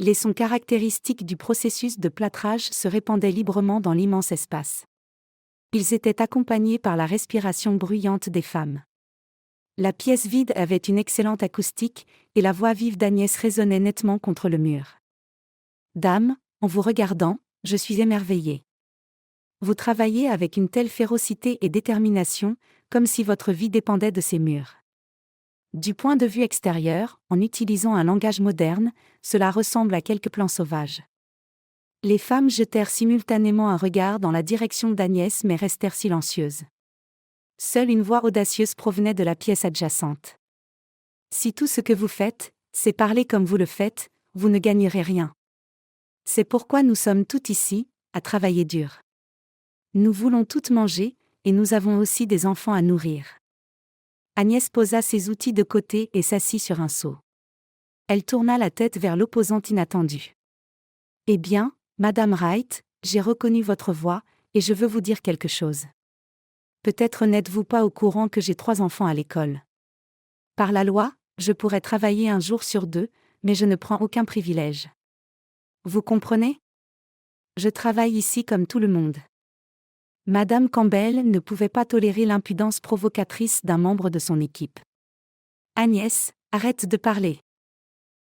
Les sons caractéristiques du processus de plâtrage se répandaient librement dans l'immense espace. Ils étaient accompagnés par la respiration bruyante des femmes. La pièce vide avait une excellente acoustique, et la voix vive d'Agnès résonnait nettement contre le mur. « Dame, en vous regardant, je suis émerveillée. Vous travaillez avec une telle férocité et détermination, comme si votre vie dépendait de ces murs. Du point de vue extérieur, en utilisant un langage moderne, cela ressemble à quelques plans sauvages. » Les femmes jetèrent simultanément un regard dans la direction d'Agnès mais restèrent silencieuses. Seule une voix audacieuse provenait de la pièce adjacente. « Si tout ce que vous faites, c'est parler comme vous le faites, vous ne gagnerez rien. C'est pourquoi nous sommes toutes ici, à travailler dur. Nous voulons toutes manger, et nous avons aussi des enfants à nourrir. » Agnès posa ses outils de côté et s'assit sur un seau. Elle tourna la tête vers l'opposante inattendue. « Eh bien, Madame Wright, j'ai reconnu votre voix, et je veux vous dire quelque chose. Peut-être n'êtes-vous pas au courant que j'ai 3 enfants à l'école. Par la loi, je pourrais travailler un jour sur 2, mais je ne prends aucun privilège. Vous comprenez? Je travaille ici comme tout le monde. » Madame Campbell ne pouvait pas tolérer l'impudence provocatrice d'un membre de son équipe. « Agnès, arrête de parler.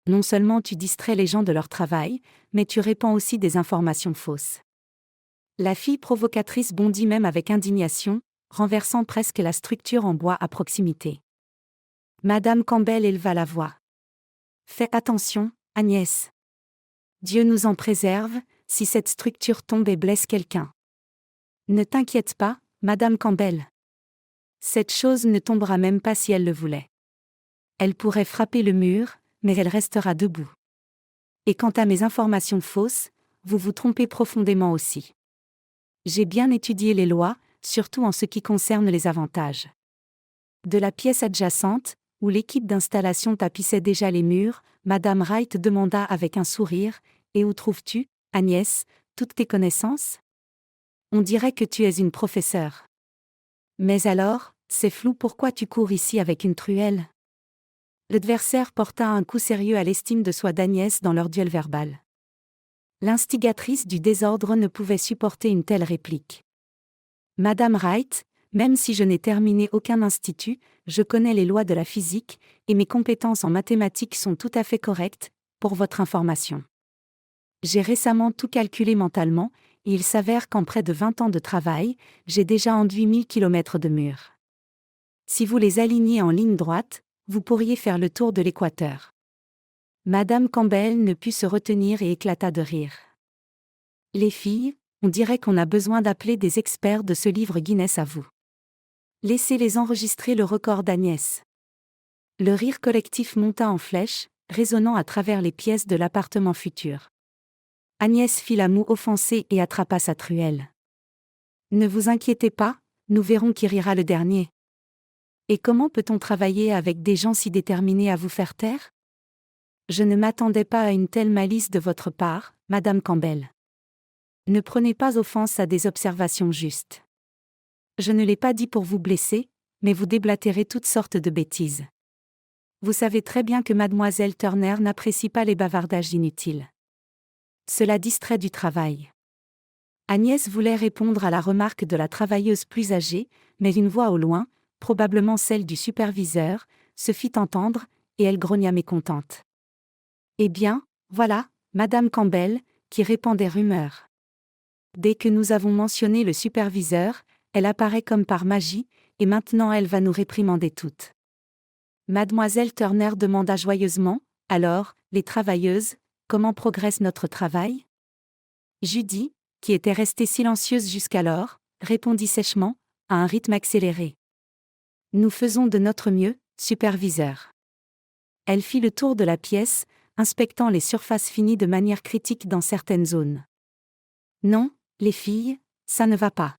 Non seulement tu distrais les gens de leur travail, mais tu répands aussi des informations fausses. » La fille provocatrice bondit même avec indignation, renversant presque la structure en bois à proximité. Madame Campbell éleva la voix. « Fais attention, Agnès. Dieu nous en préserve, si cette structure tombe et blesse quelqu'un. Ne t'inquiète pas, Madame Campbell. Cette chose ne tombera même pas si elle le voulait. Elle pourrait frapper le mur, mais elle restera debout. Et quant à mes informations fausses, vous vous trompez profondément aussi. J'ai bien étudié les lois, surtout en ce qui concerne les avantages. » De la pièce adjacente, où l'équipe d'installation tapissait déjà les murs, Madame Wright demanda avec un sourire, « Et où trouves-tu, Agnès, toutes tes connaissances? On dirait que tu es une professeure. Mais alors, c'est flou, pourquoi tu cours ici avec une truelle? » L'adversaire porta un coup sérieux à l'estime de soi d'Agnès dans leur duel verbal. L'instigatrice du désordre ne pouvait supporter une telle réplique. « Madame Wright, même si je n'ai terminé aucun institut, je connais les lois de la physique, et mes compétences en mathématiques sont tout à fait correctes, pour votre information. J'ai récemment tout calculé mentalement, et il s'avère qu'en près de 20 ans de travail, j'ai déjà enduit 1000 kilomètres de murs. Si vous les alignez en ligne droite, vous pourriez faire le tour de l'équateur. » Madame Campbell ne put se retenir et éclata de rire. « Les filles, on dirait qu'on a besoin d'appeler des experts de ce livre Guinness à vous. Laissez-les enregistrer le record d'Agnès. » Le rire collectif monta en flèche, résonnant à travers les pièces de l'appartement futur. Agnès fit la moue offensée et attrapa sa truelle. « Ne vous inquiétez pas, nous verrons qui rira le dernier. Et comment peut-on travailler avec des gens si déterminés à vous faire taire? Je ne m'attendais pas à une telle malice de votre part, Madame Campbell. Ne prenez pas offense à des observations justes. Je ne l'ai pas dit pour vous blesser, mais vous déblatérez toutes sortes de bêtises. Vous savez très bien que Mademoiselle Turner n'apprécie pas les bavardages inutiles. Cela distrait du travail. » Agnès voulait répondre à la remarque de la travailleuse plus âgée, mais une voix au loin, probablement celle du superviseur, se fit entendre, et elle grogna mécontente. « Eh bien, voilà, Madame Campbell, qui répand des rumeurs. Dès que nous avons mentionné le superviseur, elle apparaît comme par magie, et maintenant elle va nous réprimander toutes. » Mademoiselle Turner demanda joyeusement, « Alors, les travailleuses, comment progresse notre travail? » Judy, qui était restée silencieuse jusqu'alors, répondit sèchement, à un rythme accéléré. « Nous faisons de notre mieux, superviseur. » Elle fit le tour de la pièce, inspectant les surfaces finies de manière critique dans certaines zones. « Non, les filles, ça ne va pas.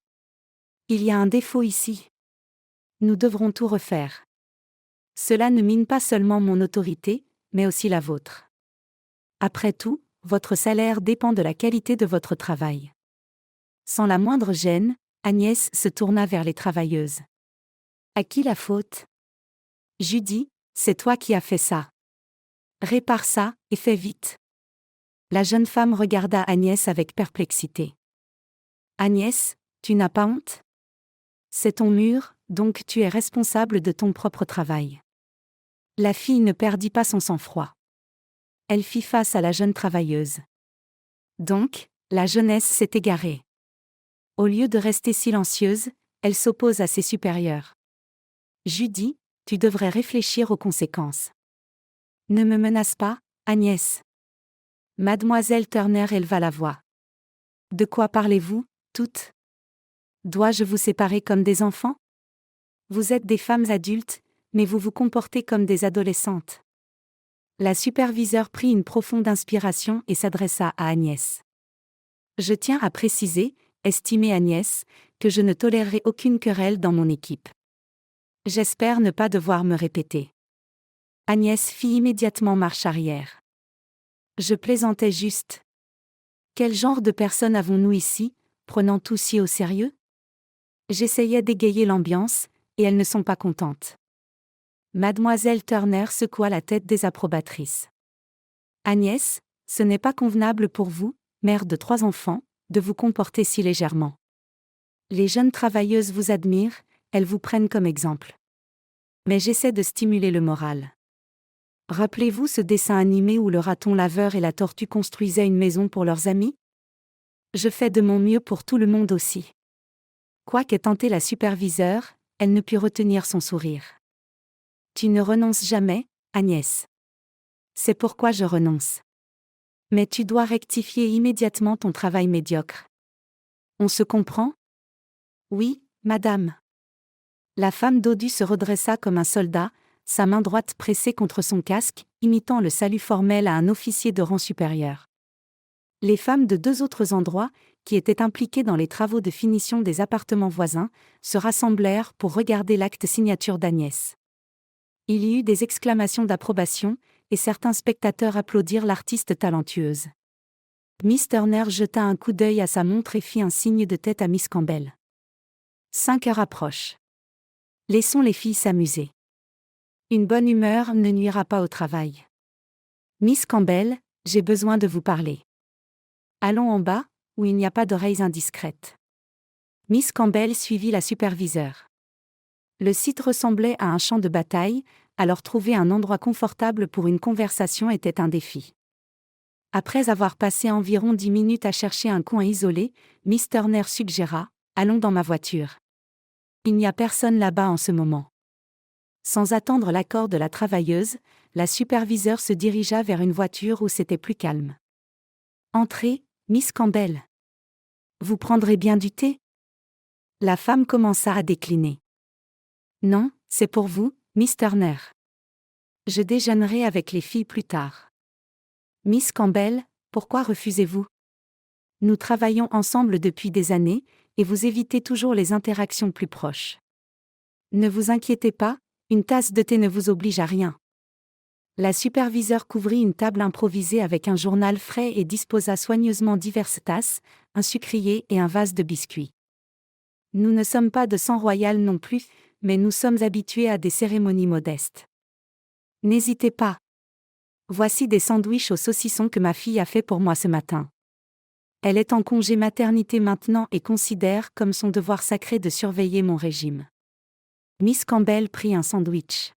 Il y a un défaut ici. Nous devrons tout refaire. Cela ne mine pas seulement mon autorité, mais aussi la vôtre. Après tout, votre salaire dépend de la qualité de votre travail. » Sans la moindre gêne, Agnès se tourna vers les travailleuses. « À qui la faute? Judy, c'est toi qui as fait ça. Répare ça, et fais vite. » La jeune femme regarda Agnès avec perplexité. Agnès, tu n'as pas honte? C'est ton mur, donc tu es responsable de ton propre travail. La fille ne perdit pas son sang-froid. Elle fit face à la jeune travailleuse. Donc, la jeunesse s'est égarée. Au lieu de rester silencieuse, elle s'oppose à ses supérieurs. Judy, tu devrais réfléchir aux conséquences. Ne me menace pas, Agnès. Mademoiselle Turner éleva la voix. De quoi parlez-vous, toutes? Dois-je vous séparer comme des enfants? Vous êtes des femmes adultes, mais vous vous comportez comme des adolescentes. La superviseure prit une profonde inspiration et s'adressa à Agnès. Je tiens à préciser, estimée Agnès, que je ne tolérerai aucune querelle dans mon équipe. J'espère ne pas devoir me répéter. Agnès fit immédiatement marche arrière. Je plaisantais juste. Quel genre de personnes avons-nous ici, prenant tout si au sérieux? J'essayais d'égayer l'ambiance, et elles ne sont pas contentes. Mademoiselle Turner secoua la tête désapprobatrice. Agnès, ce n'est pas convenable pour vous, mère de 3 enfants, de vous comporter si légèrement. Les jeunes travailleuses vous admirent, elles vous prennent comme exemple. Mais j'essaie de stimuler le moral. Rappelez-vous ce dessin animé où le raton laveur et la tortue construisaient une maison pour leurs amis? Je fais de mon mieux pour tout le monde aussi. Quoiqu'ait tenté la superviseure, elle ne put retenir son sourire. Tu ne renonces jamais, Agnès. C'est pourquoi je renonce. Mais tu dois rectifier immédiatement ton travail médiocre. On se comprend? Oui, madame. La femme dodue se redressa comme un soldat, sa main droite pressée contre son casque, imitant le salut formel à un officier de rang supérieur. Les femmes de 2 autres endroits, qui étaient impliquées dans les travaux de finition des appartements voisins, se rassemblèrent pour regarder l'acte signature d'Agnès. Il y eut des exclamations d'approbation, et certains spectateurs applaudirent l'artiste talentueuse. Miss Turner jeta un coup d'œil à sa montre et fit un signe de tête à Miss Campbell. 5 heures approchent. Laissons les filles s'amuser. Une bonne humeur ne nuira pas au travail. Miss Campbell, j'ai besoin de vous parler. Allons en bas, où il n'y a pas d'oreilles indiscrètes. Miss Campbell suivit la superviseure. Le site ressemblait à un champ de bataille, alors trouver un endroit confortable pour une conversation était un défi. Après avoir passé environ 10 minutes à chercher un coin isolé, Miss Turner suggéra « Allons dans ma voiture. Il n'y a personne là-bas en ce moment. » Sans attendre l'accord de la travailleuse, la superviseure se dirigea vers une voiture où c'était plus calme. « Entrez, Miss Campbell. Vous prendrez bien du thé? » La femme commença à décliner. « Non, c'est pour vous, Miss Turner. Je déjeunerai avec les filles plus tard. » Miss Campbell, pourquoi refusez-vous? Nous travaillons ensemble depuis des années, et vous évitez toujours les interactions plus proches. Ne vous inquiétez pas, une tasse de thé ne vous oblige à rien. La superviseure couvrit une table improvisée avec un journal frais et disposa soigneusement diverses tasses, un sucrier et un vase de biscuits. Nous ne sommes pas de sang royal non plus, mais nous sommes habitués à des cérémonies modestes. N'hésitez pas. Voici des sandwichs au saucisson que ma fille a fait pour moi ce matin. Elle est en congé maternité maintenant et considère comme son devoir sacré de surveiller mon régime. Miss Campbell prit un sandwich.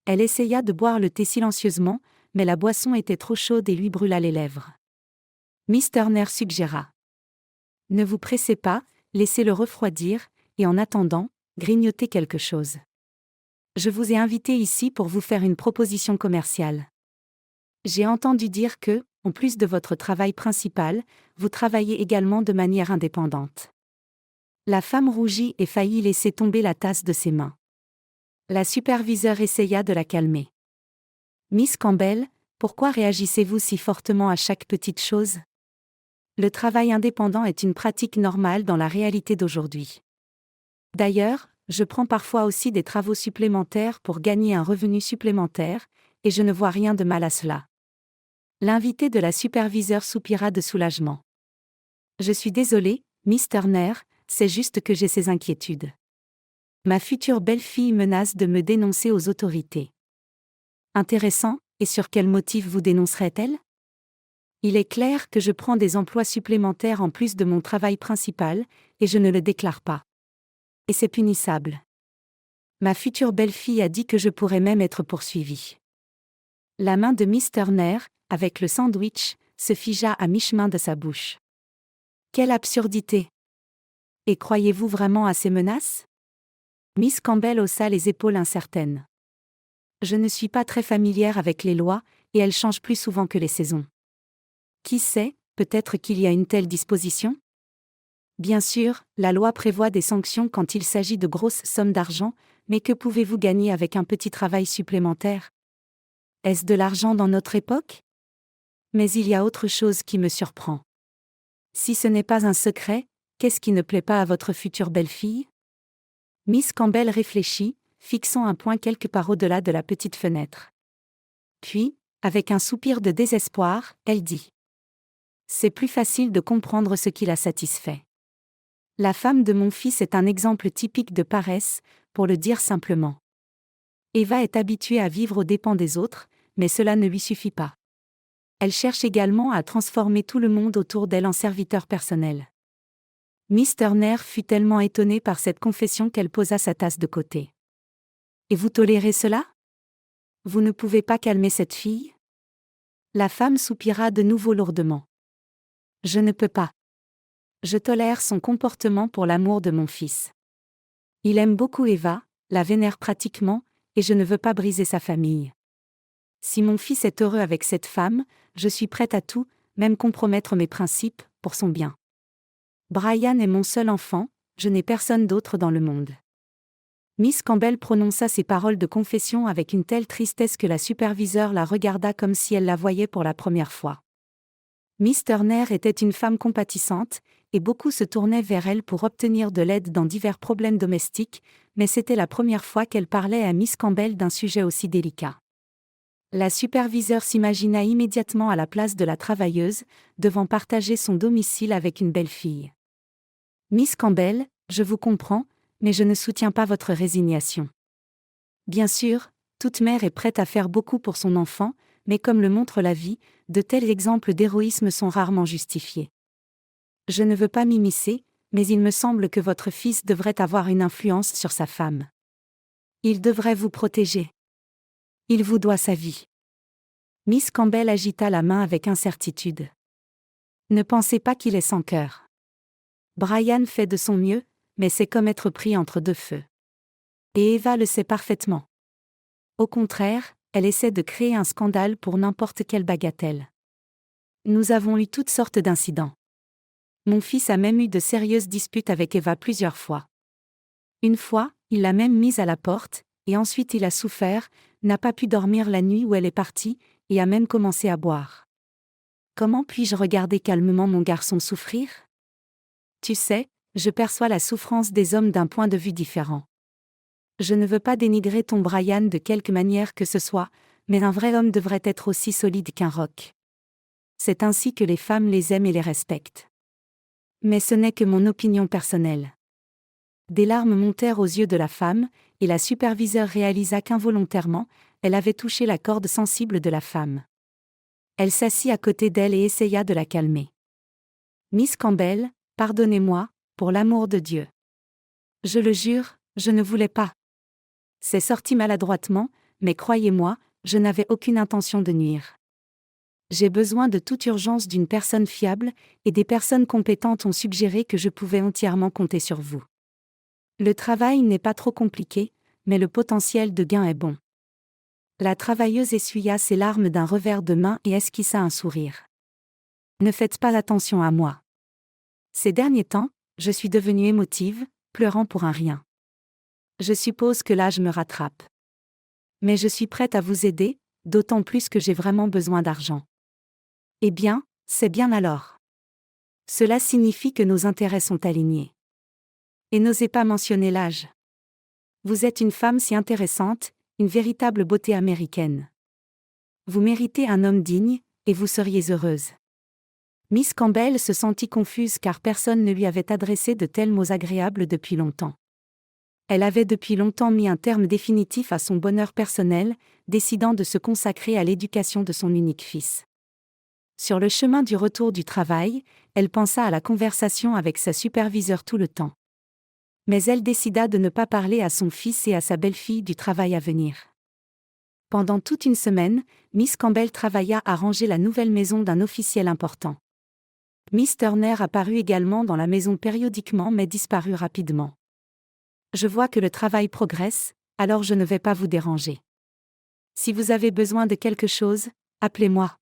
Elle essaya de boire le thé silencieusement, mais la boisson était trop chaude et lui brûla les lèvres. Miss Turner suggéra. Ne vous pressez pas, laissez-le refroidir, et en attendant, grignotez quelque chose. Je vous ai invité ici pour vous faire une proposition commerciale. J'ai entendu dire que, en plus de votre travail principal, vous travaillez également de manière indépendante. La femme rougit et faillit laisser tomber la tasse de ses mains. La superviseure essaya de la calmer. Miss Campbell, pourquoi réagissez-vous si fortement à chaque petite chose? Le travail indépendant est une pratique normale dans la réalité d'aujourd'hui. D'ailleurs, je prends parfois aussi des travaux supplémentaires pour gagner un revenu supplémentaire, et je ne vois rien de mal à cela. L'invité de la superviseure soupira de soulagement. Je suis désolée, Miss Turner, c'est juste que j'ai ces inquiétudes. Ma future belle-fille menace de me dénoncer aux autorités. Intéressant, et sur quel motif vous dénoncerait-elle? Il est clair que je prends des emplois supplémentaires en plus de mon travail principal, et je ne le déclare pas. Et c'est punissable. Ma future belle-fille a dit que je pourrais même être poursuivie. La main de Miss Turner, avec le sandwich, se figea à mi-chemin de sa bouche. Quelle absurdité! Et croyez-vous vraiment à ces menaces? Miss Campbell haussa les épaules incertaines. Je ne suis pas très familière avec les lois, et elles changent plus souvent que les saisons. Qui sait, peut-être qu'il y a une telle disposition? Bien sûr, la loi prévoit des sanctions quand il s'agit de grosses sommes d'argent, mais que pouvez-vous gagner avec un petit travail supplémentaire? Est-ce de l'argent dans notre époque? Mais il y a autre chose qui me surprend. Si ce n'est pas un secret, qu'est-ce qui ne plaît pas à votre future belle-fille? Miss Campbell réfléchit, fixant un point quelque part au-delà de la petite fenêtre. Puis, avec un soupir de désespoir, elle dit: c'est plus facile de comprendre ce qui la satisfait. La femme de mon fils est un exemple typique de paresse, pour le dire simplement. Eva est habituée à vivre aux dépens des autres, mais cela ne lui suffit pas. Elle cherche également à transformer tout le monde autour d'elle en serviteur personnel. Miss Turner fut tellement étonnée par cette confession qu'elle posa sa tasse de côté. Et vous tolérez cela? Vous ne pouvez pas calmer cette fille? La femme soupira de nouveau lourdement. Je ne peux pas. Je tolère son comportement pour l'amour de mon fils. Il aime beaucoup Eva, la vénère pratiquement, et je ne veux pas briser sa famille. Si mon fils est heureux avec cette femme, je suis prête à tout, même compromettre mes principes, pour son bien. Brian est mon seul enfant, je n'ai personne d'autre dans le monde. Miss Campbell prononça ces paroles de confession avec une telle tristesse que la superviseure la regarda comme si elle la voyait pour la première fois. Miss Turner était une femme compatissante, et beaucoup se tournaient vers elle pour obtenir de l'aide dans divers problèmes domestiques, mais c'était la première fois qu'elle parlait à Miss Campbell d'un sujet aussi délicat. La superviseure s'imagina immédiatement à la place de la travailleuse, devant partager son domicile avec une belle-fille. Miss Campbell, je vous comprends, mais je ne soutiens pas votre résignation. Bien sûr, toute mère est prête à faire beaucoup pour son enfant, mais comme le montre la vie, de tels exemples d'héroïsme sont rarement justifiés. Je ne veux pas m'immiscer, mais il me semble que votre fils devrait avoir une influence sur sa femme. Il devrait vous protéger. Il vous doit sa vie. Miss Campbell agita la main avec incertitude. Ne pensez pas qu'il est sans cœur. Brian fait de son mieux, mais c'est comme être pris entre deux feux. Et Eva le sait parfaitement. Au contraire, elle essaie de créer un scandale pour n'importe quelle bagatelle. Nous avons eu toutes sortes d'incidents. Mon fils a même eu de sérieuses disputes avec Eva plusieurs fois. Une fois, il l'a même mise à la porte, et ensuite il a souffert, n'a pas pu dormir la nuit où elle est partie, et a même commencé à boire. Comment puis-je regarder calmement mon garçon souffrir? Tu sais, je perçois la souffrance des hommes d'un point de vue différent. Je ne veux pas dénigrer ton Brian de quelque manière que ce soit, mais un vrai homme devrait être aussi solide qu'un roc. C'est ainsi que les femmes les aiment et les respectent. Mais ce n'est que mon opinion personnelle. Des larmes montèrent aux yeux de la femme, et la superviseure réalisa qu'involontairement, elle avait touché la corde sensible de la femme. Elle s'assit à côté d'elle et essaya de la calmer. Miss Campbell, pardonnez-moi, pour l'amour de Dieu. Je le jure, je ne voulais pas. C'est sorti maladroitement, mais croyez-moi, je n'avais aucune intention de nuire. J'ai besoin de toute urgence d'une personne fiable, et des personnes compétentes ont suggéré que je pouvais entièrement compter sur vous. Le travail n'est pas trop compliqué, mais le potentiel de gain est bon. La travailleuse essuya ses larmes d'un revers de main et esquissa un sourire. Ne faites pas attention à moi. Ces derniers temps, je suis devenue émotive, pleurant pour un rien. Je suppose que l'âge me rattrape. Mais je suis prête à vous aider, d'autant plus que j'ai vraiment besoin d'argent. Eh bien, c'est bien alors. Cela signifie que nos intérêts sont alignés. Et n'osez pas mentionner l'âge. Vous êtes une femme si intéressante, une véritable beauté américaine. Vous méritez un homme digne, et vous seriez heureuse. Miss Campbell se sentit confuse car personne ne lui avait adressé de tels mots agréables depuis longtemps. Elle avait depuis longtemps mis un terme définitif à son bonheur personnel, décidant de se consacrer à l'éducation de son unique fils. Sur le chemin du retour du travail, elle pensa à la conversation avec sa superviseure tout le temps. Mais elle décida de ne pas parler à son fils et à sa belle-fille du travail à venir. Pendant toute une semaine, Miss Campbell travailla à ranger la nouvelle maison d'un officiel important. Miss Turner apparut également dans la maison périodiquement mais disparut rapidement. Je vois que le travail progresse, alors je ne vais pas vous déranger. Si vous avez besoin de quelque chose, appelez-moi.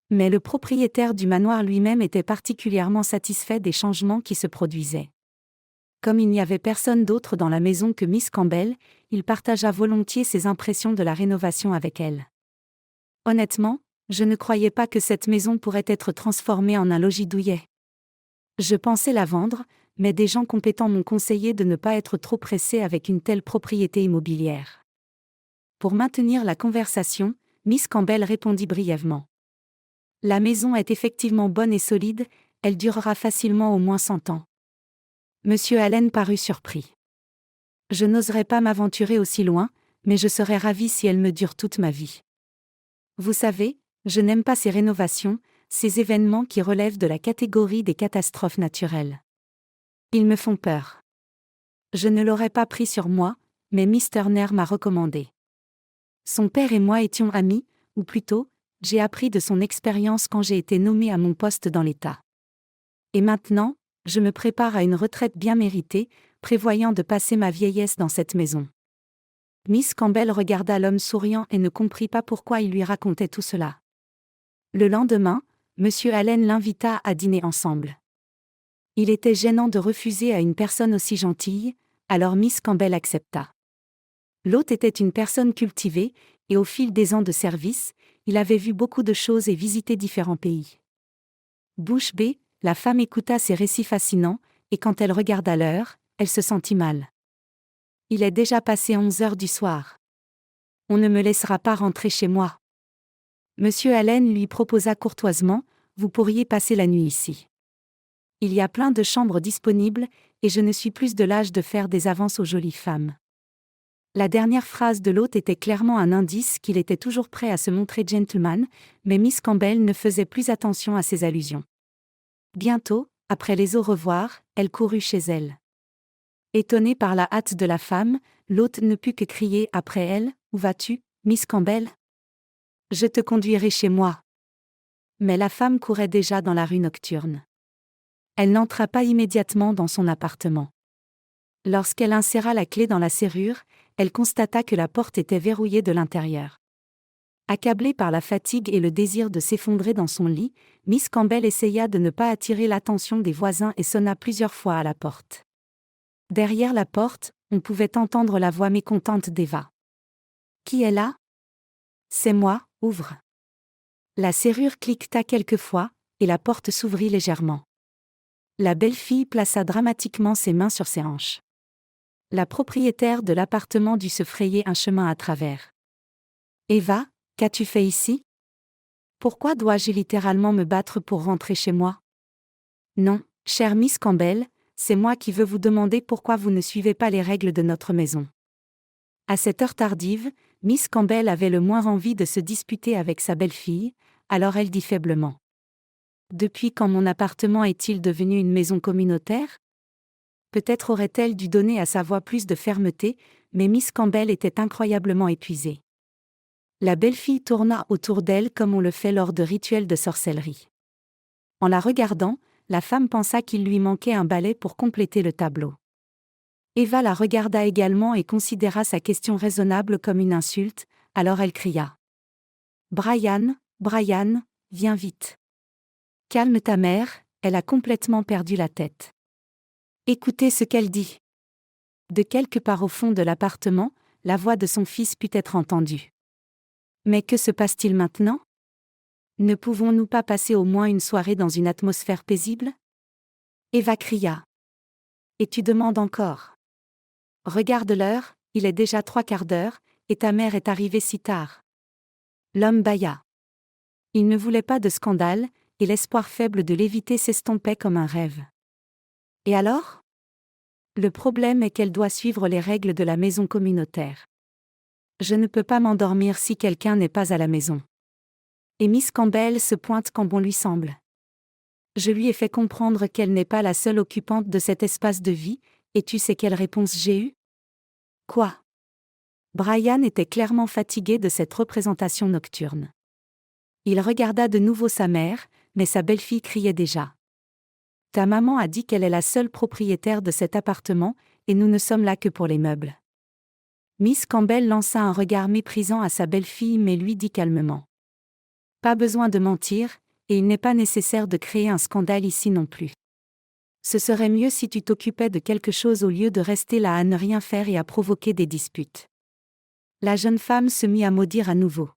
Mais le propriétaire du manoir lui-même était particulièrement satisfait des changements qui se produisaient. Comme il n'y avait personne d'autre dans la maison que Miss Campbell, il partagea volontiers ses impressions de la rénovation avec elle. Honnêtement, je ne croyais pas que cette maison pourrait être transformée en un logis douillet. Je pensais la vendre, mais des gens compétents m'ont conseillé de ne pas être trop pressé avec une telle propriété immobilière. Pour maintenir la conversation, Miss Campbell répondit brièvement. La maison est effectivement bonne et solide, elle durera facilement au moins 100 ans. Monsieur Allen parut surpris. Je n'oserais pas m'aventurer aussi loin, mais je serais ravi si elle me dure toute ma vie. Vous savez, je n'aime pas ces rénovations, ces événements qui relèvent de la catégorie des catastrophes naturelles. Ils me font peur. Je ne l'aurais pas pris sur moi, mais Miss Turner m'a recommandé. Son père et moi étions amis, ou plutôt, j'ai appris de son expérience quand j'ai été nommée à mon poste dans l'État. Et maintenant, je me prépare à une retraite bien méritée, prévoyant de passer ma vieillesse dans cette maison. Miss Campbell regarda l'homme souriant et ne comprit pas pourquoi il lui racontait tout cela. Le lendemain, Monsieur Allen l'invita à dîner ensemble. Il était gênant de refuser à une personne aussi gentille, alors Miss Campbell accepta. L'hôte était une personne cultivée, et au fil des ans de service, il avait vu beaucoup de choses et visité différents pays. Bouche bée, la femme écouta ces récits fascinants, et quand elle regarda l'heure, elle se sentit mal. Il est déjà passé 11 heures du soir. On ne me laissera pas rentrer chez moi. Monsieur Allen lui proposa courtoisement, vous pourriez passer la nuit ici. Il y a plein de chambres disponibles, et je ne suis plus de l'âge de faire des avances aux jolies femmes. La dernière phrase de l'hôte était clairement un indice qu'il était toujours prêt à se montrer gentleman, mais Miss Campbell ne faisait plus attention à ces allusions. Bientôt, après les au revoir, elle courut chez elle. Étonné par la hâte de la femme, l'hôte ne put que crier après elle, où vas-tu, Miss Campbell ? Je te conduirai chez moi. Mais la femme courait déjà dans la rue nocturne. Elle n'entra pas immédiatement dans son appartement. Lorsqu'elle inséra la clé dans la serrure, elle constata que la porte était verrouillée de l'intérieur. Accablée par la fatigue et le désir de s'effondrer dans son lit, Miss Campbell essaya de ne pas attirer l'attention des voisins et sonna plusieurs fois à la porte. Derrière la porte, on pouvait entendre la voix mécontente d'Eva. « Qui est là ? » ?»« C'est moi, ouvre. » La serrure cliqueta quelques fois, et la porte s'ouvrit légèrement. La belle-fille plaça dramatiquement ses mains sur ses hanches. La propriétaire de l'appartement dut se frayer un chemin à travers. « Eva, qu'as-tu fait ici ? Pourquoi dois-je littéralement me battre pour rentrer chez moi ? » ?»« Non, chère Miss Campbell, c'est moi qui veux vous demander pourquoi vous ne suivez pas les règles de notre maison. » À cette heure tardive, Miss Campbell avait le moins envie de se disputer avec sa belle-fille, alors elle dit faiblement. « Depuis quand mon appartement est-il devenu une maison communautaire ? » Peut-être aurait-elle dû donner à sa voix plus de fermeté, mais Miss Campbell était incroyablement épuisée. La belle-fille tourna autour d'elle comme on le fait lors de rituels de sorcellerie. En la regardant, la femme pensa qu'il lui manquait un balai pour compléter le tableau. Eva la regarda également et considéra sa question raisonnable comme une insulte, alors elle cria. « Brian, Brian, viens vite. Calme ta mère, elle a complètement perdu la tête. Écoutez ce qu'elle dit. » De quelque part au fond de l'appartement, la voix de son fils put être entendue. « Mais que se passe-t-il maintenant ? Ne pouvons-nous pas passer au moins une soirée dans une atmosphère paisible ? » Eva cria. « Et tu demandes encore ? Regarde l'heure, il est déjà 3/4 d'heure, et ta mère est arrivée si tard. » L'homme bâilla. Il ne voulait pas de scandale, et l'espoir faible de l'éviter s'estompait comme un rêve. « Et alors ? » Le problème est qu'elle doit suivre les règles de la maison communautaire. Je ne peux pas m'endormir si quelqu'un n'est pas à la maison. Et Miss Campbell se pointe quand bon lui semble. Je lui ai fait comprendre qu'elle n'est pas la seule occupante de cet espace de vie, et tu sais quelle réponse j'ai eue? Quoi? Brian était clairement fatigué de cette représentation nocturne. Il regarda de nouveau sa mère, mais sa belle-fille criait déjà. Ta maman a dit qu'elle est la seule propriétaire de cet appartement, et nous ne sommes là que pour les meubles. Miss Campbell lança un regard méprisant à sa belle-fille mais lui dit calmement. Pas besoin de mentir, et il n'est pas nécessaire de créer un scandale ici non plus. Ce serait mieux si tu t'occupais de quelque chose au lieu de rester là à ne rien faire et à provoquer des disputes. La jeune femme se mit à maudire à nouveau.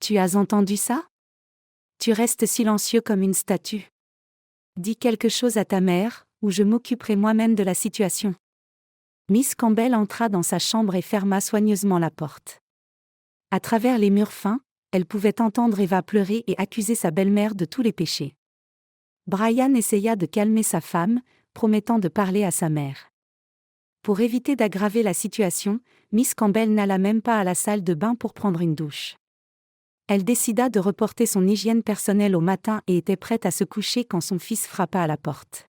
Tu as entendu ça? Tu restes silencieux comme une statue. Dis quelque chose à ta mère, ou je m'occuperai moi-même de la situation. Miss Campbell entra dans sa chambre et ferma soigneusement la porte. À travers les murs fins, elle pouvait entendre Eva pleurer et accuser sa belle-mère de tous les péchés. Brian essaya de calmer sa femme, promettant de parler à sa mère. Pour éviter d'aggraver la situation, Miss Campbell n'alla même pas à la salle de bain pour prendre une douche. Elle décida de reporter son hygiène personnelle au matin et était prête à se coucher quand son fils frappa à la porte.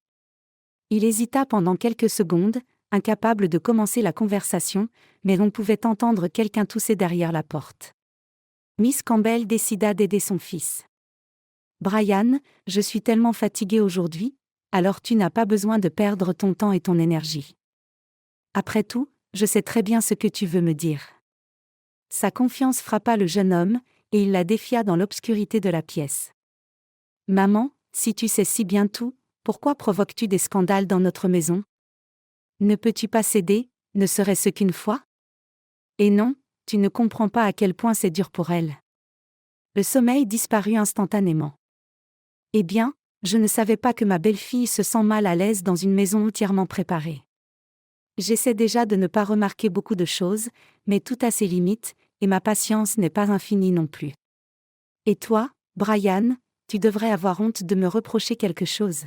Il hésita pendant quelques secondes, incapable de commencer la conversation, mais on pouvait entendre quelqu'un tousser derrière la porte. Miss Campbell décida d'aider son fils. Brian, je suis tellement fatiguée aujourd'hui, alors tu n'as pas besoin de perdre ton temps et ton énergie. Après tout, je sais très bien ce que tu veux me dire. Sa confiance frappa le jeune homme, et il la défia dans l'obscurité de la pièce. Maman, si tu sais si bien tout, pourquoi provoques-tu des scandales dans notre maison? Ne peux-tu pas céder, ne serait-ce qu'une fois? Et non, tu ne comprends pas à quel point c'est dur pour elle. Le sommeil disparut instantanément. Eh bien, je ne savais pas que ma belle-fille se sent mal à l'aise dans une maison entièrement préparée. J'essaie déjà de ne pas remarquer beaucoup de choses, mais tout a ses limites, et ma patience n'est pas infinie non plus. Et toi, Brian, tu devrais avoir honte de me reprocher quelque chose.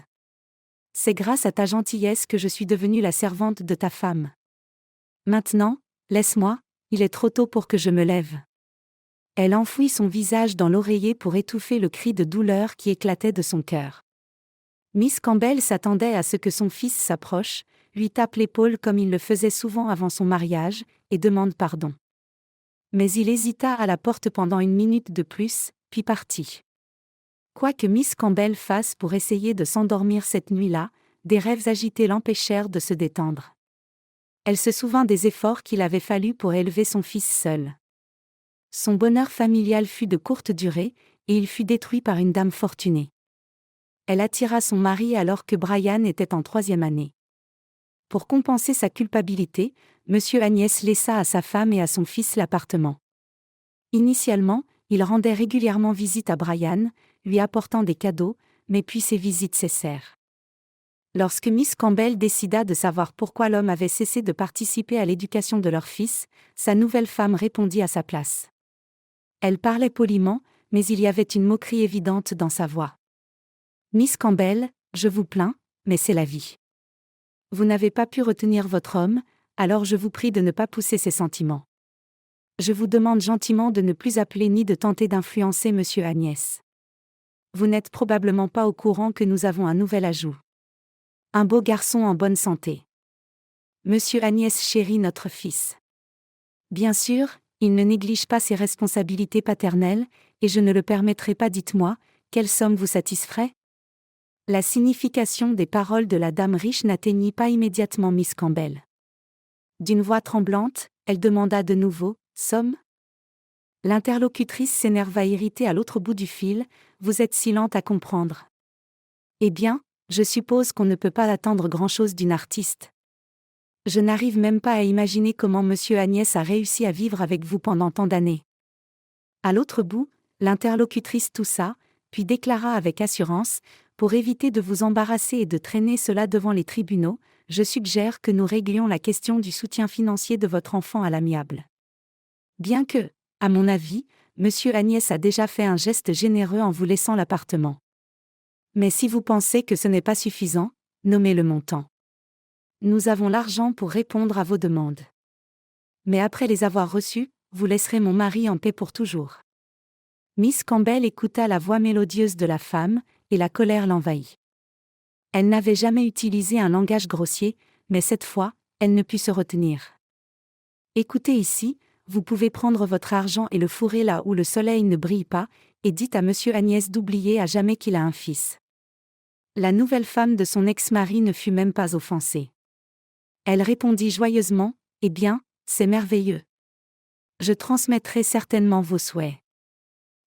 C'est grâce à ta gentillesse que je suis devenue la servante de ta femme. Maintenant, laisse-moi, il est trop tôt pour que je me lève. Elle enfouit son visage dans l'oreiller pour étouffer le cri de douleur qui éclatait de son cœur. Miss Campbell s'attendait à ce que son fils s'approche, lui tape l'épaule comme il le faisait souvent avant son mariage, et demande pardon. Mais il hésita à la porte pendant une minute de plus, puis partit. Quoi que Miss Campbell fasse pour essayer de s'endormir cette nuit-là, des rêves agités l'empêchèrent de se détendre. Elle se souvint des efforts qu'il avait fallu pour élever son fils seul. Son bonheur familial fut de courte durée, et il fut détruit par une dame fortunée. Elle attira son mari alors que Brian était en 3e année. Pour compenser sa culpabilité, M. Agnès laissa à sa femme et à son fils l'appartement. Initialement, il rendait régulièrement visite à Brian, lui apportant des cadeaux, mais puis ces visites cessèrent. Lorsque Miss Campbell décida de savoir pourquoi l'homme avait cessé de participer à l'éducation de leur fils, sa nouvelle femme répondit à sa place. Elle parlait poliment, mais il y avait une moquerie évidente dans sa voix. Miss Campbell, je vous plains, mais c'est la vie. Vous n'avez pas pu retenir votre homme, alors je vous prie de ne pas pousser ses sentiments. Je vous demande gentiment de ne plus appeler ni de tenter d'influencer Monsieur Agnès. Vous n'êtes probablement pas au courant que nous avons un nouvel ajout. Un beau garçon en bonne santé. Monsieur Agnès chérit notre fils. Bien sûr, il ne néglige pas ses responsabilités paternelles, et je ne le permettrai pas. Dites-moi, quelle somme vous satisferait? La signification des paroles de la dame riche n'atteignit pas immédiatement Miss Campbell. D'une voix tremblante, elle demanda de nouveau, « Somme ?» L'interlocutrice s'énerva irritée à l'autre bout du fil, « Vous êtes si lente à comprendre. » Eh bien, je suppose qu'on ne peut pas attendre grand-chose d'une artiste. Je n'arrive même pas à imaginer comment Monsieur Agnès a réussi à vivre avec vous pendant tant d'années. À l'autre bout, l'interlocutrice toussa, puis déclara avec assurance, pour éviter de vous embarrasser et de traîner cela devant les tribunaux, je suggère que nous réglions la question du soutien financier de votre enfant à l'amiable. Bien que, à mon avis, Monsieur Agnès a déjà fait un geste généreux en vous laissant l'appartement. Mais si vous pensez que ce n'est pas suffisant, nommez le montant. Nous avons l'argent pour répondre à vos demandes. Mais après les avoir reçues, vous laisserez mon mari en paix pour toujours. Miss Campbell écouta la voix mélodieuse de la femme, et la colère l'envahit. Elle n'avait jamais utilisé un langage grossier, mais cette fois, elle ne put se retenir. Écoutez ici, vous pouvez prendre votre argent et le fourrer là où le soleil ne brille pas, et dites à monsieur Agnès d'oublier à jamais qu'il a un fils. La nouvelle femme de son ex-mari ne fut même pas offensée. Elle répondit joyeusement, « Eh bien, c'est merveilleux. Je transmettrai certainement vos souhaits. »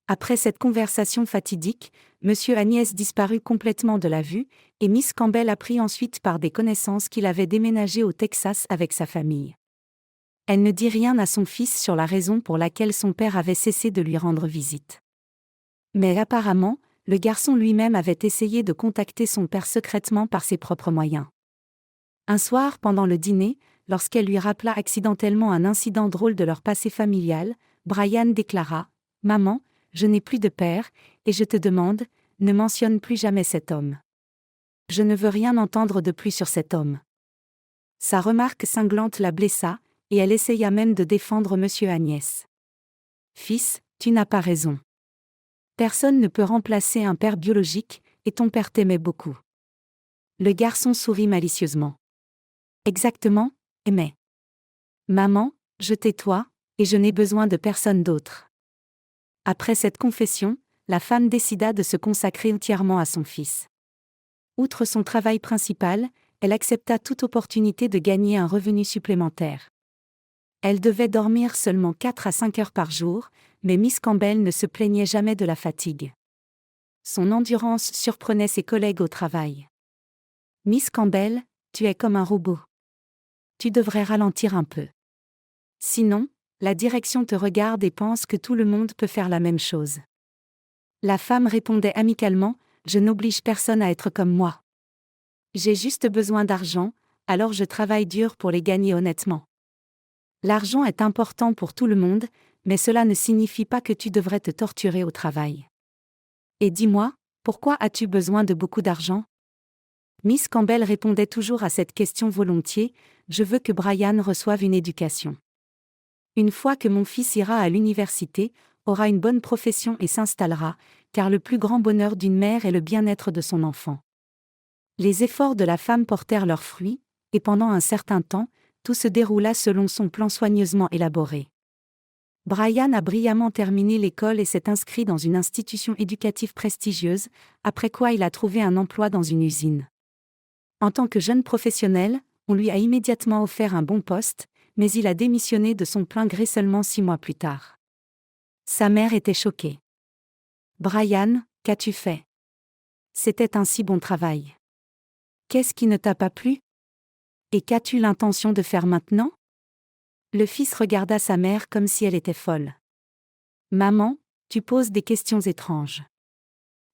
Après cette conversation fatidique, monsieur Agnès disparut complètement de la vue, et Miss Campbell apprit ensuite par des connaissances qu'il avait déménagé au Texas avec sa famille. Elle ne dit rien à son fils sur la raison pour laquelle son père avait cessé de lui rendre visite. Mais apparemment, le garçon lui-même avait essayé de contacter son père secrètement par ses propres moyens. Un soir, pendant le dîner, lorsqu'elle lui rappela accidentellement un incident drôle de leur passé familial, Brian déclara « Maman, je n'ai plus de père, et je te demande, ne mentionne plus jamais cet homme. Je ne veux rien entendre de plus sur cet homme. » Sa remarque cinglante la blessa, et elle essaya même de défendre monsieur Agnès. « Fils, tu n'as pas raison. Personne ne peut remplacer un père biologique, et ton père t'aimait beaucoup. » Le garçon sourit malicieusement. « Exactement, mais. Maman, je tais-toi, et je n'ai besoin de personne d'autre. » Après cette confession, la femme décida de se consacrer entièrement à son fils. Outre son travail principal, elle accepta toute opportunité de gagner un revenu supplémentaire. Elle devait dormir seulement 4 à 5 heures par jour, mais Miss Campbell ne se plaignait jamais de la fatigue. Son endurance surprenait ses collègues au travail. « Miss Campbell, tu es comme un robot. Tu devrais ralentir un peu. Sinon, la direction te regarde et pense que tout le monde peut faire la même chose. » La femme répondait amicalement, « Je n'oblige personne à être comme moi. J'ai juste besoin d'argent, alors je travaille dur pour les gagner honnêtement. L'argent est important pour tout le monde, mais cela ne signifie pas que tu devrais te torturer au travail. Et dis-moi, pourquoi as-tu besoin de beaucoup d'argent ?» Miss Campbell répondait toujours à cette question volontiers, « Je veux que Brian reçoive une éducation. Une fois que mon fils ira à l'université, aura une bonne profession et s'installera, car le plus grand bonheur d'une mère est le bien-être de son enfant. » Les efforts de la femme portèrent leurs fruits, et pendant un certain temps, tout se déroula selon son plan soigneusement élaboré. Brian a brillamment terminé l'école et s'est inscrit dans une institution éducative prestigieuse, après quoi il a trouvé un emploi dans une usine. En tant que jeune professionnel, on lui a immédiatement offert un bon poste, mais il a démissionné de son plein gré seulement 6 mois plus tard. Sa mère était choquée. « Brian, qu'as-tu fait ? C'était un si bon travail. Qu'est-ce qui ne t'a pas plu ? Et qu'as-tu l'intention de faire maintenant ?» Le fils regarda sa mère comme si elle était folle. « Maman, tu poses des questions étranges.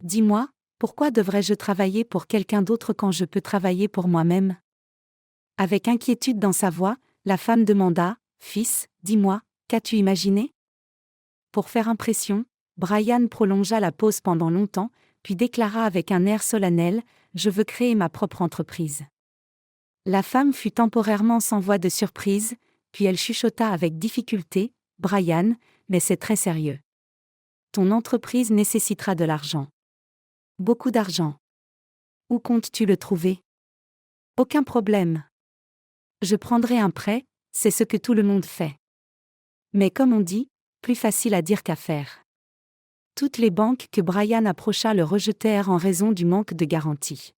Dis-moi, pourquoi devrais-je travailler pour quelqu'un d'autre quand je peux travailler pour moi-même ?» Avec inquiétude dans sa voix, la femme demanda, « Fils, dis-moi, qu'as-tu imaginé ?» Pour faire impression, Brian prolongea la pause pendant longtemps, puis déclara avec un air solennel, « Je veux créer ma propre entreprise. » La femme fut temporairement sans voix de surprise, puis elle chuchota avec difficulté, « Brian, mais c'est très sérieux. Ton entreprise nécessitera de l'argent. Beaucoup d'argent. Où comptes-tu le trouver ? Aucun problème. Je prendrai un prêt, c'est ce que tout le monde fait. Mais comme on dit, plus facile à dire qu'à faire. » Toutes les banques que Brian approcha le rejetèrent en raison du manque de garantie.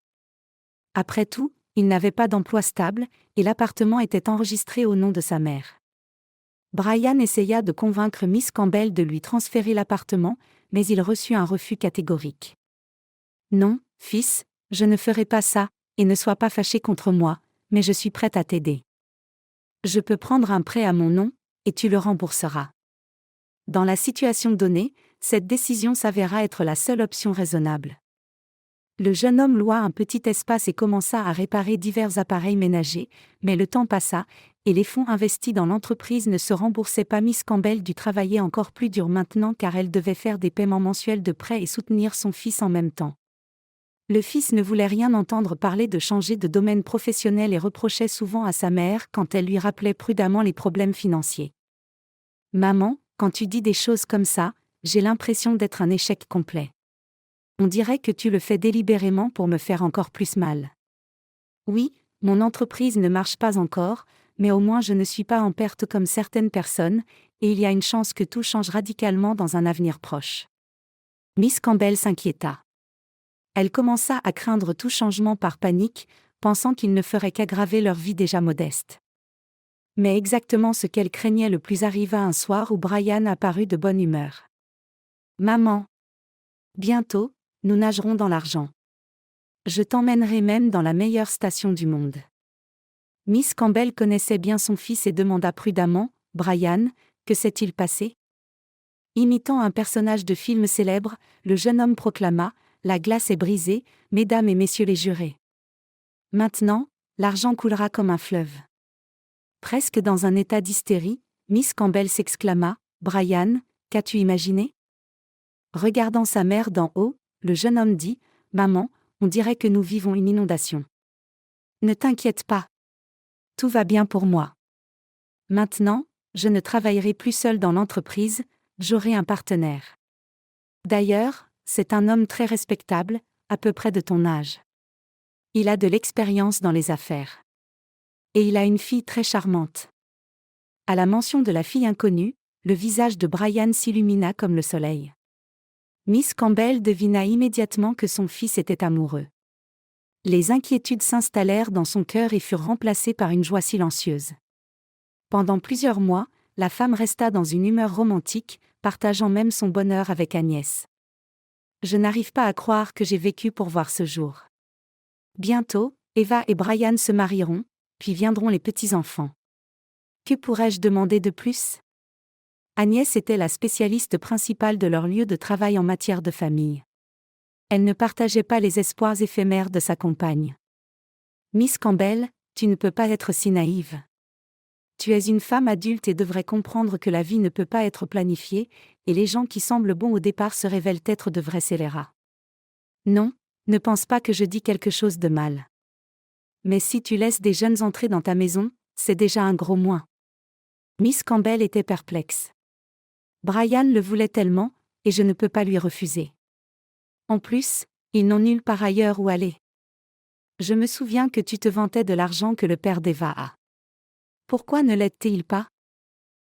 Après tout, il n'avait pas d'emploi stable, et l'appartement était enregistré au nom de sa mère. Brian essaya de convaincre Miss Campbell de lui transférer l'appartement, mais il reçut un refus catégorique. « Non, fils, je ne ferai pas ça, et ne sois pas fâché contre moi, mais je suis prête à t'aider. Je peux prendre un prêt à mon nom, et tu le rembourseras. » Dans la situation donnée, cette décision s'avéra être la seule option raisonnable. Le jeune homme loua un petit espace et commença à réparer divers appareils ménagers, mais le temps passa, et les fonds investis dans l'entreprise ne se remboursaient pas. Miss Campbell dut travailler encore plus dur maintenant car elle devait faire des paiements mensuels de prêts et soutenir son fils en même temps. Le fils ne voulait rien entendre parler de changer de domaine professionnel et reprochait souvent à sa mère quand elle lui rappelait prudemment les problèmes financiers. « Maman, quand tu dis des choses comme ça, J'ai l'impression d'être un échec complet. On dirait que tu le fais délibérément pour me faire encore plus mal. Oui, mon entreprise ne marche pas encore, mais au moins je ne suis pas en perte comme certaines personnes, et il y a une chance que tout change radicalement dans un avenir proche. Miss Campbell s'inquiéta. Elle commença à craindre tout changement par panique, pensant qu'il ne ferait qu'aggraver leur vie déjà modeste. Mais exactement ce qu'elle craignait le plus arriva un soir où Brian apparut de bonne humeur. « Maman. Bientôt, nous nagerons dans l'argent. Je t'emmènerai même dans la meilleure station du monde. » Miss Campbell connaissait bien son fils et demanda prudemment, « Brian, que s'est-il passé ?» Imitant un personnage de film célèbre, le jeune homme proclama, « La glace est brisée, mesdames et messieurs les jurés. Maintenant, l'argent coulera comme un fleuve. » Presque dans un état d'hystérie, Miss Campbell s'exclama, « Brian, qu'as-tu imaginé ?» Regardant sa mère d'en haut, le jeune homme dit, « Maman, on dirait que nous vivons une inondation. » « Ne t'inquiète pas. Tout va bien pour moi. Maintenant, je ne travaillerai plus seul dans l'entreprise, j'aurai un partenaire. D'ailleurs, c'est un homme très respectable, à peu près de ton âge. Il a de l'expérience dans les affaires. Et il a une fille très charmante. » À la mention de la fille inconnue, le visage de Brian s'illumina comme le soleil. Miss Campbell devina immédiatement que son fils était amoureux. Les inquiétudes s'installèrent dans son cœur et furent remplacées par une joie silencieuse. Pendant plusieurs mois, la femme resta dans une humeur romantique, partageant même son bonheur avec Agnès. « Je n'arrive pas à croire que j'ai vécu pour voir ce jour. Bientôt, Eva et Brian se marieront, puis viendront les petits-enfants. Que pourrais-je demander de plus ?» Agnès était la spécialiste principale de leur lieu de travail en matière de famille. Elle ne partageait pas les espoirs éphémères de sa compagne. « Miss Campbell, tu ne peux pas être si naïve. Tu es une femme adulte et devrais comprendre que la vie ne peut pas être planifiée, et les gens qui semblent bons au départ se révèlent être de vrais scélérats. Non, ne pense pas que je dis quelque chose de mal. Mais si tu laisses des jeunes entrer dans ta maison, c'est déjà un gros moins. » Miss Campbell était perplexe. Brian le voulait tellement, et je ne peux pas lui refuser. En plus, ils n'ont nulle part ailleurs où aller. Je me souviens que tu te vantais de l'argent que le père d'Eva a. Pourquoi ne l'aide-t-il pas?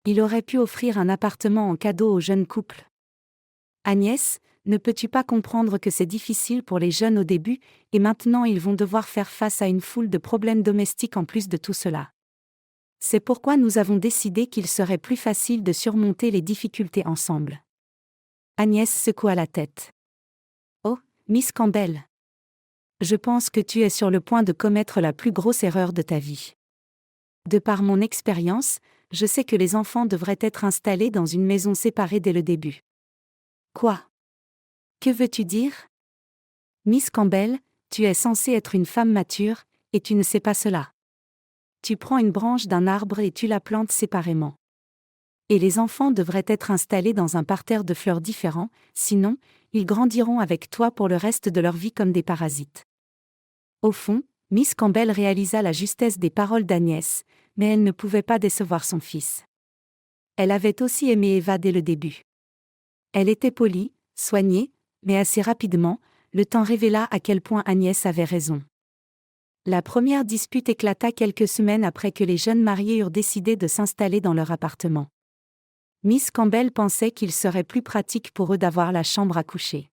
Il aurait pu offrir un appartement en cadeau au jeune couple. Agnès, ne peux-tu pas comprendre que c'est difficile pour les jeunes au début, et maintenant ils vont devoir faire face à une foule de problèmes domestiques en plus de tout cela. C'est pourquoi nous avons décidé qu'il serait plus facile de surmonter les difficultés ensemble. Agnès secoua la tête. Oh, Miss Campbell. Je pense que tu es sur le point de commettre la plus grosse erreur de ta vie. De par mon expérience, je sais que les enfants devraient être installés dans une maison séparée dès le début. Quoi? Que veux-tu dire? Miss Campbell, tu es censée être une femme mature, et tu ne sais pas cela. Tu prends une branche d'un arbre et tu la plantes séparément. Et les enfants devraient être installés dans un parterre de fleurs différents, sinon, ils grandiront avec toi pour le reste de leur vie comme des parasites. Au fond, Miss Campbell réalisa la justesse des paroles d'Agnès, mais elle ne pouvait pas décevoir son fils. Elle avait aussi aimé Eva dès le début. Elle était polie, soignée, mais assez rapidement, le temps révéla à quel point Agnès avait raison. La première dispute éclata quelques semaines après que les jeunes mariés eurent décidé de s'installer dans leur appartement. Miss Campbell pensait qu'il serait plus pratique pour eux d'avoir la chambre à coucher.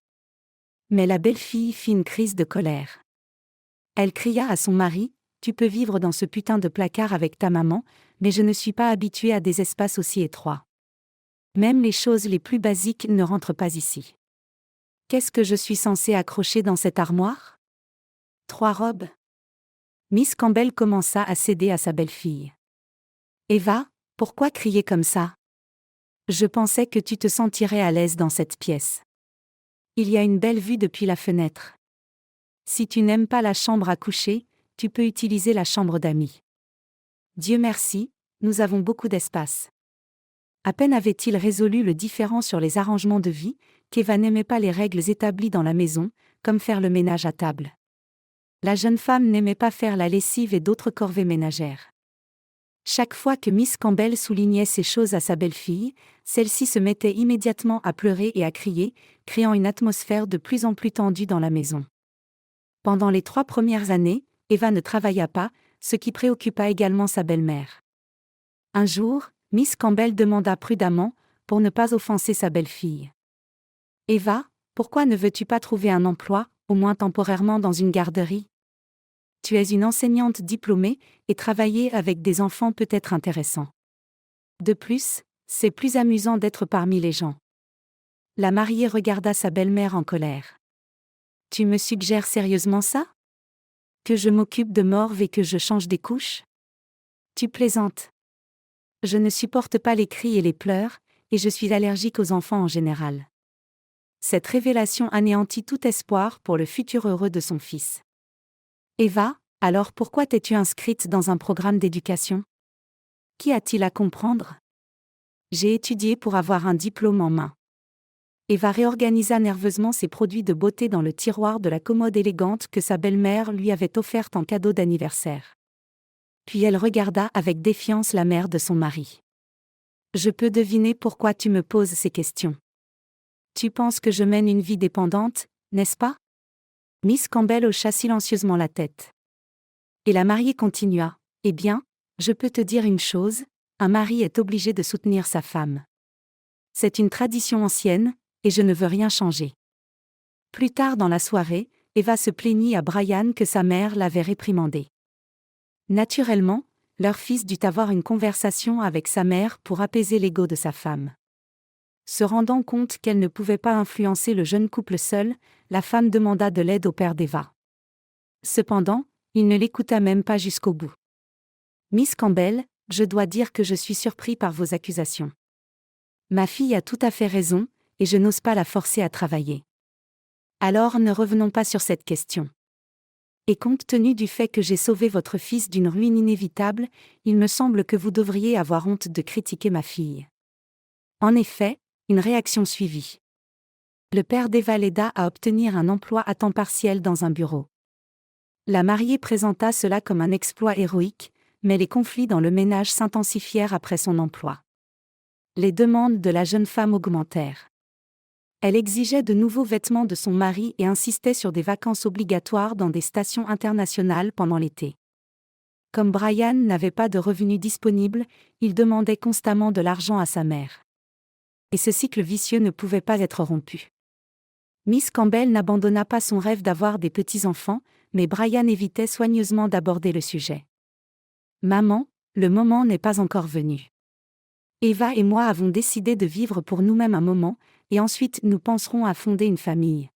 Mais la belle-fille fit une crise de colère. Elle cria à son mari, « Tu peux vivre dans ce putain de placard avec ta maman, mais je ne suis pas habituée à des espaces aussi étroits. Même les choses les plus basiques ne rentrent pas ici. Qu'est-ce que je suis censée accrocher dans cette armoire? 3 robes. » Miss Campbell commença à céder à sa belle-fille. « Eva, pourquoi crier comme ça? Je pensais que tu te sentirais à l'aise dans cette pièce. Il y a une belle vue depuis la fenêtre. Si tu n'aimes pas la chambre à coucher, tu peux utiliser la chambre d'amis. Dieu merci, nous avons beaucoup d'espace. » À peine avait-il résolu le différend sur les arrangements de vie, qu'Eva n'aimait pas les règles établies dans la maison, comme faire le ménage à table. La jeune femme n'aimait pas faire la lessive et d'autres corvées ménagères. Chaque fois que Miss Campbell soulignait ces choses à sa belle-fille, celle-ci se mettait immédiatement à pleurer et à crier, créant une atmosphère de plus en plus tendue dans la maison. Pendant les 3 premières années, Eva ne travailla pas, ce qui préoccupa également sa belle-mère. Un jour, Miss Campbell demanda prudemment, pour ne pas offenser sa belle-fille. « Eva, pourquoi ne veux-tu pas trouver un emploi, au moins temporairement dans une garderie ? Tu es une enseignante diplômée, et travailler avec des enfants peut être intéressant. De plus, c'est plus amusant d'être parmi les gens. » La mariée regarda sa belle-mère en colère. « Tu me suggères sérieusement ça ? Que je m'occupe de Morve et que je change des couches ? Tu plaisantes. Je ne supporte pas les cris et les pleurs, et je suis allergique aux enfants en général. » Cette révélation anéantit tout espoir pour le futur heureux de son fils. « Eva, alors pourquoi t'es-tu inscrite dans un programme d'éducation ? Qui a-t-il à comprendre ? J'ai étudié pour avoir un diplôme en main. » Eva réorganisa nerveusement ses produits de beauté dans le tiroir de la commode élégante que sa belle-mère lui avait offerte en cadeau d'anniversaire. Puis elle regarda avec défiance la mère de son mari. « Je peux deviner pourquoi tu me poses ces questions. Tu penses que je mène une vie dépendante, n'est-ce pas ? » Miss Campbell hocha silencieusement la tête. Et la mariée continua. « Eh bien, je peux te dire une chose, un mari est obligé de soutenir sa femme. C'est une tradition ancienne, et je ne veux rien changer. » Plus tard dans la soirée, Eva se plaignit à Brian que sa mère l'avait réprimandée. Naturellement, leur fils dut avoir une conversation avec sa mère pour apaiser l'ego de sa femme. Se rendant compte qu'elle ne pouvait pas influencer le jeune couple seul, la femme demanda de l'aide au père d'Eva. Cependant, il ne l'écouta même pas jusqu'au bout. « Miss Campbell, je dois dire que je suis surpris par vos accusations. Ma fille a tout à fait raison, et je n'ose pas la forcer à travailler. Alors ne revenons pas sur cette question. Et compte tenu du fait que j'ai sauvé votre fils d'une ruine inévitable, il me semble que vous devriez avoir honte de critiquer ma fille. » En effet, une réaction suivit. Le père d'Eva l'aida à obtenir un emploi à temps partiel dans un bureau. La mariée présenta cela comme un exploit héroïque, mais les conflits dans le ménage s'intensifièrent après son emploi. Les demandes de la jeune femme augmentèrent. Elle exigeait de nouveaux vêtements de son mari et insistait sur des vacances obligatoires dans des stations internationales pendant l'été. Comme Brian n'avait pas de revenus disponibles, il demandait constamment de l'argent à sa mère. Et ce cycle vicieux ne pouvait pas être rompu. Miss Campbell n'abandonna pas son rêve d'avoir des petits-enfants, mais Brian évitait soigneusement d'aborder le sujet. « Maman, le moment n'est pas encore venu. Eva et moi avons décidé de vivre pour nous-mêmes un moment, et ensuite nous penserons à fonder une famille.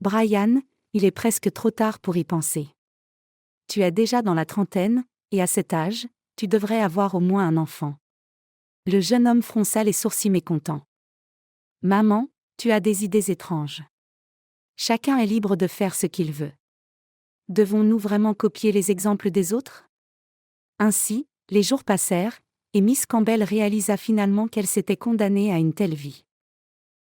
Brian, il est presque trop tard pour y penser. Tu es déjà dans la trentaine, et à cet âge, tu devrais avoir au moins un enfant. » Le jeune homme fronça les sourcils mécontents. « Maman, tu as des idées étranges. Chacun est libre de faire ce qu'il veut. Devons-nous vraiment copier les exemples des autres ? » Ainsi, les jours passèrent, et Miss Campbell réalisa finalement qu'elle s'était condamnée à une telle vie.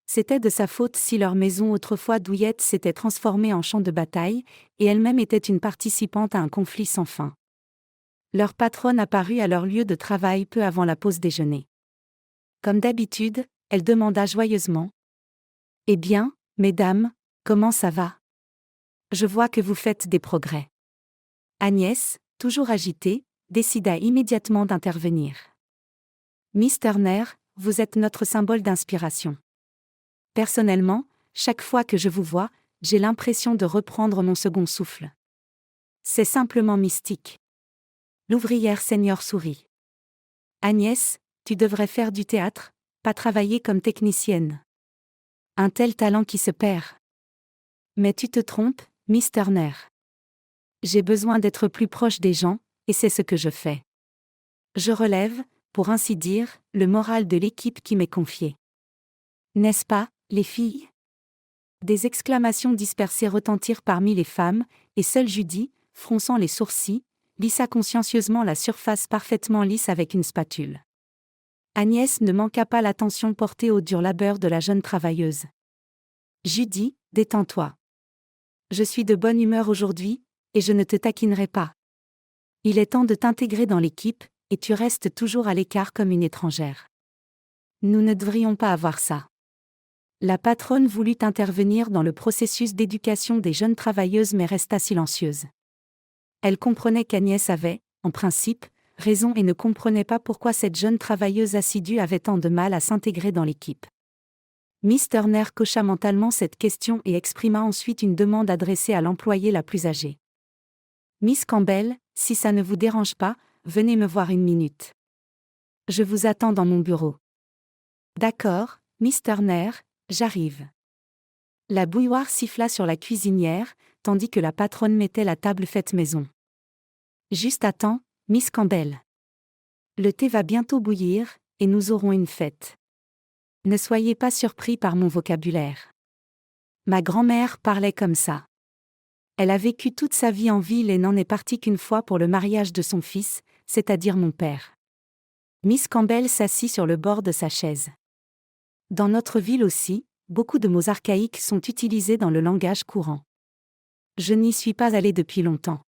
C'était de sa faute si leur maison autrefois douillette s'était transformée en champ de bataille, et elle-même était une participante à un conflit sans fin. Leur patronne apparut à leur lieu de travail peu avant la pause déjeuner. Comme d'habitude, elle demanda joyeusement. « Eh bien, mesdames, comment ça va ? Je vois que vous faites des progrès. » Agnès, toujours agitée, décida immédiatement d'intervenir. « Miss Turner, vous êtes notre symbole d'inspiration. Personnellement, chaque fois que je vous vois, j'ai l'impression de reprendre mon second souffle. C'est simplement mystique. » L'ouvrière senior sourit. « Agnès, tu devrais faire du théâtre, pas travailler comme technicienne. Un tel talent qui se perd. » Mais tu te trompes, Miss Turner. J'ai besoin d'être plus proche des gens, et c'est ce que je fais. Je relève, pour ainsi dire, le moral de l'équipe qui m'est confiée. N'est-ce pas, les filles ? Des exclamations dispersées retentirent parmi les femmes, et seule Judy, fronçant les sourcils, lissa consciencieusement la surface parfaitement lisse avec une spatule. Agnès ne manqua pas l'attention portée au dur labeur de la jeune travailleuse. « Judy, détends-toi. Je suis de bonne humeur aujourd'hui, et je ne te taquinerai pas. Il est temps de t'intégrer dans l'équipe, et tu restes toujours à l'écart comme une étrangère. Nous ne devrions pas avoir ça. La patronne voulut intervenir dans le processus d'éducation des jeunes travailleuses mais resta silencieuse. Elle comprenait qu'Agnès avait, en principe, raison et ne comprenait pas pourquoi cette jeune travailleuse assidue avait tant de mal à s'intégrer dans l'équipe. Miss Turner cocha mentalement cette question et exprima ensuite une demande adressée à l'employée la plus âgée. Miss Campbell, si ça ne vous dérange pas, venez me voir une minute. Je vous attends dans mon bureau. D'accord, Miss Turner, j'arrive. La bouilloire siffla sur la cuisinière, tandis que la patronne mettait la table faite maison. Juste à temps, Miss Campbell. Le thé va bientôt bouillir, et nous aurons une fête. Ne soyez pas surpris par mon vocabulaire. Ma grand-mère parlait comme ça. Elle a vécu toute sa vie en ville et n'en est partie qu'une fois pour le mariage de son fils, c'est-à-dire mon père. Miss Campbell s'assit sur le bord de sa chaise. Dans notre ville aussi, beaucoup de mots archaïques sont utilisés dans le langage courant. Je n'y suis pas allée depuis longtemps.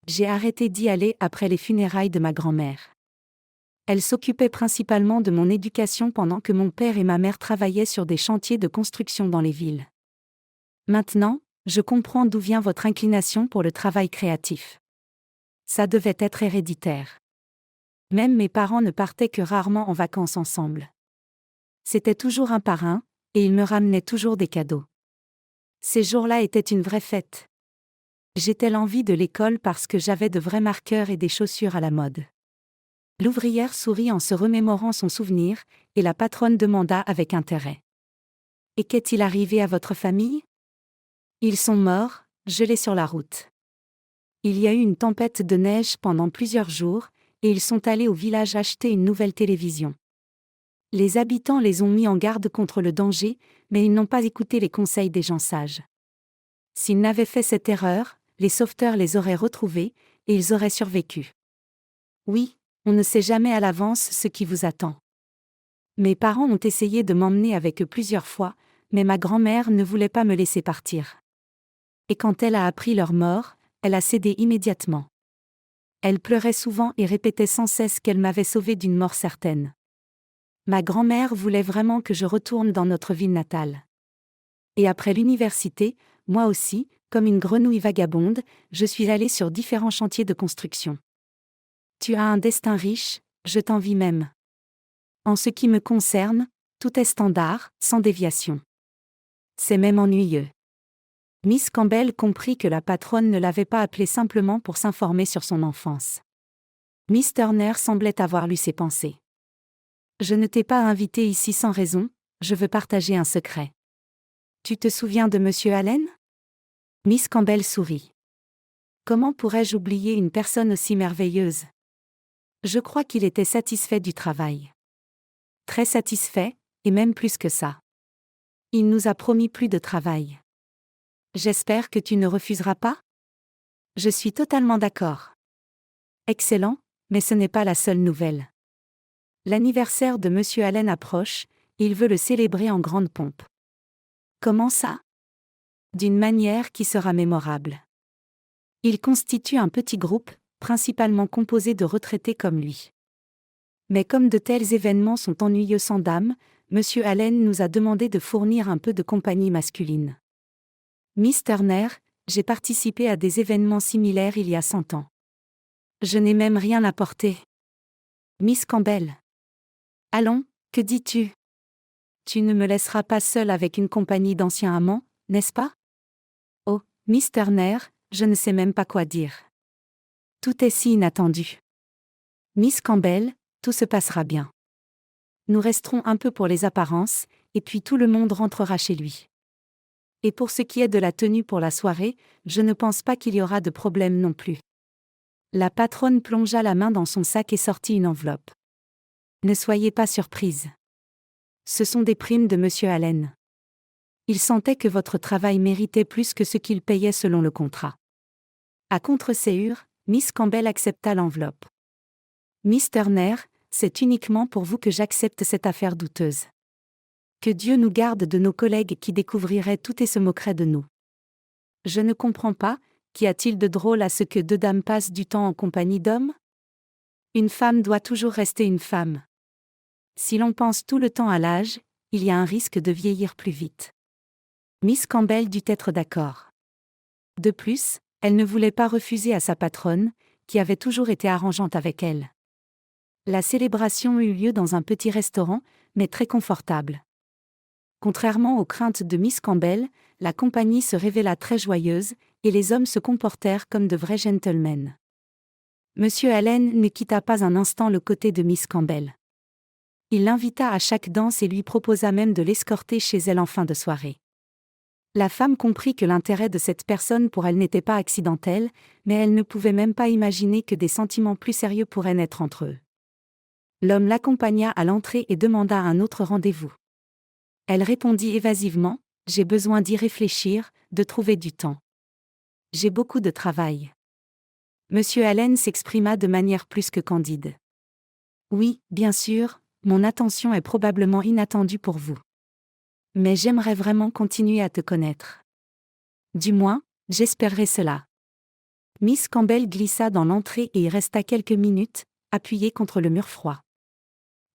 J'ai arrêté d'y aller après les funérailles de ma grand-mère. Elle s'occupait principalement de mon éducation pendant que mon père et ma mère travaillaient sur des chantiers de construction dans les villes. Maintenant, je comprends d'où vient votre inclination pour le travail créatif. Ça devait être héréditaire. Même mes parents ne partaient que rarement en vacances ensemble. C'était toujours un par un, et ils me ramenaient toujours des cadeaux. Ces jours-là étaient une vraie fête. J'étais l'envie de l'école parce que j'avais de vrais marqueurs et des chaussures à la mode. L'ouvrière sourit en se remémorant son souvenir, et la patronne demanda avec intérêt. Et qu'est-il arrivé à votre famille ? Ils sont morts, gelés sur la route. Il y a eu une tempête de neige pendant plusieurs jours, et ils sont allés au village acheter une nouvelle télévision. Les habitants les ont mis en garde contre le danger, mais ils n'ont pas écouté les conseils des gens sages. S'ils n'avaient fait cette erreur, les sauveteurs les auraient retrouvés, et ils auraient survécu. Oui, on ne sait jamais à l'avance ce qui vous attend. Mes parents ont essayé de m'emmener avec eux plusieurs fois, mais ma grand-mère ne voulait pas me laisser partir. Et quand elle a appris leur mort, elle a cédé immédiatement. Elle pleurait souvent et répétait sans cesse qu'elle m'avait sauvée d'une mort certaine. Ma grand-mère voulait vraiment que je retourne dans notre ville natale. Et après l'université, moi aussi, comme une grenouille vagabonde, je suis allée sur différents chantiers de construction. Tu as un destin riche, je t'envie même. En ce qui me concerne, tout est standard, sans déviation. C'est même ennuyeux. Miss Campbell comprit que la patronne ne l'avait pas appelée simplement pour s'informer sur son enfance. Miss Turner semblait avoir lu ses pensées. Je ne t'ai pas invité ici sans raison, je veux partager un secret. Tu te souviens de Monsieur Allen ? Miss Campbell sourit. Comment pourrais-je oublier une personne aussi merveilleuse ? Je crois qu'il était satisfait du travail. Très satisfait, et même plus que ça. Il nous a promis plus de travail. J'espère que tu ne refuseras pas ? Je suis totalement d'accord. Excellent, mais ce n'est pas la seule nouvelle. L'anniversaire de Monsieur Allen approche, et il veut le célébrer en grande pompe. Comment ça ? D'une manière qui sera mémorable. Il constitue un petit groupe, principalement composé de retraités comme lui. Mais comme de tels événements sont ennuyeux sans dame, Monsieur Allen nous a demandé de fournir un peu de compagnie masculine. Miss Turner, j'ai participé à des événements similaires il y a 100 ans. Je n'ai même rien apporté. Miss Campbell. Allons, que dis-tu ? Tu ne me laisseras pas seule avec une compagnie d'anciens amants, n'est-ce pas ? Oh, Miss Turner, je ne sais même pas quoi dire. Tout est si inattendu. Miss Campbell, tout se passera bien. Nous resterons un peu pour les apparences, et puis tout le monde rentrera chez lui. Et pour ce qui est de la tenue pour la soirée, je ne pense pas qu'il y aura de problème non plus. La patronne plongea la main dans son sac et sortit une enveloppe. Ne soyez pas surprise. Ce sont des primes de Monsieur Allen. Il sentait que votre travail méritait plus que ce qu'il payait selon le contrat. À contre-séhure, Miss Campbell accepta l'enveloppe. Miss Turner, c'est uniquement pour vous que j'accepte cette affaire douteuse. Que Dieu nous garde de nos collègues qui découvriraient tout et se moqueraient de nous. Je ne comprends pas, qu'y a-t-il de drôle à ce que deux dames passent du temps en compagnie d'hommes ? Une femme doit toujours rester une femme. Si l'on pense tout le temps à l'âge, il y a un risque de vieillir plus vite. Miss Campbell dut être d'accord. De plus, elle ne voulait pas refuser à sa patronne, qui avait toujours été arrangeante avec elle. La célébration eut lieu dans un petit restaurant, mais très confortable. Contrairement aux craintes de Miss Campbell, la compagnie se révéla très joyeuse, et les hommes se comportèrent comme de vrais gentlemen. Monsieur Allen ne quitta pas un instant le côté de Miss Campbell. Il l'invita à chaque danse et lui proposa même de l'escorter chez elle en fin de soirée. La femme comprit que l'intérêt de cette personne pour elle n'était pas accidentel, mais elle ne pouvait même pas imaginer que des sentiments plus sérieux pourraient naître entre eux. L'homme l'accompagna à l'entrée et demanda un autre rendez-vous. Elle répondit évasivement, « J'ai besoin d'y réfléchir, de trouver du temps. J'ai beaucoup de travail. » Monsieur Allen s'exprima de manière plus que candide. « Oui, bien sûr, mon attention est probablement inattendue pour vous. Mais j'aimerais vraiment continuer à te connaître. Du moins, j'espérerais cela. » Miss Campbell glissa dans l'entrée et y resta quelques minutes, appuyée contre le mur froid.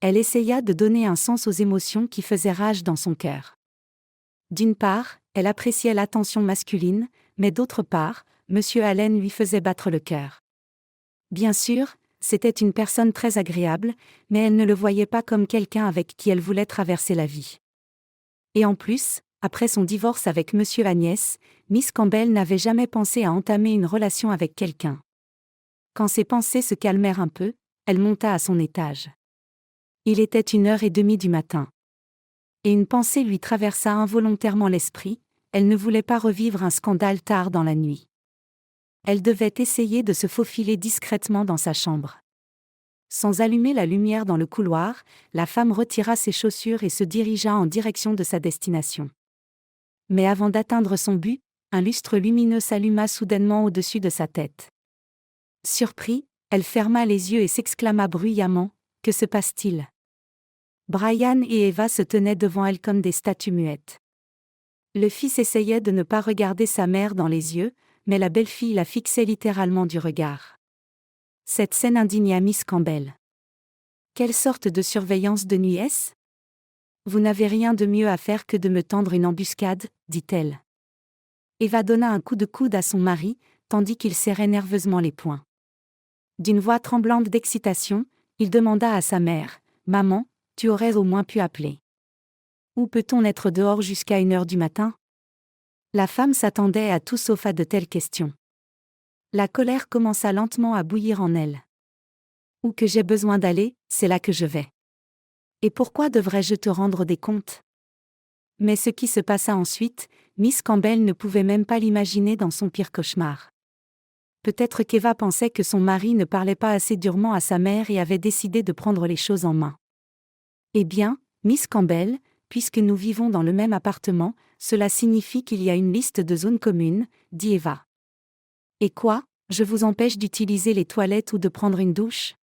Elle essaya de donner un sens aux émotions qui faisaient rage dans son cœur. D'une part, elle appréciait l'attention masculine, mais d'autre part, Monsieur Allen lui faisait battre le cœur. Bien sûr, c'était une personne très agréable, mais elle ne le voyait pas comme quelqu'un avec qui elle voulait traverser la vie. Et en plus, après son divorce avec Monsieur Agnès, Miss Campbell n'avait jamais pensé à entamer une relation avec quelqu'un. Quand ses pensées se calmèrent un peu, elle monta à son étage. Il était 1h30 du matin. Et une pensée lui traversa involontairement l'esprit, elle ne voulait pas revivre un scandale tard dans la nuit. Elle devait essayer de se faufiler discrètement dans sa chambre. Sans allumer la lumière dans le couloir, la femme retira ses chaussures et se dirigea en direction de sa destination. Mais avant d'atteindre son but, un lustre lumineux s'alluma soudainement au-dessus de sa tête. Surpris, elle ferma les yeux et s'exclama bruyamment, « Que se passe-t-il » Brian et Eva se tenaient devant elle comme des statues muettes. Le fils essayait de ne pas regarder sa mère dans les yeux, mais la belle-fille la fixait littéralement du regard. Cette scène indigna Miss Campbell. Quelle sorte de surveillance de nuit est-ce ? Vous n'avez rien de mieux à faire que de me tendre une embuscade, dit-elle. Eva donna un coup de coude à son mari, tandis qu'il serrait nerveusement les poings. D'une voix tremblante d'excitation, il demanda à sa mère, « Maman, tu aurais au moins pu appeler. Où peut-on être dehors jusqu'à 1h du matin ?» La femme s'attendait à tout sauf à de telles questions. La colère commença lentement à bouillir en elle. « Où que j'ai besoin d'aller, c'est là que je vais. Et pourquoi devrais-je te rendre des comptes ?» Mais ce qui se passa ensuite, Miss Campbell ne pouvait même pas l'imaginer dans son pire cauchemar. Peut-être qu'Eva pensait que son mari ne parlait pas assez durement à sa mère et avait décidé de prendre les choses en main. « Eh bien, Miss Campbell, puisque nous vivons dans le même appartement, cela signifie qu'il y a une liste de zones communes, dit Eva. Et quoi, je vous empêche d'utiliser les toilettes ou de prendre une douche ?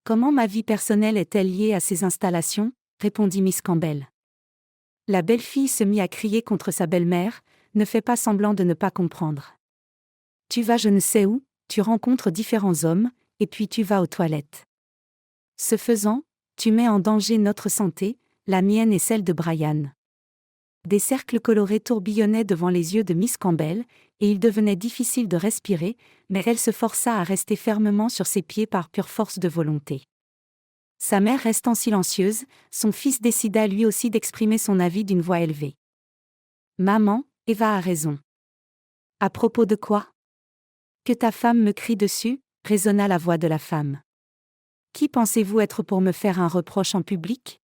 Comment ma vie personnelle est-elle liée à ces installations ? Répondit Miss Campbell. La belle-fille se mit à crier contre sa belle-mère, ne fais pas semblant de ne pas comprendre. Tu vas je ne sais où, tu rencontres différents hommes, et puis tu vas aux toilettes. Ce faisant, tu mets en danger notre santé, la mienne et celle de Brian. Des cercles colorés tourbillonnaient devant les yeux de Miss Campbell, et il devenait difficile de respirer, mais elle se força à rester fermement sur ses pieds par pure force de volonté. Sa mère restant silencieuse, son fils décida lui aussi d'exprimer son avis d'une voix élevée. « Maman, Eva a raison. »« À propos de quoi ? » ?»« Que ta femme me crie dessus ?» résonna la voix de la femme. « Qui pensez-vous être pour me faire un reproche en public ?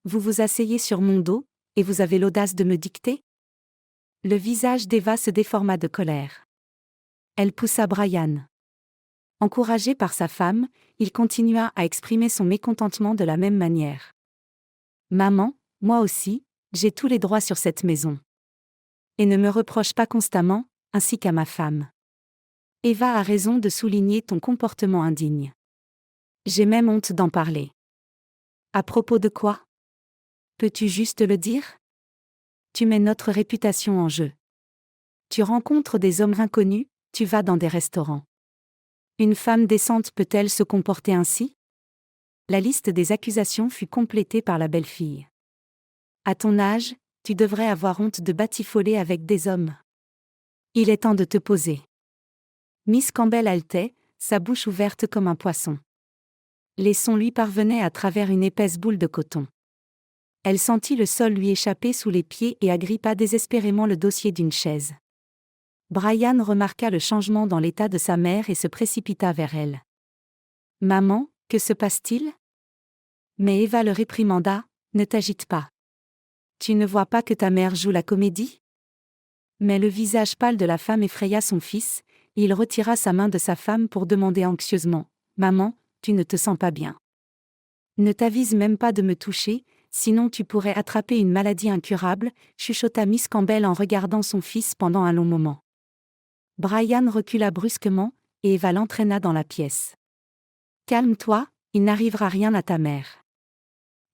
Vous vous asseyez sur mon dos, et vous avez l'audace de me dicter ? » Le visage d'Eva se déforma de colère. Elle poussa Brian. Encouragé par sa femme, il continua à exprimer son mécontentement de la même manière. « Maman, moi aussi, j'ai tous les droits sur cette maison. Et ne me reproche pas constamment, ainsi qu'à ma femme. Eva a raison de souligner ton comportement indigne. J'ai même honte d'en parler. À propos de quoi ? Peux-tu juste le dire ? Tu mets notre réputation en jeu. Tu rencontres des hommes inconnus, tu vas dans des restaurants. Une femme décente peut-elle se comporter ainsi? La liste des accusations fut complétée par la belle-fille. À ton âge, tu devrais avoir honte de batifoler avec des hommes. Il est temps de te poser. Miss Campbell haletait, sa bouche ouverte comme un poisson. Les sons lui parvenaient à travers une épaisse boule de coton. Elle sentit le sol lui échapper sous les pieds et agrippa désespérément le dossier d'une chaise. Brian remarqua le changement dans l'état de sa mère et se précipita vers elle. « Maman, que se passe-t-il » Mais Eva le réprimanda, « Ne t'agite pas. Tu ne vois pas que ta mère joue la comédie ?» Mais le visage pâle de la femme effraya son fils, et il retira sa main de sa femme pour demander anxieusement, « Maman, tu ne te sens pas bien. Ne t'avise même pas de me toucher, sinon tu pourrais attraper une maladie incurable, » chuchota Miss Campbell en regardant son fils pendant un long moment. Brian recula brusquement, et Eva l'entraîna dans la pièce. « Calme-toi, il n'arrivera rien à ta mère.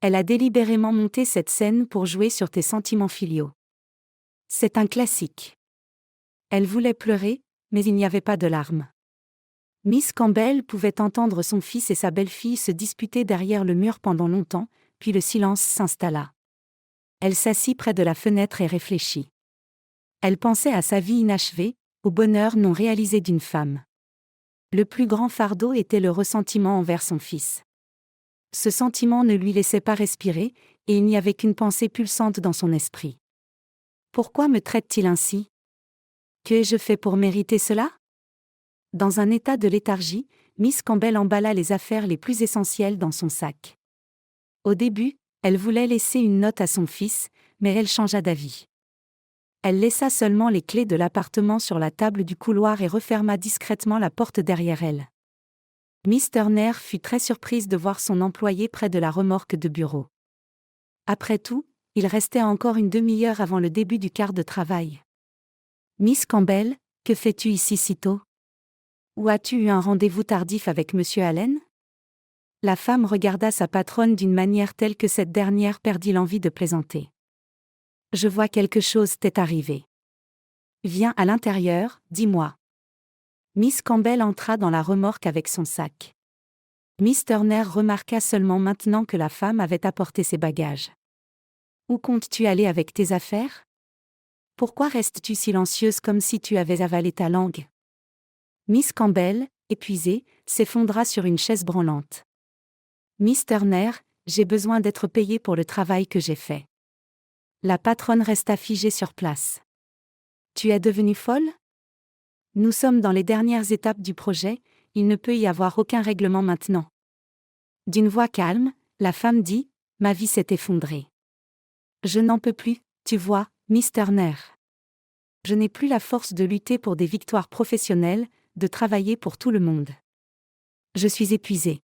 Elle a délibérément monté cette scène pour jouer sur tes sentiments filiaux. C'est un classique. » Elle voulait pleurer, mais il n'y avait pas de larmes. Miss Campbell pouvait entendre son fils et sa belle-fille se disputer derrière le mur pendant longtemps, puis le silence s'installa. Elle s'assit près de la fenêtre et réfléchit. Elle pensait à sa vie inachevée, au bonheur non réalisé d'une femme. Le plus grand fardeau était le ressentiment envers son fils. Ce sentiment ne lui laissait pas respirer, et il n'y avait qu'une pensée pulsante dans son esprit. Pourquoi me traite-t-il ainsi? Que ai-je fait pour mériter cela? Dans un état de léthargie, Miss Campbell emballa les affaires les plus essentielles dans son sac. Au début, elle voulait laisser une note à son fils, mais elle changea d'avis. Elle laissa seulement les clés de l'appartement sur la table du couloir et referma discrètement la porte derrière elle. Miss Turner fut très surprise de voir son employé près de la remorque de bureau. Après tout, il restait encore une demi-heure avant le début du quart de travail. « Miss Campbell, que fais-tu ici si tôt? Ou as-tu eu un rendez-vous tardif avec Monsieur Allen ?» La femme regarda sa patronne d'une manière telle que cette dernière perdit l'envie de plaisanter. « Je vois quelque chose t'est arrivé. Viens à l'intérieur, dis-moi. » Miss Campbell entra dans la remorque avec son sac. Miss Turner remarqua seulement maintenant que la femme avait apporté ses bagages. « Où comptes-tu aller avec tes affaires? Pourquoi restes-tu silencieuse comme si tu avais avalé ta langue ?» Miss Campbell, épuisée, s'effondra sur une chaise branlante. « Miss Turner, j'ai besoin d'être payée pour le travail que j'ai fait. » La patronne resta figée sur place. « Tu es devenue folle? Nous sommes dans les dernières étapes du projet, il ne peut y avoir aucun règlement maintenant. » D'une voix calme, la femme dit, « Ma vie s'est effondrée. Je n'en peux plus, tu vois, Miss Turner. Je n'ai plus la force de lutter pour des victoires professionnelles, de travailler pour tout le monde. Je suis épuisée. »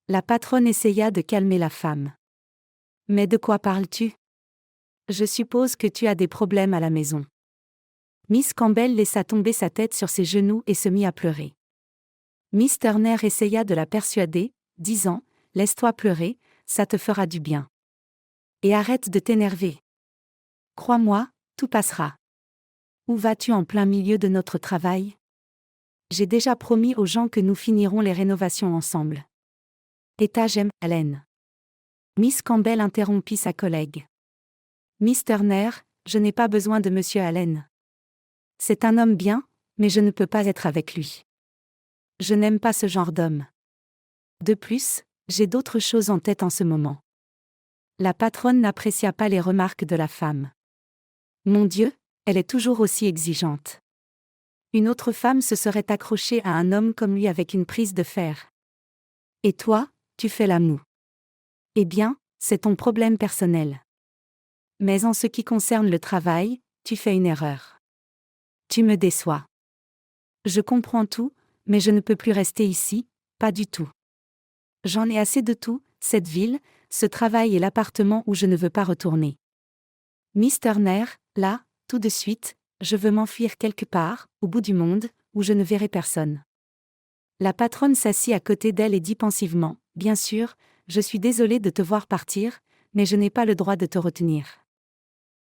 La patronne essaya de calmer la femme. « Mais de quoi parles-tu? Je suppose que tu as des problèmes à la maison. » Miss Campbell laissa tomber sa tête sur ses genoux et se mit à pleurer. Miss Turner essaya de la persuader, disant, « Laisse-toi pleurer, ça te fera du bien. Et arrête de t'énerver. Crois-moi, tout passera. Où vas-tu en plein milieu de notre travail? J'ai déjà promis aux gens que nous finirons les rénovations ensemble. Et j'aime Allen. » Miss Campbell interrompit sa collègue. « Miss Turner, je n'ai pas besoin de Monsieur Allen. C'est un homme bien, mais je ne peux pas être avec lui. Je n'aime pas ce genre d'homme. De plus, j'ai d'autres choses en tête en ce moment. » La patronne n'apprécia pas les remarques de la femme. « Mon Dieu, elle est toujours aussi exigeante. Une autre femme se serait accrochée à un homme comme lui avec une prise de fer. Et toi, tu fais la moue. Eh bien, c'est ton problème personnel. Mais en ce qui concerne le travail, tu fais une erreur. Tu me déçois. Je comprends tout, mais je ne peux plus rester ici, pas du tout. J'en ai assez de tout, cette ville, ce travail et l'appartement où je ne veux pas retourner. Miss Turner, là, tout de suite, je veux m'enfuir quelque part, au bout du monde, où je ne verrai personne. » La patronne s'assit à côté d'elle et dit pensivement, « Bien sûr, je suis désolée de te voir partir, mais je n'ai pas le droit de te retenir.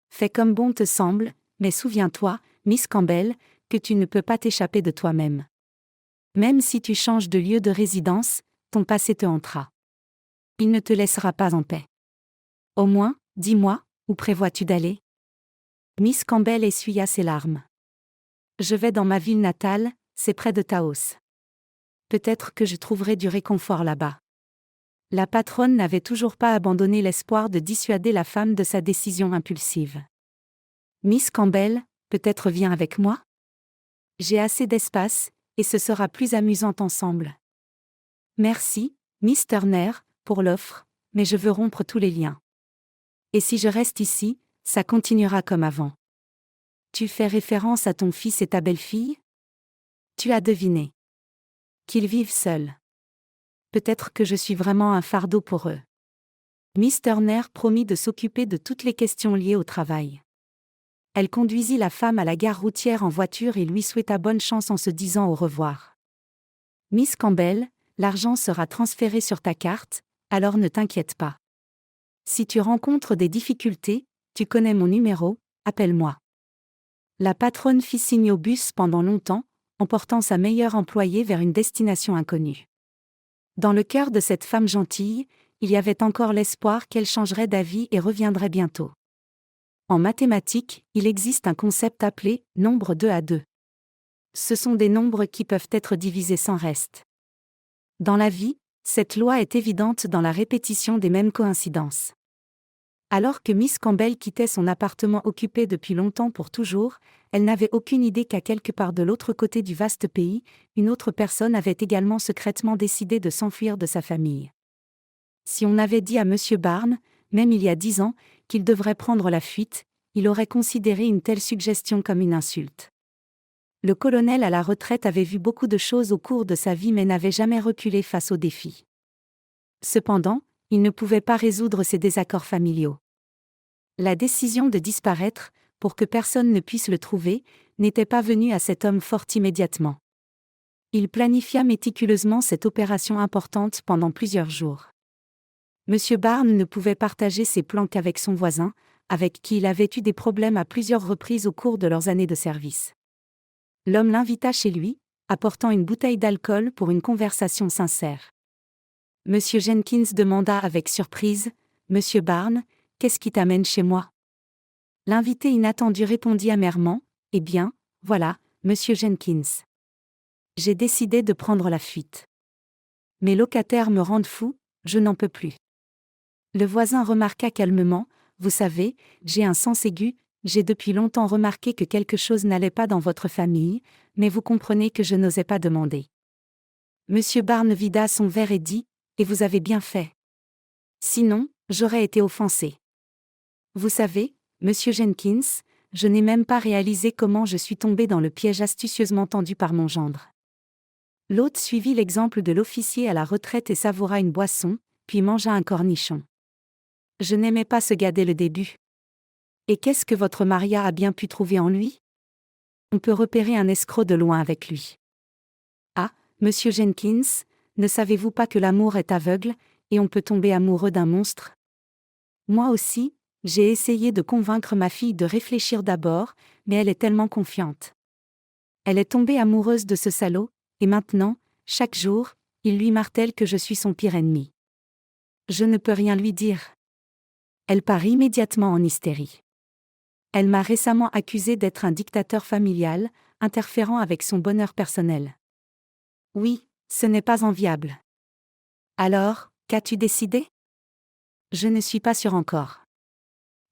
Fais comme bon te semble, mais souviens-toi, Miss Campbell, que tu ne peux pas t'échapper de toi-même. Même si tu changes de lieu de résidence, ton passé te hantera. Il ne te laissera pas en paix. Au moins, dis-moi, où prévois-tu d'aller? Miss Campbell essuya ses larmes. Je vais dans ma ville natale, c'est près de Taos. Peut-être que je trouverai du réconfort là-bas. La patronne n'avait toujours pas abandonné l'espoir de dissuader la femme de sa décision impulsive. Miss Campbell, peut-être viens avec moi? J'ai assez d'espace, et ce sera plus amusant ensemble. Merci, Miss Turner, pour l'offre, mais je veux rompre tous les liens. Et si je reste ici, ça continuera comme avant. Tu fais référence à ton fils et ta belle-fille? Tu as deviné. Qu'ils vivent seuls. Peut-être que je suis vraiment un fardeau pour eux. Miss Turner promit de s'occuper de toutes les questions liées au travail. Elle conduisit la femme à la gare routière en voiture et lui souhaita bonne chance en se disant au revoir. Miss Campbell, l'argent sera transféré sur ta carte, alors ne t'inquiète pas. Si tu rencontres des difficultés, tu connais mon numéro, appelle-moi. La patronne fit signe au bus pendant longtemps, emportant sa meilleure employée vers une destination inconnue. Dans le cœur de cette femme gentille, il y avait encore l'espoir qu'elle changerait d'avis et reviendrait bientôt. En mathématiques, il existe un concept appelé « nombre 2 à 2 ». Ce sont des nombres qui peuvent être divisés sans reste. Dans la vie, cette loi est évidente dans la répétition des mêmes coïncidences. Alors que Miss Campbell quittait son appartement occupé depuis longtemps pour toujours, elle n'avait aucune idée qu'à quelque part de l'autre côté du vaste pays, une autre personne avait également secrètement décidé de s'enfuir de sa famille. Si on avait dit à M. Barnes, même il y a 10 ans, qu'il devrait prendre la fuite, il aurait considéré une telle suggestion comme une insulte. Le colonel à la retraite avait vu beaucoup de choses au cours de sa vie mais n'avait jamais reculé face aux défis. Cependant, il ne pouvait pas résoudre ses désaccords familiaux. La décision de disparaître, pour que personne ne puisse le trouver, n'était pas venue à cet homme fort immédiatement. Il planifia méticuleusement cette opération importante pendant plusieurs jours. M. Barnes ne pouvait partager ses plans qu'avec son voisin, avec qui il avait eu des problèmes à plusieurs reprises au cours de leurs années de service. L'homme l'invita chez lui, apportant une bouteille d'alcool pour une conversation sincère. M. Jenkins demanda avec surprise, « Monsieur Barnes, qu'est-ce qui t'amène chez moi ?» L'invité inattendu répondit amèrement, « Eh bien, voilà, Monsieur Jenkins. J'ai décidé de prendre la fuite. Mes locataires me rendent fou, je n'en peux plus. » Le voisin remarqua calmement, « Vous savez, j'ai un sens aigu, j'ai depuis longtemps remarqué que quelque chose n'allait pas dans votre famille, mais vous comprenez que je n'osais pas demander. » Monsieur Barnes vida son verre et dit, « Et vous avez bien fait. Sinon, j'aurais été offensé. Vous savez, Monsieur Jenkins, je n'ai même pas réalisé comment je suis tombé dans le piège astucieusement tendu par mon gendre. » L'hôte suivit l'exemple de l'officier à la retraite et savoura une boisson, puis mangea un cornichon. « Je n'aimais pas ce gars dès le début. Et qu'est-ce que votre Maria a bien pu trouver en lui? On peut repérer un escroc de loin avec lui. Ah, Monsieur Jenkins, ne savez-vous pas que l'amour est aveugle, et on peut tomber amoureux d'un monstre? Moi aussi, j'ai essayé de convaincre ma fille de réfléchir d'abord, mais elle est tellement confiante. Elle est tombée amoureuse de ce salaud, et maintenant, chaque jour, il lui martèle que je suis son pire ennemi. Je ne peux rien lui dire. Elle part immédiatement en hystérie. Elle m'a récemment accusé d'être un dictateur familial, interférant avec son bonheur personnel. Oui, ce n'est pas enviable. Alors, qu'as-tu décidé? Je ne suis pas sûre encore.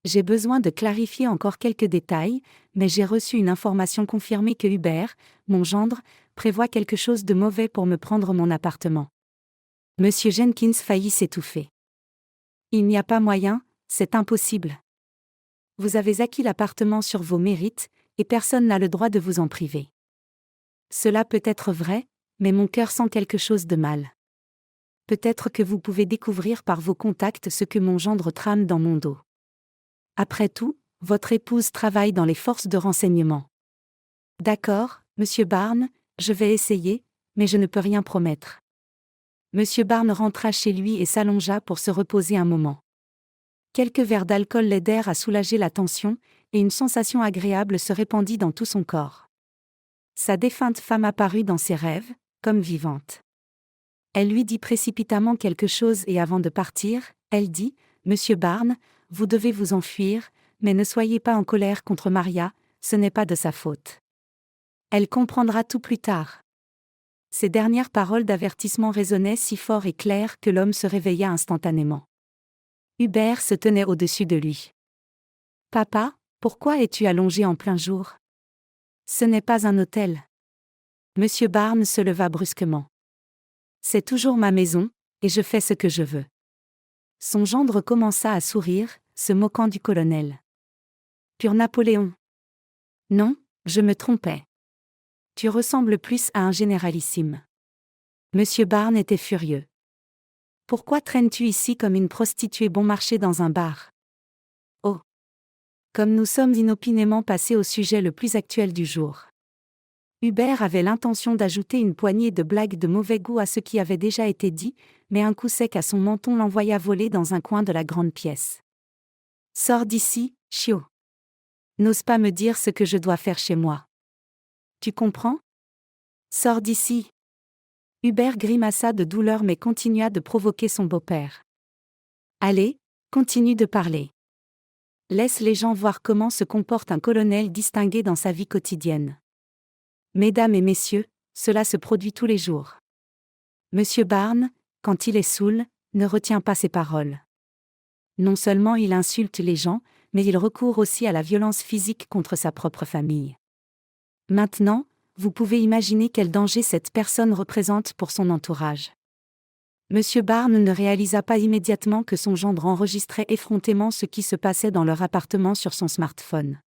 J'ai besoin de clarifier encore quelques détails, mais j'ai reçu une information confirmée que Hubert, mon gendre, prévoit quelque chose de mauvais pour me prendre mon appartement. Monsieur Jenkins faillit s'étouffer. Il n'y a pas moyen, c'est impossible. Vous avez acquis l'appartement sur vos mérites, et personne n'a le droit de vous en priver. Cela peut être vrai, mais mon cœur sent quelque chose de mal. Peut-être que vous pouvez découvrir par vos contacts ce que mon gendre trame dans mon dos. Après tout, votre épouse travaille dans les forces de renseignement. D'accord, Monsieur Barnes, je vais essayer, mais je ne peux rien promettre. Monsieur Barnes rentra chez lui et s'allongea pour se reposer un moment. Quelques verres d'alcool l'aidèrent à soulager la tension, et une sensation agréable se répandit dans tout son corps. Sa défunte femme apparut dans ses rêves, comme vivante. Elle lui dit précipitamment quelque chose et avant de partir, elle dit « Monsieur Barnes, vous devez vous enfuir, mais ne soyez pas en colère contre Maria, ce n'est pas de sa faute. Elle comprendra tout plus tard. » Ces dernières paroles d'avertissement résonnaient si fort et clair que l'homme se réveilla instantanément. Hubert se tenait au-dessus de lui. « Papa, pourquoi es-tu allongé en plein jour ? Ce n'est pas un hôtel. » Monsieur Barnes se leva brusquement. « C'est toujours ma maison, et je fais ce que je veux. » Son gendre commença à sourire, se moquant du colonel. « Pur Napoléon. » « Non, je me trompais. Tu ressembles plus à un généralissime. » Monsieur Barnes était furieux. « Pourquoi traînes-tu ici comme une prostituée bon marché dans un bar ? » Oh ! Comme nous sommes inopinément passés au sujet le plus actuel du jour. Hubert avait l'intention d'ajouter une poignée de blagues de mauvais goût à ce qui avait déjà été dit, mais un coup sec à son menton l'envoya voler dans un coin de la grande pièce. « Sors d'ici, chiot. N'ose pas me dire ce que je dois faire chez moi. Tu comprends ? Sors d'ici. » Hubert grimaça de douleur mais continua de provoquer son beau-père. « Allez, continue de parler. Laisse les gens voir comment se comporte un colonel distingué dans sa vie quotidienne. Mesdames et messieurs, cela se produit tous les jours. Monsieur Barnes, quand il est saoul, ne retient pas ses paroles. Non seulement il insulte les gens, mais il recourt aussi à la violence physique contre sa propre famille. Maintenant, vous pouvez imaginer quel danger cette personne représente pour son entourage. » Monsieur Barnes ne réalisa pas immédiatement que son gendre enregistrait effrontément ce qui se passait dans leur appartement sur son smartphone.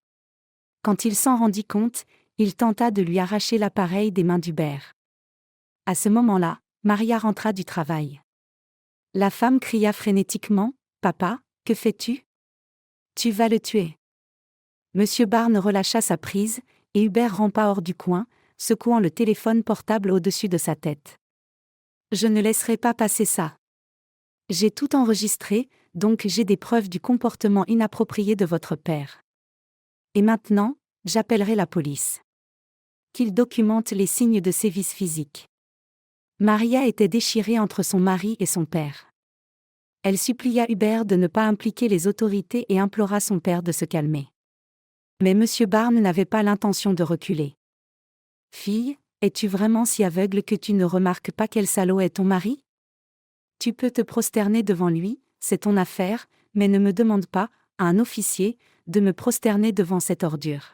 Quand il s'en rendit compte, il tenta de lui arracher l'appareil des mains d'Hubert. À ce moment-là, Maria rentra du travail. La femme cria frénétiquement « Papa, que fais-tu ? Tu vas le tuer. » Monsieur Barnes relâcha sa prise, et Hubert rampa hors du coin, secouant le téléphone portable au-dessus de sa tête. « Je ne laisserai pas passer ça. J'ai tout enregistré, donc j'ai des preuves du comportement inapproprié de votre père. Et maintenant, j'appellerai la police. Qu'il documente les signes de sévices physiques. » Maria était déchirée entre son mari et son père. Elle supplia Hubert de ne pas impliquer les autorités et implora son père de se calmer. Mais Monsieur Barnes n'avait pas l'intention de reculer. « Fille, es-tu vraiment si aveugle que tu ne remarques pas quel salaud est ton mari ? Tu peux te prosterner devant lui, c'est ton affaire, mais ne me demande pas, à un officier, de me prosterner devant cette ordure. »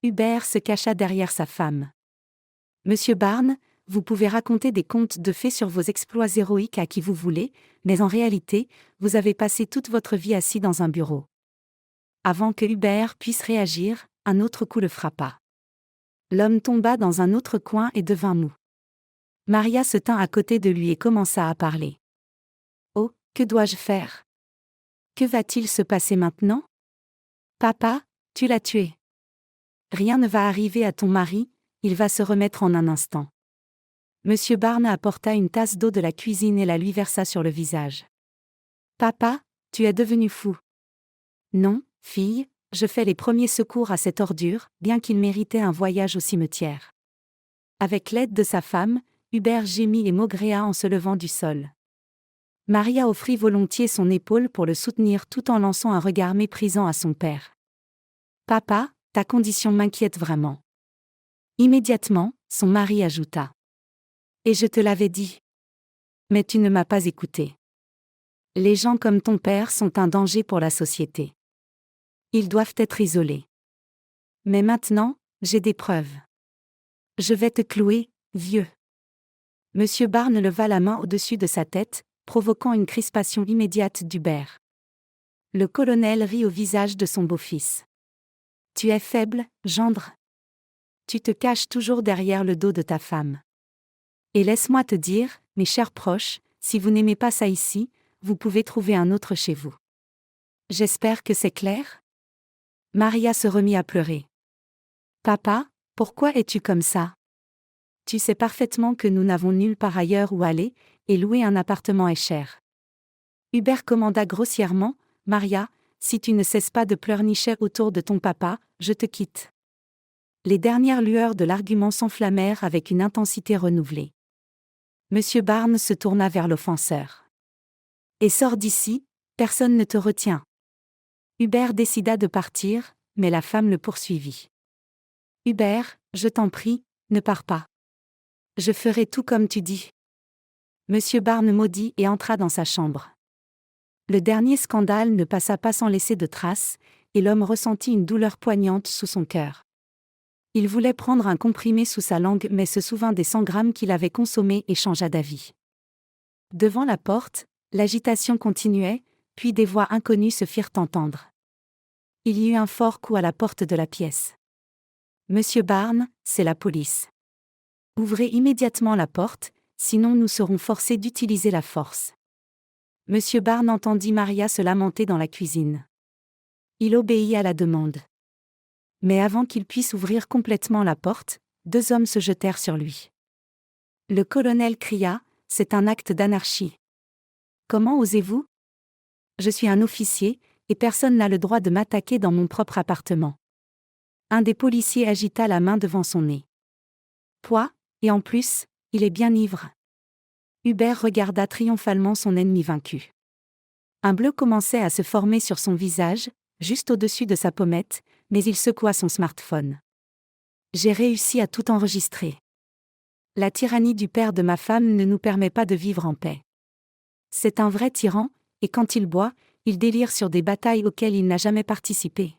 Hubert se cacha derrière sa femme. « Monsieur Barnes, vous pouvez raconter des contes de fées sur vos exploits héroïques à qui vous voulez, mais en réalité, vous avez passé toute votre vie assis dans un bureau. » Avant que Hubert puisse réagir, un autre coup le frappa. L'homme tomba dans un autre coin et devint mou. Maria se tint à côté de lui et commença à parler. « Oh, que dois-je faire ? Que va-t-il se passer maintenant ? Papa, tu l'as tué. Rien ne va arriver à ton mari, il va se remettre en un instant. » Monsieur Barnes apporta une tasse d'eau de la cuisine et la lui versa sur le visage. « Papa, tu es devenu fou. » Non, fille, je fais les premiers secours à cette ordure, bien qu'il méritait un voyage au cimetière. Avec l'aide de sa femme, Hubert gémit et maugréa en se levant du sol. Maria offrit volontiers son épaule pour le soutenir tout en lançant un regard méprisant à son père. « Papa, ta condition m'inquiète vraiment. » Immédiatement, son mari ajouta. « Et je te l'avais dit. Mais tu ne m'as pas écouté. Les gens comme ton père sont un danger pour la société. Ils doivent être isolés. Mais maintenant, j'ai des preuves. Je vais te clouer, vieux. » Monsieur Barnes leva la main au-dessus de sa tête, provoquant une crispation immédiate d'Hubert. Le colonel rit au visage de son beau-fils. « Tu es faible, gendre. Tu te caches toujours derrière le dos de ta femme. Et laisse-moi te dire, mes chers proches, si vous n'aimez pas ça ici, vous pouvez trouver un autre chez vous. J'espère que c'est clair ? » Maria se remit à pleurer. « Papa, pourquoi es-tu comme ça ? Tu sais parfaitement que nous n'avons nulle part ailleurs où aller, et louer un appartement est cher. » Hubert commanda grossièrement, « Maria, si tu ne cesses pas de pleurnicher autour de ton papa, je te quitte. » Les dernières lueurs de l'argument s'enflammèrent avec une intensité renouvelée. Monsieur Barnes se tourna vers l'offenseur. « Et sors d'ici, personne ne te retient. » Hubert décida de partir, mais la femme le poursuivit. « Hubert, je t'en prie, ne pars pas. Je ferai tout comme tu dis. » Monsieur Barnes maudit et entra dans sa chambre. Le dernier scandale ne passa pas sans laisser de traces, et l'homme ressentit une douleur poignante sous son cœur. Il voulait prendre un comprimé sous sa langue mais se souvint des 100 grammes qu'il avait consommés et changea d'avis. Devant la porte, l'agitation continuait, puis des voix inconnues se firent entendre. Il y eut un fort coup à la porte de la pièce. « Monsieur Barnes, c'est la police. Ouvrez immédiatement la porte, sinon nous serons forcés d'utiliser la force. » Monsieur Barnes entendit Maria se lamenter dans la cuisine. Il obéit à la demande. Mais avant qu'il puisse ouvrir complètement la porte, 2 hommes se jetèrent sur lui. Le colonel cria : « C'est un acte d'anarchie. Comment osez-vous ? Je suis un officier, et personne n'a le droit de m'attaquer dans mon propre appartement. » Un des policiers agita la main devant son nez. « Quoi ? Et en plus, il est bien ivre. » Hubert regarda triomphalement son ennemi vaincu. Un bleu commençait à se former sur son visage, juste au-dessus de sa pommette, mais il secoua son smartphone. « J'ai réussi à tout enregistrer. La tyrannie du père de ma femme ne nous permet pas de vivre en paix. C'est un vrai tyran, et quand il boit, il délire sur des batailles auxquelles il n'a jamais participé. »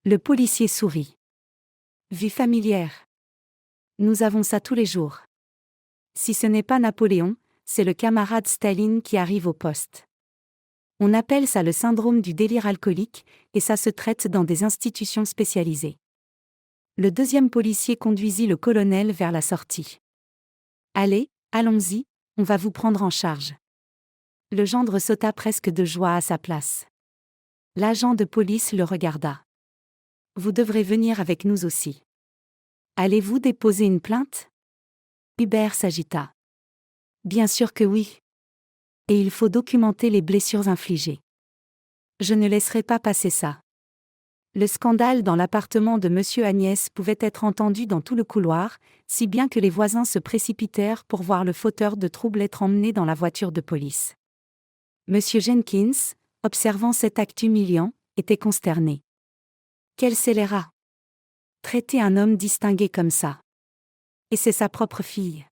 Le policier sourit. « Vie familière. Nous avons ça tous les jours. Si ce n'est pas Napoléon, c'est le camarade Staline qui arrive au poste. On appelle ça le syndrome du délire alcoolique, et ça se traite dans des institutions spécialisées. » Le deuxième policier conduisit le colonel vers la sortie. « Allez, allons-y, on va vous prendre en charge. » Le gendre sauta presque de joie à sa place. L'agent de police le regarda. « Vous devrez venir avec nous aussi. Allez-vous déposer une plainte ? » Hubert s'agita. « Bien sûr que oui. Et il faut documenter les blessures infligées. Je ne laisserai pas passer ça. » Le scandale dans l'appartement de Monsieur Agnès pouvait être entendu dans tout le couloir, si bien que les voisins se précipitèrent pour voir le fauteur de troubles être emmené dans la voiture de police. Monsieur Jenkins, observant cet acte humiliant, était consterné. Quel scélérat ! Traiter un homme distingué comme ça. Et c'est sa propre fille.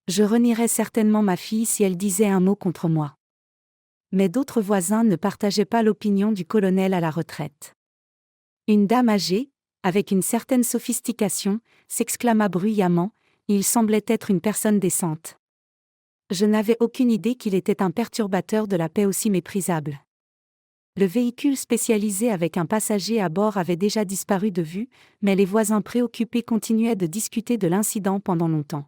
Je renierais certainement ma fille si elle disait un mot contre moi. Mais d'autres voisins ne partageaient pas l'opinion du colonel à la retraite. Une dame âgée, avec une certaine sophistication, s'exclama bruyamment : « Il semblait être une personne décente. Je n'avais aucune idée qu'il était un perturbateur de la paix aussi méprisable. » Le véhicule spécialisé avec un passager à bord avait déjà disparu de vue, mais les voisins préoccupés continuaient de discuter de l'incident pendant longtemps.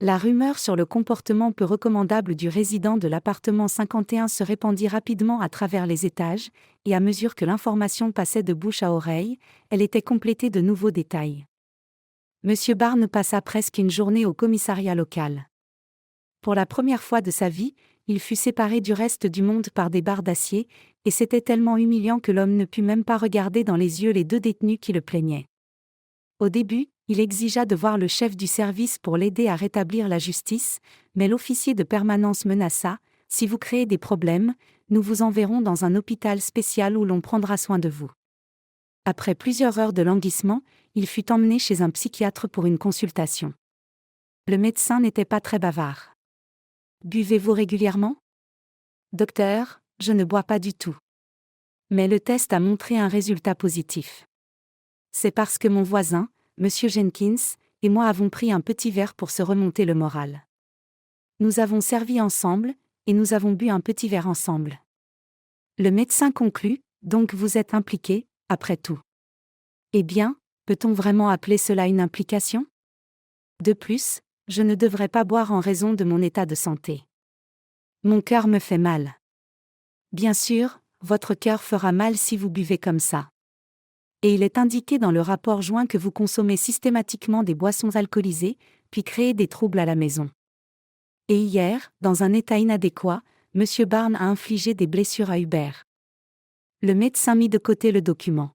La rumeur sur le comportement peu recommandable du résident de l'appartement 51 se répandit rapidement à travers les étages, et à mesure que l'information passait de bouche à oreille, elle était complétée de nouveaux détails. Monsieur Barnes passa presque une journée au commissariat local. Pour la première fois de sa vie, il fut séparé du reste du monde par des barres d'acier, et c'était tellement humiliant que l'homme ne put même pas regarder dans les yeux les 2 détenus qui le plaignaient. Au début, il exigea de voir le chef du service pour l'aider à rétablir la justice, mais l'officier de permanence menaça : « Si vous créez des problèmes, nous vous enverrons dans un hôpital spécial où l'on prendra soin de vous. » Après plusieurs heures de languissement, il fut emmené chez un psychiatre pour une consultation. Le médecin n'était pas très bavard. « Buvez-vous régulièrement ? » ?»« Docteur, je ne bois pas du tout. Mais le test a montré un résultat positif. C'est parce que mon voisin, Monsieur Jenkins, et moi avons pris un petit verre pour se remonter le moral. Nous avons servi ensemble, et nous avons bu un petit verre ensemble. Le médecin conclut : donc vous êtes impliqué, après tout. Eh bien, peut-on vraiment appeler cela une implication ? De plus, je ne devrais pas boire en raison de mon état de santé. Mon cœur me fait mal. Bien sûr, votre cœur fera mal si vous buvez comme ça. Et il est indiqué dans le rapport joint que vous consommez systématiquement des boissons alcoolisées, puis créez des troubles à la maison. Et hier, dans un état inadéquat, M. Barnes a infligé des blessures à Hubert. Le médecin mit de côté le document.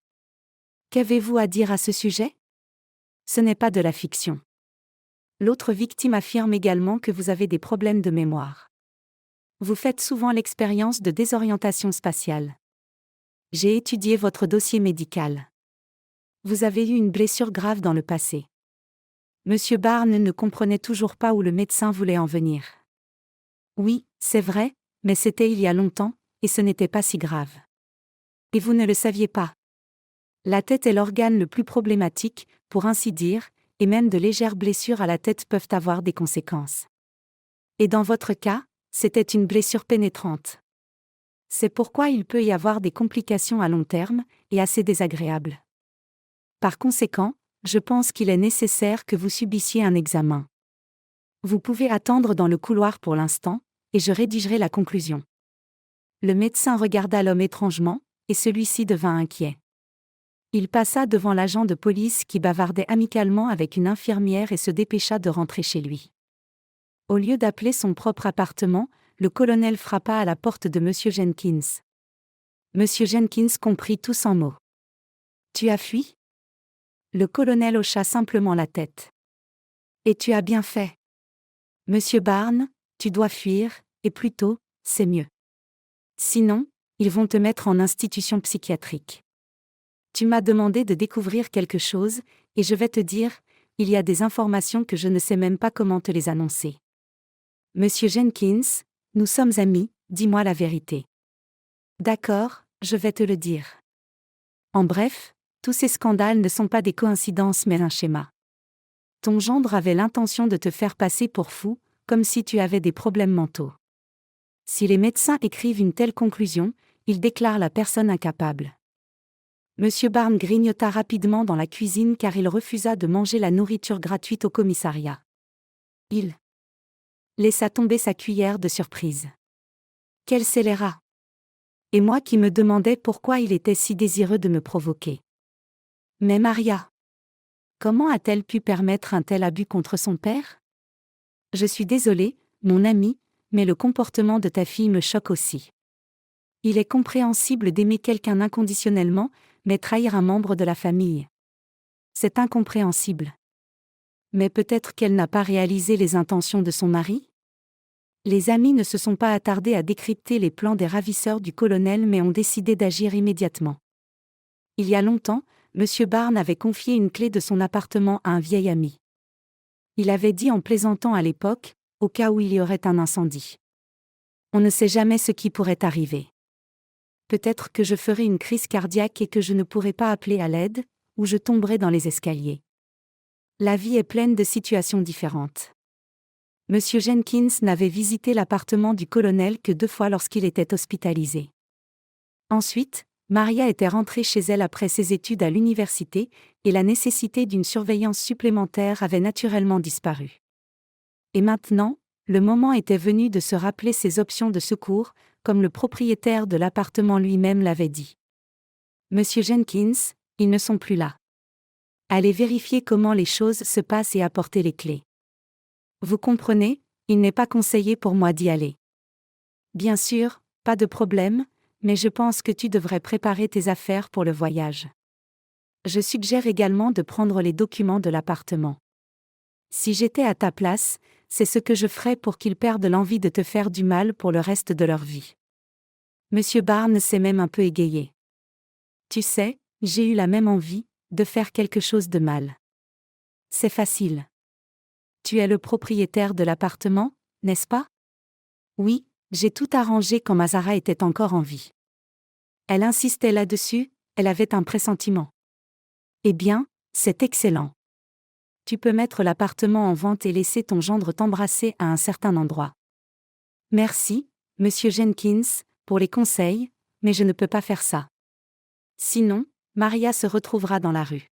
Qu'avez-vous à dire à ce sujet ? Ce n'est pas de la fiction. L'autre victime affirme également que vous avez des problèmes de mémoire. Vous faites souvent l'expérience de désorientation spatiale. J'ai étudié votre dossier médical. Vous avez eu une blessure grave dans le passé. Monsieur Barnes ne comprenait toujours pas où le médecin voulait en venir. Oui, c'est vrai, mais c'était il y a longtemps, et ce n'était pas si grave. Et vous ne le saviez pas. La tête est l'organe le plus problématique, pour ainsi dire, et même de légères blessures à la tête peuvent avoir des conséquences. Et dans votre cas, c'était une blessure pénétrante. C'est pourquoi il peut y avoir des complications à long terme, et assez désagréables. Par conséquent, je pense qu'il est nécessaire que vous subissiez un examen. Vous pouvez attendre dans le couloir pour l'instant, et je rédigerai la conclusion. Le médecin regarda l'homme étrangement, et celui-ci devint inquiet. Il passa devant l'agent de police qui bavardait amicalement avec une infirmière et se dépêcha de rentrer chez lui. Au lieu d'appeler son propre appartement, le colonel frappa à la porte de M. Jenkins. M. Jenkins comprit tout sans mots. « Tu as fui ?» Le colonel hocha simplement la tête. « Et tu as bien fait. Monsieur Barnes, tu dois fuir, et plus tôt, c'est mieux. Sinon, ils vont te mettre en institution psychiatrique. Tu m'as demandé de découvrir quelque chose, et je vais te dire, il y a des informations que je ne sais même pas comment te les annoncer. Monsieur Jenkins, nous sommes amis, dis-moi la vérité. D'accord, je vais te le dire. En bref, tous ces scandales ne sont pas des coïncidences mais un schéma. Ton gendre avait l'intention de te faire passer pour fou, comme si tu avais des problèmes mentaux. Si les médecins écrivent une telle conclusion, ils déclarent la personne incapable. Monsieur Barnes grignota rapidement dans la cuisine car il refusa de manger la nourriture gratuite au commissariat. Il laissa tomber sa cuillère de surprise. Quel scélérat! Et moi qui me demandais pourquoi il était si désireux de me provoquer. Mais Maria! Comment a-t-elle pu permettre un tel abus contre son père? Je suis désolé, mon ami, mais le comportement de ta fille me choque aussi. Il est compréhensible d'aimer quelqu'un inconditionnellement, mais trahir un membre de la famille. C'est incompréhensible. Mais peut-être qu'elle n'a pas réalisé les intentions de son mari? Les amis ne se sont pas attardés à décrypter les plans des ravisseurs du colonel mais ont décidé d'agir immédiatement. Il y a longtemps, M. Barnes avait confié une clé de son appartement à un vieil ami. Il avait dit en plaisantant à l'époque, au cas où il y aurait un incendie. On ne sait jamais ce qui pourrait arriver. Peut-être que je ferai une crise cardiaque et que je ne pourrai pas appeler à l'aide, ou je tomberai dans les escaliers. La vie est pleine de situations différentes. M. Jenkins n'avait visité l'appartement du colonel que 2 fois lorsqu'il était hospitalisé. Ensuite, Maria était rentrée chez elle après ses études à l'université, et la nécessité d'une surveillance supplémentaire avait naturellement disparu. Et maintenant, le moment était venu de se rappeler ses options de secours, comme le propriétaire de l'appartement lui-même l'avait dit. Monsieur Jenkins, ils ne sont plus là. Allez vérifier comment les choses se passent et apporter les clés. Vous comprenez, il n'est pas conseillé pour moi d'y aller. Bien sûr, pas de problème, mais je pense que tu devrais préparer tes affaires pour le voyage. Je suggère également de prendre les documents de l'appartement. Si j'étais à ta place, c'est ce que je ferais pour qu'ils perdent l'envie de te faire du mal pour le reste de leur vie. Monsieur Barnes s'est même un peu égayé. Tu sais, j'ai eu la même envie, de faire quelque chose de mal. C'est facile. Tu es le propriétaire de l'appartement, n'est-ce pas? Oui, j'ai tout arrangé quand Mazara était encore en vie. Elle insistait là-dessus, elle avait un pressentiment. Eh bien, c'est excellent. Tu peux mettre l'appartement en vente et laisser ton gendre t'embrasser à un certain endroit. Merci, Monsieur Jenkins, pour les conseils, mais je ne peux pas faire ça. Sinon, Maria se retrouvera dans la rue.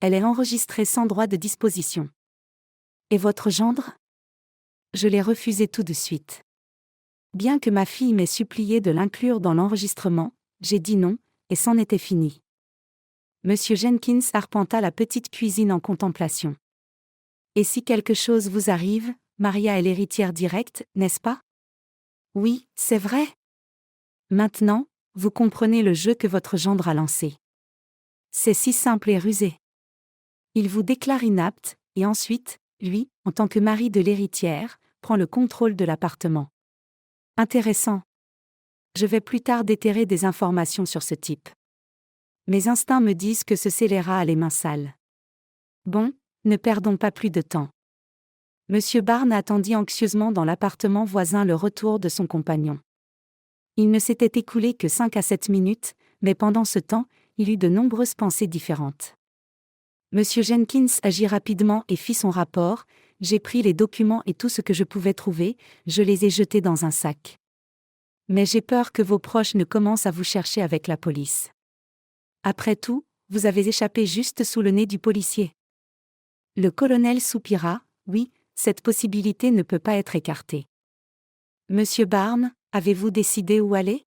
Elle est enregistrée sans droit de disposition. Et votre gendre? Je l'ai refusé tout de suite. Bien que ma fille m'ait supplié de l'inclure dans l'enregistrement, j'ai dit non, et c'en était fini. Monsieur Jenkins arpenta la petite cuisine en contemplation. Et si quelque chose vous arrive, Maria est l'héritière directe, n'est-ce pas? Oui, c'est vrai. Maintenant, vous comprenez le jeu que votre gendre a lancé. C'est si simple et rusé. Il vous déclare inapte, et ensuite, lui, en tant que mari de l'héritière, prend le contrôle de l'appartement. Intéressant. Je vais plus tard déterrer des informations sur ce type. Mes instincts me disent que ce scélérat a les mains sales. Bon, ne perdons pas plus de temps. Monsieur Barnes attendit anxieusement dans l'appartement voisin le retour de son compagnon. Il ne s'était écoulé que 5 à 7 minutes, mais pendant ce temps, il eut de nombreuses pensées différentes. Monsieur Jenkins agit rapidement et fit son rapport. J'ai pris les documents et tout ce que je pouvais trouver, je les ai jetés dans un sac. Mais j'ai peur que vos proches ne commencent à vous chercher avec la police. Après tout, vous avez échappé juste sous le nez du policier. Le colonel soupira. Oui, cette possibilité ne peut pas être écartée. Monsieur Barnes, avez-vous décidé où aller?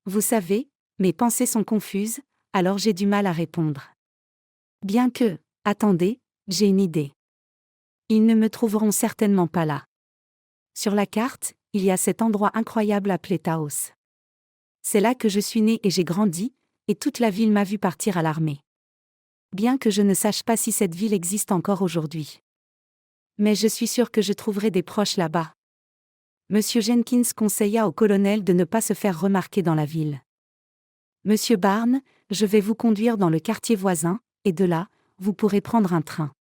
Vous savez, mes pensées sont confuses, alors j'ai du mal à répondre. Bien que, attendez, j'ai une idée. Ils ne me trouveront certainement pas là. Sur la carte, il y a cet endroit incroyable appelé Taos. C'est là que je suis né et j'ai grandi, et toute la ville m'a vu partir à l'armée. Bien que je ne sache pas si cette ville existe encore aujourd'hui. Mais je suis sûr que je trouverai des proches là-bas. Monsieur Jenkins conseilla au colonel de ne pas se faire remarquer dans la ville. Monsieur Barnes, je vais vous conduire dans le quartier voisin, et de là, vous pourrez prendre un train.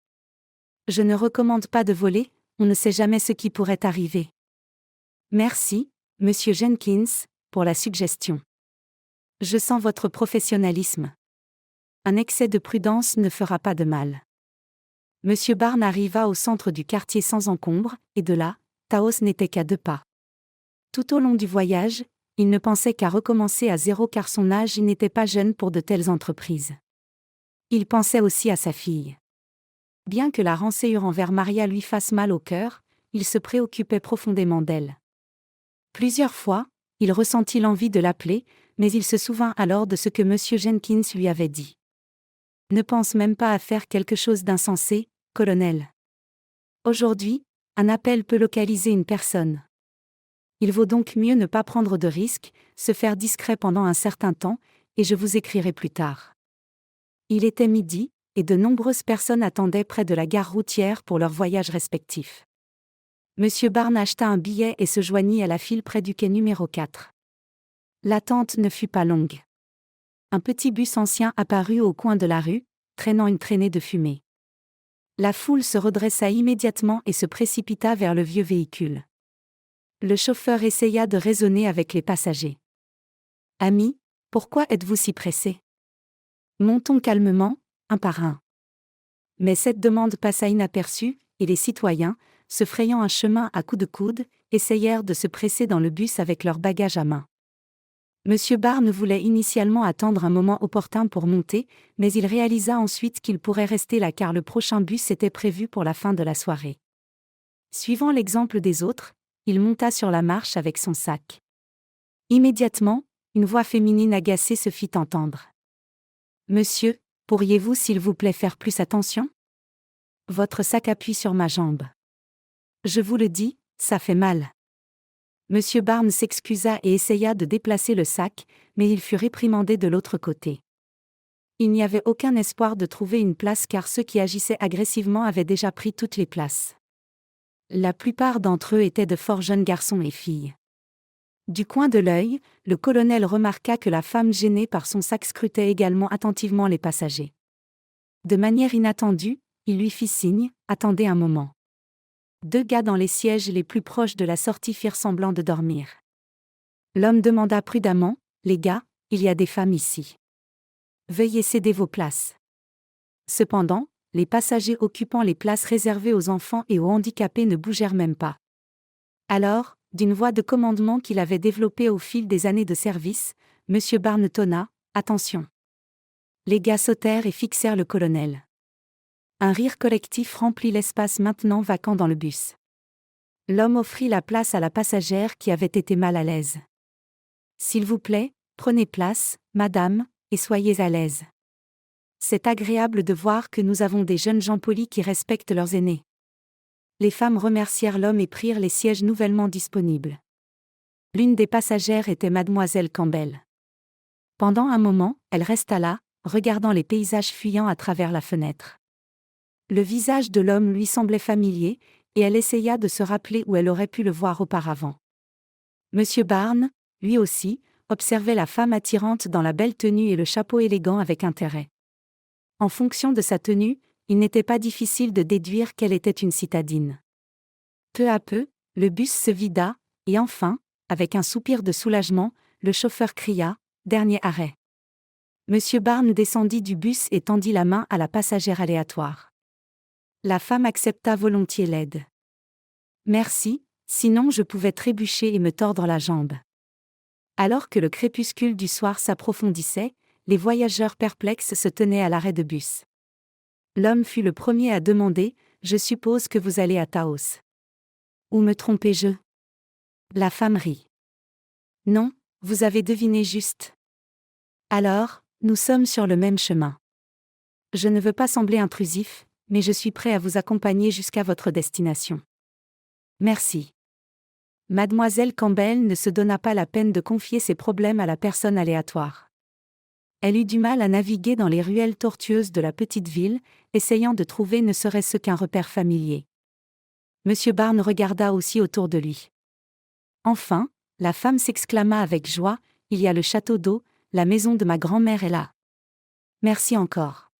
Je ne recommande pas de voler, on ne sait jamais ce qui pourrait arriver. Merci, Monsieur Jenkins, pour la suggestion. Je sens votre professionnalisme. Un excès de prudence ne fera pas de mal. Monsieur Barnes arriva au centre du quartier sans encombre, et de là, Taos n'était qu'à 2 pas. Tout au long du voyage, il ne pensait qu'à recommencer à zéro car son âge n'était pas jeune pour de telles entreprises. Il pensait aussi à sa fille. Bien que la rancœur envers Maria lui fasse mal au cœur, il se préoccupait profondément d'elle. Plusieurs fois, il ressentit l'envie de l'appeler, mais il se souvint alors de ce que M. Jenkins lui avait dit. Ne pense même pas à faire quelque chose d'insensé, colonel. Aujourd'hui, un appel peut localiser une personne. Il vaut donc mieux ne pas prendre de risques, se faire discret pendant un certain temps, et je vous écrirai plus tard. Il était midi, et de nombreuses personnes attendaient près de la gare routière pour leurs voyages respectifs. Monsieur Barnes acheta un billet et se joignit à la file près du quai numéro 4. L'attente ne fut pas longue. Un petit bus ancien apparut au coin de la rue, traînant une traînée de fumée. La foule se redressa immédiatement et se précipita vers le vieux véhicule. Le chauffeur essaya de raisonner avec les passagers. « Amis, pourquoi êtes-vous si pressés? Montons calmement, un par un. » Mais cette demande passa inaperçue, et les citoyens, se frayant un chemin à coups de coude, essayèrent de se presser dans le bus avec leurs bagages à main. Monsieur Barnes voulait initialement attendre un moment opportun pour monter, mais il réalisa ensuite qu'il pourrait rester là car le prochain bus était prévu pour la fin de la soirée. Suivant l'exemple des autres, il monta sur la marche avec son sac. Immédiatement, une voix féminine agacée se fit entendre. « Monsieur, pourriez-vous s'il vous plaît faire plus attention? Votre sac appuie sur ma jambe. Je vous le dis, ça fait mal. » Monsieur Barnes s'excusa et essaya de déplacer le sac, mais il fut réprimandé de l'autre côté. Il n'y avait aucun espoir de trouver une place car ceux qui agissaient agressivement avaient déjà pris toutes les places. La plupart d'entre eux étaient de fort jeunes garçons et filles. Du coin de l'œil, le colonel remarqua que la femme gênée par son sac scrutait également attentivement les passagers. De manière inattendue, il lui fit signe, « Attendez un moment. » 2 gars dans les sièges les plus proches de la sortie firent semblant de dormir. L'homme demanda prudemment, « Les gars, il y a des femmes ici. Veuillez céder vos places. » Cependant, les passagers occupant les places réservées aux enfants et aux handicapés ne bougèrent même pas. Alors, d'une voix de commandement qu'il avait développée au fil des années de service, M. Barnes tonna, « Attention. » Les gars sautèrent et fixèrent le colonel. Un rire collectif remplit l'espace maintenant vacant dans le bus. L'homme offrit la place à la passagère qui avait été mal à l'aise. « S'il vous plaît, prenez place, madame, et soyez à l'aise. C'est agréable de voir que nous avons des jeunes gens polis qui respectent leurs aînés. » Les femmes remercièrent l'homme et prirent les sièges nouvellement disponibles. L'une des passagères était mademoiselle Campbell. Pendant un moment, elle resta là, regardant les paysages fuyants à travers la fenêtre. Le visage de l'homme lui semblait familier, et elle essaya de se rappeler où elle aurait pu le voir auparavant. Monsieur Barnes, lui aussi, observait la femme attirante dans la belle tenue et le chapeau élégant avec intérêt. En fonction de sa tenue, il n'était pas difficile de déduire qu'elle était une citadine. Peu à peu, le bus se vida, et enfin, avec un soupir de soulagement, le chauffeur cria « Dernier arrêt ». Monsieur Barnes descendit du bus et tendit la main à la passagère aléatoire. La femme accepta volontiers l'aide. « Merci, sinon je pouvais trébucher et me tordre la jambe. » Alors que le crépuscule du soir s'approfondissait, les voyageurs perplexes se tenaient à l'arrêt de bus. L'homme fut le premier à demander « Je suppose que vous allez à Taos. » « Où me trompais-je » La femme rit. « Non, vous avez deviné juste. » « Alors, nous sommes sur le même chemin. Je ne veux pas sembler intrusif, mais je suis prêt à vous accompagner jusqu'à votre destination. » « Merci. » Mademoiselle Campbell ne se donna pas la peine de confier ses problèmes à la personne aléatoire. Elle eut du mal à naviguer dans les ruelles tortueuses de la petite ville, essayant de trouver ne serait-ce qu'un repère familier. Monsieur Barnes regarda aussi autour de lui. Enfin, la femme s'exclama avec joie, « Il y a le château d'eau, la maison de ma grand-mère est là. Merci encore. »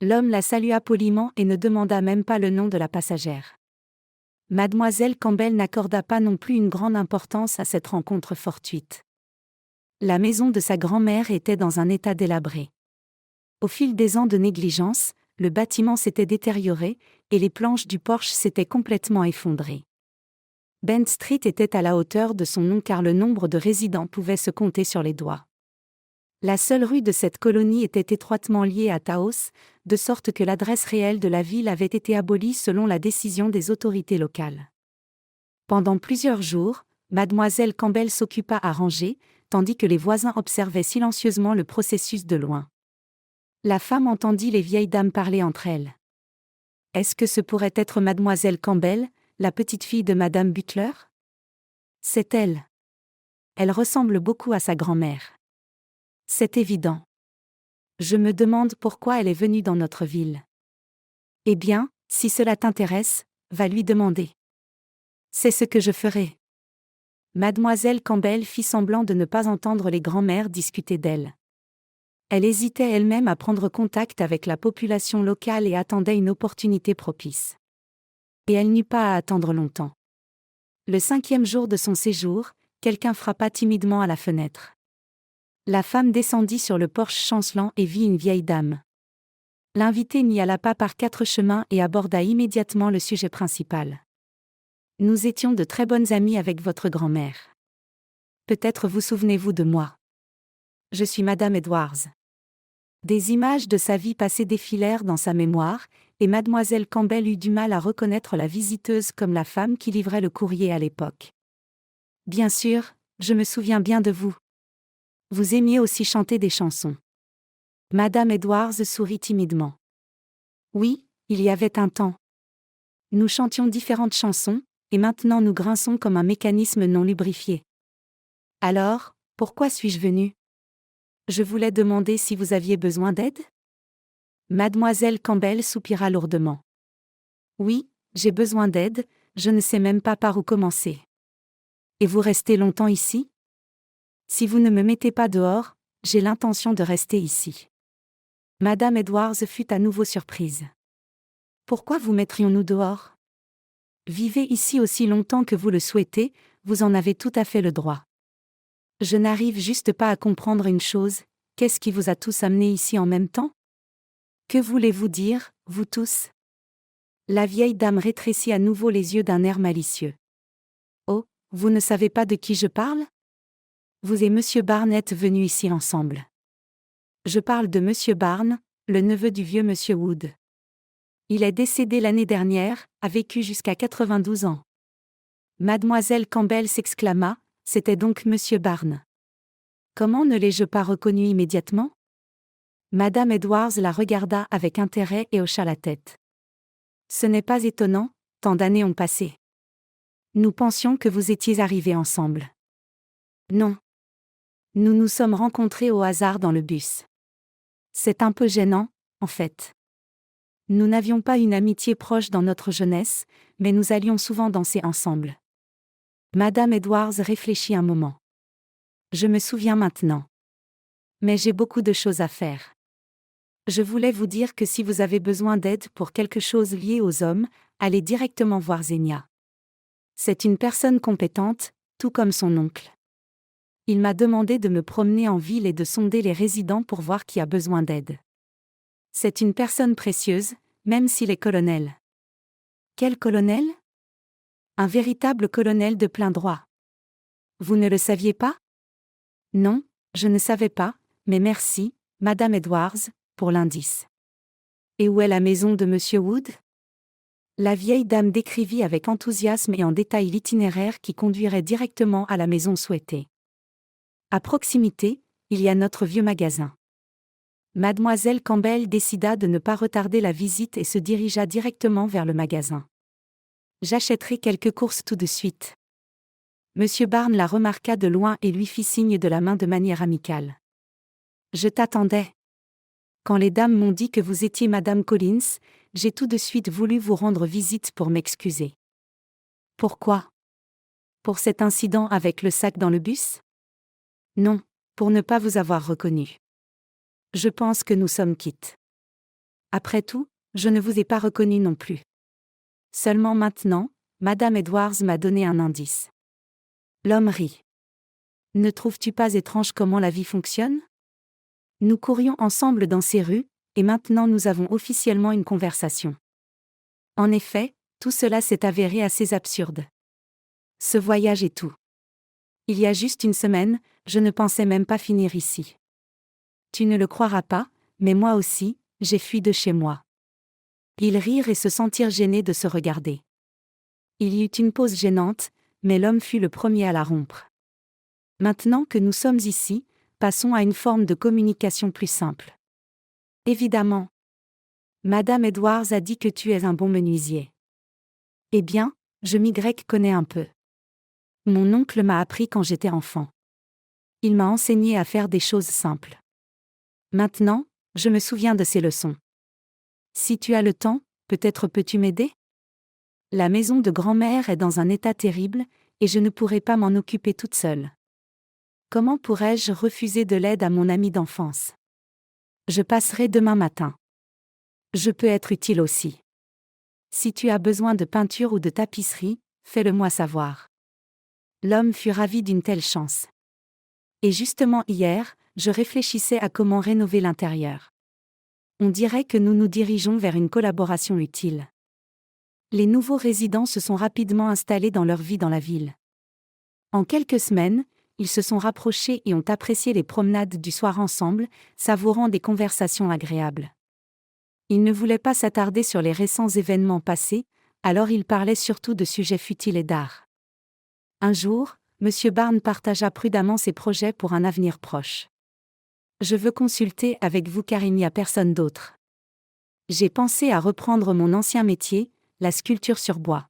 L'homme la salua poliment et ne demanda même pas le nom de la passagère. Mademoiselle Campbell n'accorda pas non plus une grande importance à cette rencontre fortuite. La maison de sa grand-mère était dans un état délabré. Au fil des ans de négligence, le bâtiment s'était détérioré, et les planches du porche s'étaient complètement effondrées. Bent Street était à la hauteur de son nom car le nombre de résidents pouvait se compter sur les doigts. La seule rue de cette colonie était étroitement liée à Taos, de sorte que l'adresse réelle de la ville avait été abolie selon la décision des autorités locales. Pendant plusieurs jours, mademoiselle Campbell s'occupa à ranger, tandis que les voisins observaient silencieusement le processus de loin. La femme entendit les vieilles dames parler entre elles. Est-ce que ce pourrait être mademoiselle Campbell, la petite-fille de madame Butler ? C'est elle. Elle ressemble beaucoup à sa grand-mère. C'est évident. Je me demande pourquoi elle est venue dans notre ville. Eh bien, si cela t'intéresse, va lui demander. C'est ce que je ferai. Mademoiselle Campbell fit semblant de ne pas entendre les grands-mères discuter d'elle. Elle hésitait elle-même à prendre contact avec la population locale et attendait une opportunité propice. Et elle n'eut pas à attendre longtemps. Le 5e jour de son séjour, quelqu'un frappa timidement à la fenêtre. La femme descendit sur le porche chancelant et vit une vieille dame. L'invité n'y alla pas par 4 chemins et aborda immédiatement le sujet principal. « Nous étions de très bonnes amies avec votre grand-mère. Peut-être vous souvenez-vous de moi. Je suis Madame Edwards. » Des images de sa vie passée défilèrent dans sa mémoire, et mademoiselle Campbell eut du mal à reconnaître la visiteuse comme la femme qui livrait le courrier à l'époque. « Bien sûr, je me souviens bien de vous. Vous aimiez aussi chanter des chansons. » Madame Edwards sourit timidement. « Oui, il y avait un temps. Nous chantions différentes chansons, et maintenant nous grinçons comme un mécanisme non lubrifié. Alors, pourquoi suis-je venue ? Je voulais demander si vous aviez besoin d'aide ? » Mademoiselle Campbell soupira lourdement. « Oui, j'ai besoin d'aide, je ne sais même pas par où commencer. » « Et vous restez longtemps ici ? » ?»« Si vous ne me mettez pas dehors, j'ai l'intention de rester ici. » Madame Edwards fut à nouveau surprise. « Pourquoi vous mettrions-nous dehors ? Vivez ici aussi longtemps que vous le souhaitez, vous en avez tout à fait le droit. Je n'arrive juste pas à comprendre une chose, qu'est-ce qui vous a tous amenés ici en même temps ? Que voulez-vous dire, vous tous ? » La vieille dame rétrécit à nouveau les yeux d'un air malicieux. « Oh, vous ne savez pas de qui je parle ? Vous et monsieur Barnes êtes venus ici ensemble. Je parle de monsieur Barnes, le neveu du vieux monsieur Wood. Il est décédé l'année dernière, a vécu jusqu'à 92 ans. » Mademoiselle Campbell s'exclama, « C'était donc monsieur Barnes. Comment ne l'ai-je pas reconnu immédiatement ? » Madame Edwards la regarda avec intérêt et hocha la tête. « Ce n'est pas étonnant, tant d'années ont passé. Nous pensions que vous étiez arrivés ensemble. » « Non. Nous nous sommes rencontrés au hasard dans le bus. C'est un peu gênant, en fait. » Nous n'avions pas une amitié proche dans notre jeunesse, mais nous allions souvent danser ensemble. Madame Edwards réfléchit un moment. Je me souviens maintenant. Mais j'ai beaucoup de choses à faire. Je voulais vous dire que si vous avez besoin d'aide pour quelque chose lié aux hommes, allez directement voir Zenia. C'est une personne compétente, tout comme son oncle. Il m'a demandé de me promener en ville et de sonder les résidents pour voir qui a besoin d'aide. C'est une personne précieuse, même s'il est colonel. Quel colonel ? Un véritable colonel de plein droit. Vous ne le saviez pas ? Non, je ne savais pas, mais merci, Madame Edwards, pour l'indice. Et où est la maison de Monsieur Wood ? La vieille dame décrivit avec enthousiasme et en détail l'itinéraire qui conduirait directement à la maison souhaitée. À proximité, il y a notre vieux magasin. Mademoiselle Campbell décida de ne pas retarder la visite et se dirigea directement vers le magasin. J'achèterai quelques courses tout de suite. Monsieur Barnes la remarqua de loin et lui fit signe de la main de manière amicale. Je t'attendais. Quand les dames m'ont dit que vous étiez Madame Collins, j'ai tout de suite voulu vous rendre visite pour m'excuser. Pourquoi ? Pour cet incident avec le sac dans le bus ? Non, pour ne pas vous avoir reconnu. Je pense que nous sommes quittes. Après tout, je ne vous ai pas reconnu non plus. Seulement maintenant, Madame Edwards m'a donné un indice. L'homme rit. Ne trouves-tu pas étrange comment la vie fonctionne ? Nous courions ensemble dans ces rues, et maintenant nous avons officiellement une conversation. En effet, tout cela s'est avéré assez absurde. Ce voyage est tout. Il y a juste une semaine, je ne pensais même pas finir ici. Tu ne le croiras pas, mais moi aussi, j'ai fui de chez moi. Ils rirent et se sentirent gênés de se regarder. Il y eut une pause gênante, mais l'homme fut le premier à la rompre. Maintenant que nous sommes ici, passons à une forme de communication plus simple. Évidemment. Madame Edwards a dit que tu es un bon menuisier. Eh bien, je m'y connais un peu. Mon oncle m'a appris quand j'étais enfant. Il m'a enseigné à faire des choses simples. Maintenant, je me souviens de ces leçons. Si tu as le temps, peut-être peux-tu m'aider ? La maison de grand-mère est dans un état terrible, et je ne pourrai pas m'en occuper toute seule. Comment pourrais-je refuser de l'aide à mon ami d'enfance ? Je passerai demain matin. Je peux être utile aussi. Si tu as besoin de peinture ou de tapisserie, fais-le-moi savoir. L'homme fut ravi d'une telle chance. Et justement hier, je réfléchissais à comment rénover l'intérieur. On dirait que nous nous dirigeons vers une collaboration utile. Les nouveaux résidents se sont rapidement installés dans leur vie dans la ville. En quelques semaines, ils se sont rapprochés et ont apprécié les promenades du soir ensemble, savourant des conversations agréables. Ils ne voulaient pas s'attarder sur les récents événements passés, alors ils parlaient surtout de sujets futiles et d'art. Un jour, M. Barnes partagea prudemment ses projets pour un avenir proche. Je veux consulter avec vous car il n'y a personne d'autre. J'ai pensé à reprendre mon ancien métier, la sculpture sur bois.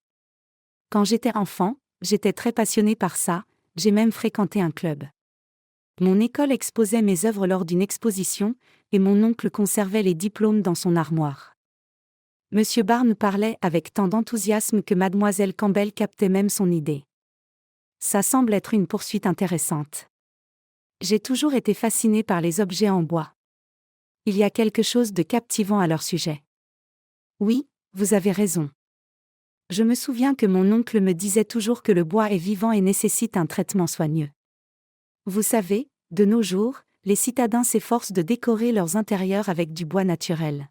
Quand j'étais enfant, j'étais très passionné par ça, j'ai même fréquenté un club. Mon école exposait mes œuvres lors d'une exposition, et mon oncle conservait les diplômes dans son armoire. M. Barnes parlait avec tant d'enthousiasme que mademoiselle Campbell captait même son idée. Ça semble être une poursuite intéressante. J'ai toujours été fasciné par les objets en bois. Il y a quelque chose de captivant à leur sujet. Oui, vous avez raison. Je me souviens que mon oncle me disait toujours que le bois est vivant et nécessite un traitement soigneux. Vous savez, de nos jours, les citadins s'efforcent de décorer leurs intérieurs avec du bois naturel.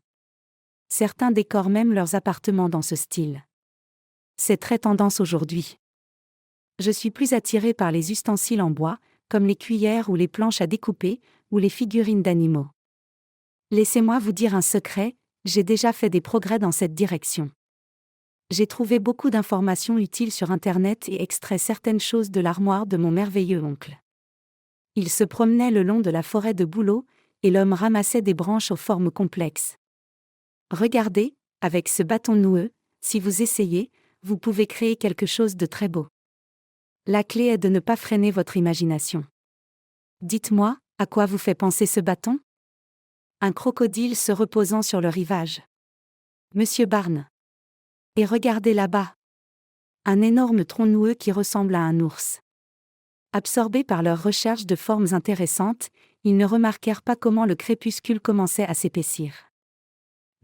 Certains décorent même leurs appartements dans ce style. C'est très tendance aujourd'hui. Je suis plus attiré par les ustensiles en bois, comme les cuillères ou les planches à découper, ou les figurines d'animaux. Laissez-moi vous dire un secret, j'ai déjà fait des progrès dans cette direction. J'ai trouvé beaucoup d'informations utiles sur Internet et extrait certaines choses de l'armoire de mon merveilleux oncle. Il se promenait le long de la forêt de bouleaux, et l'homme ramassait des branches aux formes complexes. Regardez, avec ce bâton noueux, si vous essayez, vous pouvez créer quelque chose de très beau. La clé est de ne pas freiner votre imagination. Dites-moi, à quoi vous fait penser ce bâton ? Un crocodile se reposant sur le rivage. Monsieur Barnes. Et regardez là-bas. Un énorme tronc noueux qui ressemble à un ours. Absorbés par leur recherche de formes intéressantes, ils ne remarquèrent pas comment le crépuscule commençait à s'épaissir.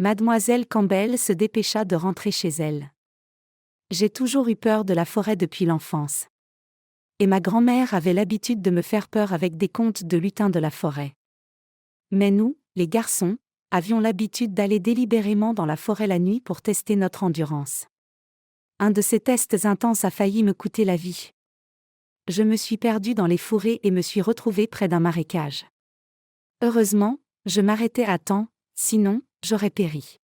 Mademoiselle Campbell se dépêcha de rentrer chez elle. J'ai toujours eu peur de la forêt depuis l'enfance. Et ma grand-mère avait l'habitude de me faire peur avec des contes de lutins de la forêt. Mais nous, les garçons, avions l'habitude d'aller délibérément dans la forêt la nuit pour tester notre endurance. Un de ces tests intenses a failli me coûter la vie. Je me suis perdue dans les fourrés et me suis retrouvée près d'un marécage. Heureusement, je m'arrêtais à temps, sinon, j'aurais péri.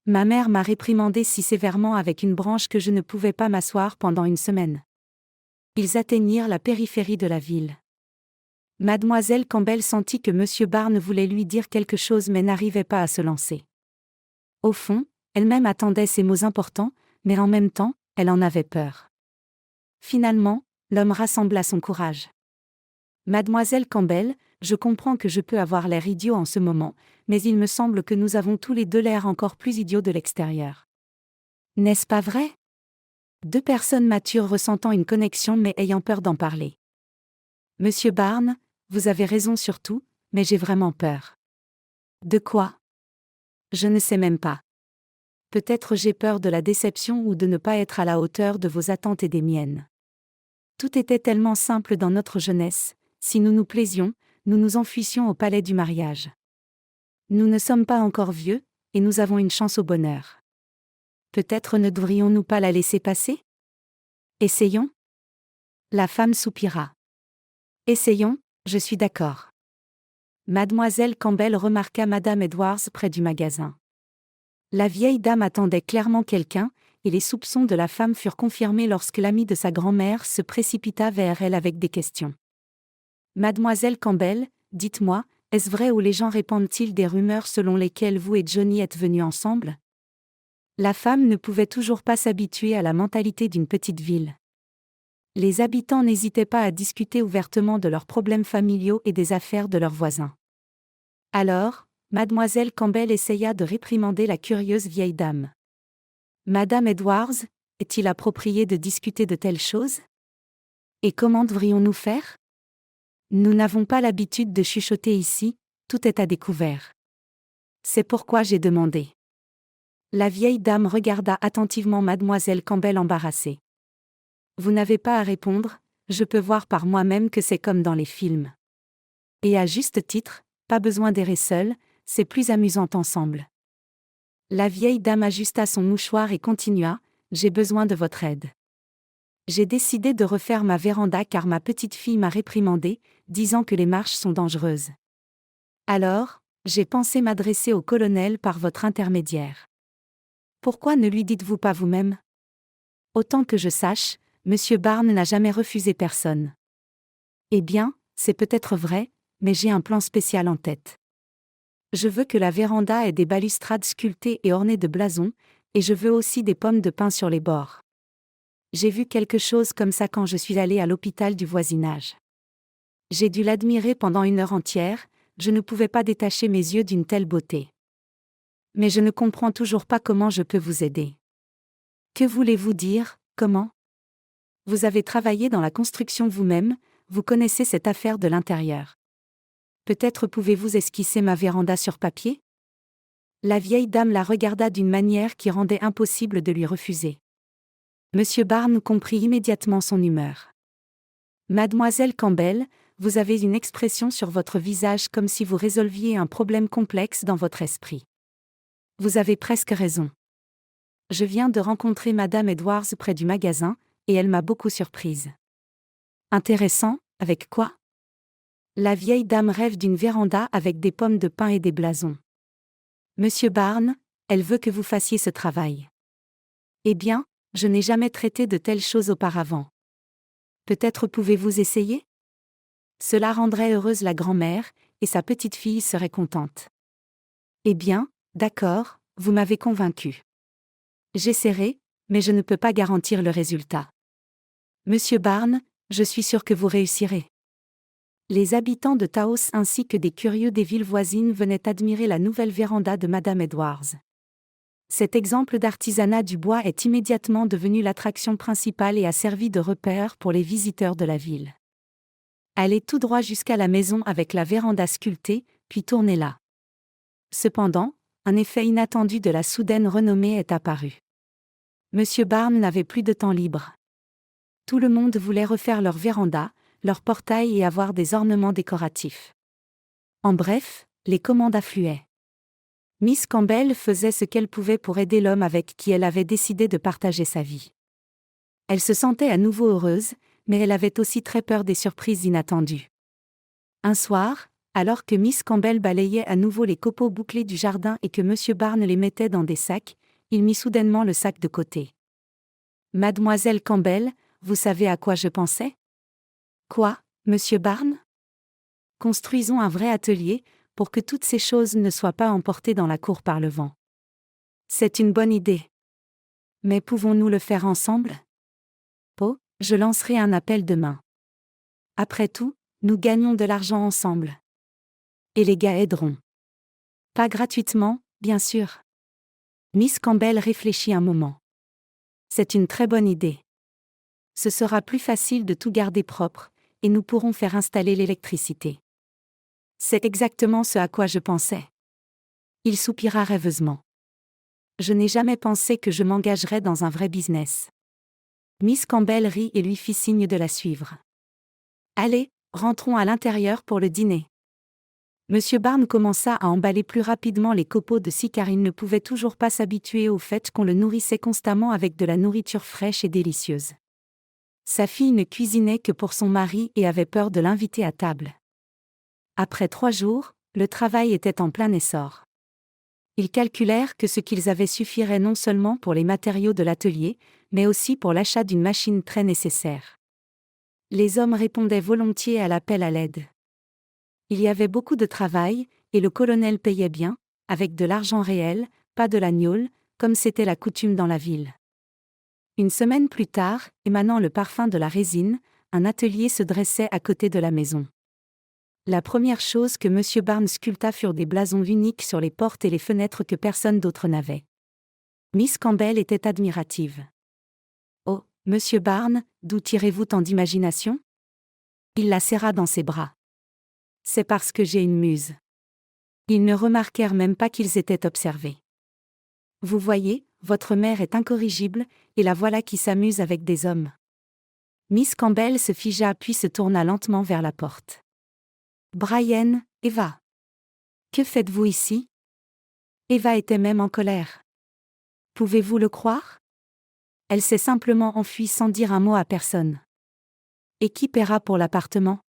Ma mère m'a réprimandé si sévèrement avec une branche que je ne pouvais pas m'asseoir pendant une semaine. Ils atteignirent la périphérie de la ville. Mademoiselle Campbell sentit que Monsieur Barnes voulait lui dire quelque chose mais n'arrivait pas à se lancer. Au fond, elle-même attendait ces mots importants, mais en même temps, elle en avait peur. Finalement, l'homme rassembla son courage. Mademoiselle Campbell, je comprends que je peux avoir l'air idiot en ce moment, mais il me semble que nous avons tous les deux l'air encore plus idiots de l'extérieur. N'est-ce pas vrai? Deux personnes matures ressentant une connexion mais ayant peur d'en parler. Monsieur Barnes, vous avez raison sur tout, mais j'ai vraiment peur. De quoi? Je ne sais même pas. Peut-être j'ai peur de la déception ou de ne pas être à la hauteur de vos attentes et des miennes. Tout était tellement simple dans notre jeunesse, si nous nous plaisions, nous nous enfuissions au palais du mariage. Nous ne sommes pas encore vieux, et nous avons une chance au bonheur. Peut-être ne devrions-nous pas la laisser passer? Essayons? La femme soupira. Essayons, je suis d'accord. Mademoiselle Campbell remarqua Madame Edwards près du magasin. La vieille dame attendait clairement quelqu'un, et les soupçons de la femme furent confirmés lorsque l'amie de sa grand-mère se précipita vers elle avec des questions. Mademoiselle Campbell, dites-moi, est-ce vrai ou les gens répandent-ils des rumeurs selon lesquelles vous et Johnny êtes venus ensemble? La femme ne pouvait toujours pas s'habituer à la mentalité d'une petite ville. Les habitants n'hésitaient pas à discuter ouvertement de leurs problèmes familiaux et des affaires de leurs voisins. Alors, Mademoiselle Campbell essaya de réprimander la curieuse vieille dame. Madame Edwards, est-il approprié de discuter de telles choses? Et comment devrions-nous faire? Nous n'avons pas l'habitude de chuchoter ici, tout est à découvert. C'est pourquoi j'ai demandé. La vieille dame regarda attentivement Mademoiselle Campbell embarrassée. Vous n'avez pas à répondre, je peux voir par moi-même que c'est comme dans les films. Et à juste titre, pas besoin d'errer seul, c'est plus amusant ensemble. La vieille dame ajusta son mouchoir et continua, j'ai besoin de votre aide. J'ai décidé de refaire ma véranda car ma petite fille m'a réprimandé, disant que les marches sont dangereuses. Alors, j'ai pensé m'adresser au colonel par votre intermédiaire. Pourquoi ne lui dites-vous pas vous-même? Autant que je sache, Monsieur Barnes n'a jamais refusé personne. Eh bien, c'est peut-être vrai, mais j'ai un plan spécial en tête. Je veux que la véranda ait des balustrades sculptées et ornées de blasons, et je veux aussi des pommes de pin sur les bords. J'ai vu quelque chose comme ça quand je suis allée à l'hôpital du voisinage. J'ai dû l'admirer pendant 1 heure entière, je ne pouvais pas détacher mes yeux d'une telle beauté. Mais je ne comprends toujours pas comment je peux vous aider. Que voulez-vous dire, comment? Vous avez travaillé dans la construction vous-même, vous connaissez cette affaire de l'intérieur. Peut-être pouvez-vous esquisser ma véranda sur papier? La vieille dame la regarda d'une manière qui rendait impossible de lui refuser. Monsieur Barnes comprit immédiatement son humeur. Mademoiselle Campbell, vous avez une expression sur votre visage comme si vous résolviez un problème complexe dans votre esprit. Vous avez presque raison. Je viens de rencontrer Madame Edwards près du magasin, et elle m'a beaucoup surprise. Intéressant, avec quoi? La vieille dame rêve d'une véranda avec des pommes de pin et des blasons. Monsieur Barnes, elle veut que vous fassiez ce travail. Eh bien, je n'ai jamais traité de telles choses auparavant. Peut-être pouvez-vous essayer? Cela rendrait heureuse la grand-mère, et sa petite-fille serait contente. Eh bien, d'accord, vous m'avez convaincu. J'essaierai, mais je ne peux pas garantir le résultat. Monsieur Barnes, je suis sûr que vous réussirez. Les habitants de Taos ainsi que des curieux des villes voisines venaient admirer la nouvelle véranda de Madame Edwards. Cet exemple d'artisanat du bois est immédiatement devenu l'attraction principale et a servi de repère pour les visiteurs de la ville. Allez tout droit jusqu'à la maison avec la véranda sculptée, puis tournez là. Cependant, un effet inattendu de la soudaine renommée est apparu. Monsieur Barnes n'avait plus de temps libre. Tout le monde voulait refaire leur véranda, leur portail et avoir des ornements décoratifs. En bref, les commandes affluaient. Miss Campbell faisait ce qu'elle pouvait pour aider l'homme avec qui elle avait décidé de partager sa vie. Elle se sentait à nouveau heureuse, mais elle avait aussi très peur des surprises inattendues. Un soir, alors que Miss Campbell balayait à nouveau les copeaux bouclés du jardin et que Monsieur Barnes les mettait dans des sacs, il mit soudainement le sac de côté. « Mademoiselle Campbell, vous savez à quoi je pensais ? » ?»« Quoi, Monsieur Barnes ? » ?»« Construisons un vrai atelier, pour que toutes ces choses ne soient pas emportées dans la cour par le vent. »« C'est une bonne idée. Mais pouvons-nous le faire ensemble ? » ?»« Oh, je lancerai un appel demain. Après tout, nous gagnons de l'argent ensemble. Et les gars aideront. Pas gratuitement, bien sûr. » Miss Campbell réfléchit un moment. « C'est une très bonne idée. Ce sera plus facile de tout garder propre, et nous pourrons faire installer l'électricité. » C'est exactement ce à quoi je pensais. Il soupira rêveusement. Je n'ai jamais pensé que je m'engagerais dans un vrai business. Miss Campbell rit et lui fit signe de la suivre. Allez, rentrons à l'intérieur pour le dîner. Monsieur Barnes commença à emballer plus rapidement les copeaux de scie car il ne pouvait toujours pas s'habituer au fait qu'on le nourrissait constamment avec de la nourriture fraîche et délicieuse. Sa fille ne cuisinait que pour son mari et avait peur de l'inviter à table. Après 3 jours, le travail était en plein essor. Ils calculèrent que ce qu'ils avaient suffirait non seulement pour les matériaux de l'atelier, mais aussi pour l'achat d'une machine très nécessaire. Les hommes répondaient volontiers à l'appel à l'aide. Il y avait beaucoup de travail, et le colonel payait bien, avec de l'argent réel, pas de la gnôle, comme c'était la coutume dans la ville. Une semaine plus tard, émanant le parfum de la résine, un atelier se dressait à côté de la maison. La première chose que M. Barnes sculpta furent des blasons uniques sur les portes et les fenêtres que personne d'autre n'avait. Miss Campbell était admirative. « Oh, Monsieur Barnes, d'où tirez-vous tant d'imagination ?» Il la serra dans ses bras. « C'est parce que j'ai une muse. » Ils ne remarquèrent même pas qu'ils étaient observés. « Vous voyez, votre mère est incorrigible, et la voilà qui s'amuse avec des hommes. » Miss Campbell se figea puis se tourna lentement vers la porte. « Brian, Eva. Que faites-vous ici ?» Eva était même en colère. Pouvez-vous le croire ? Elle s'est simplement enfuie sans dire un mot à personne. Et qui paiera pour l'appartement ?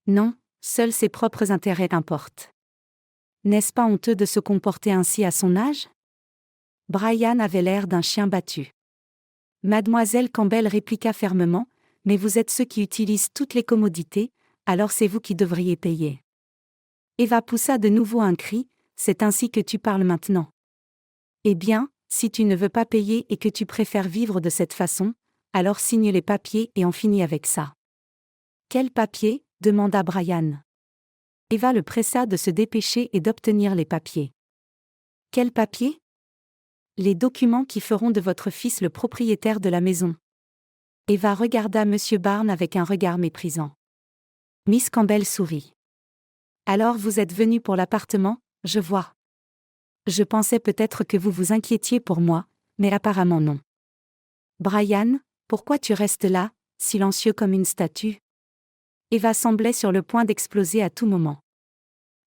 Non, seuls ses propres intérêts importent. N'est-ce pas honteux de se comporter ainsi à son âge ? Brian avait l'air d'un chien battu. Mademoiselle Campbell répliqua fermement, « Mais vous êtes ceux qui utilisent toutes les commodités, alors c'est vous qui devriez payer. » Eva poussa de nouveau un cri, « C'est ainsi que tu parles maintenant. » Eh bien, si tu ne veux pas payer et que tu préfères vivre de cette façon, alors signe les papiers et en finis avec ça. Quel papier ? Demanda Brian. Eva le pressa de se dépêcher et d'obtenir les papiers. Quel papier ? Les documents qui feront de votre fils le propriétaire de la maison. Eva regarda M. Barnes avec un regard méprisant. Miss Campbell sourit. Alors vous êtes venu pour l'appartement, je vois. Je pensais peut-être que vous vous inquiétiez pour moi, mais apparemment non. Brian, pourquoi tu restes là, silencieux comme une statue ? Eva semblait sur le point d'exploser à tout moment.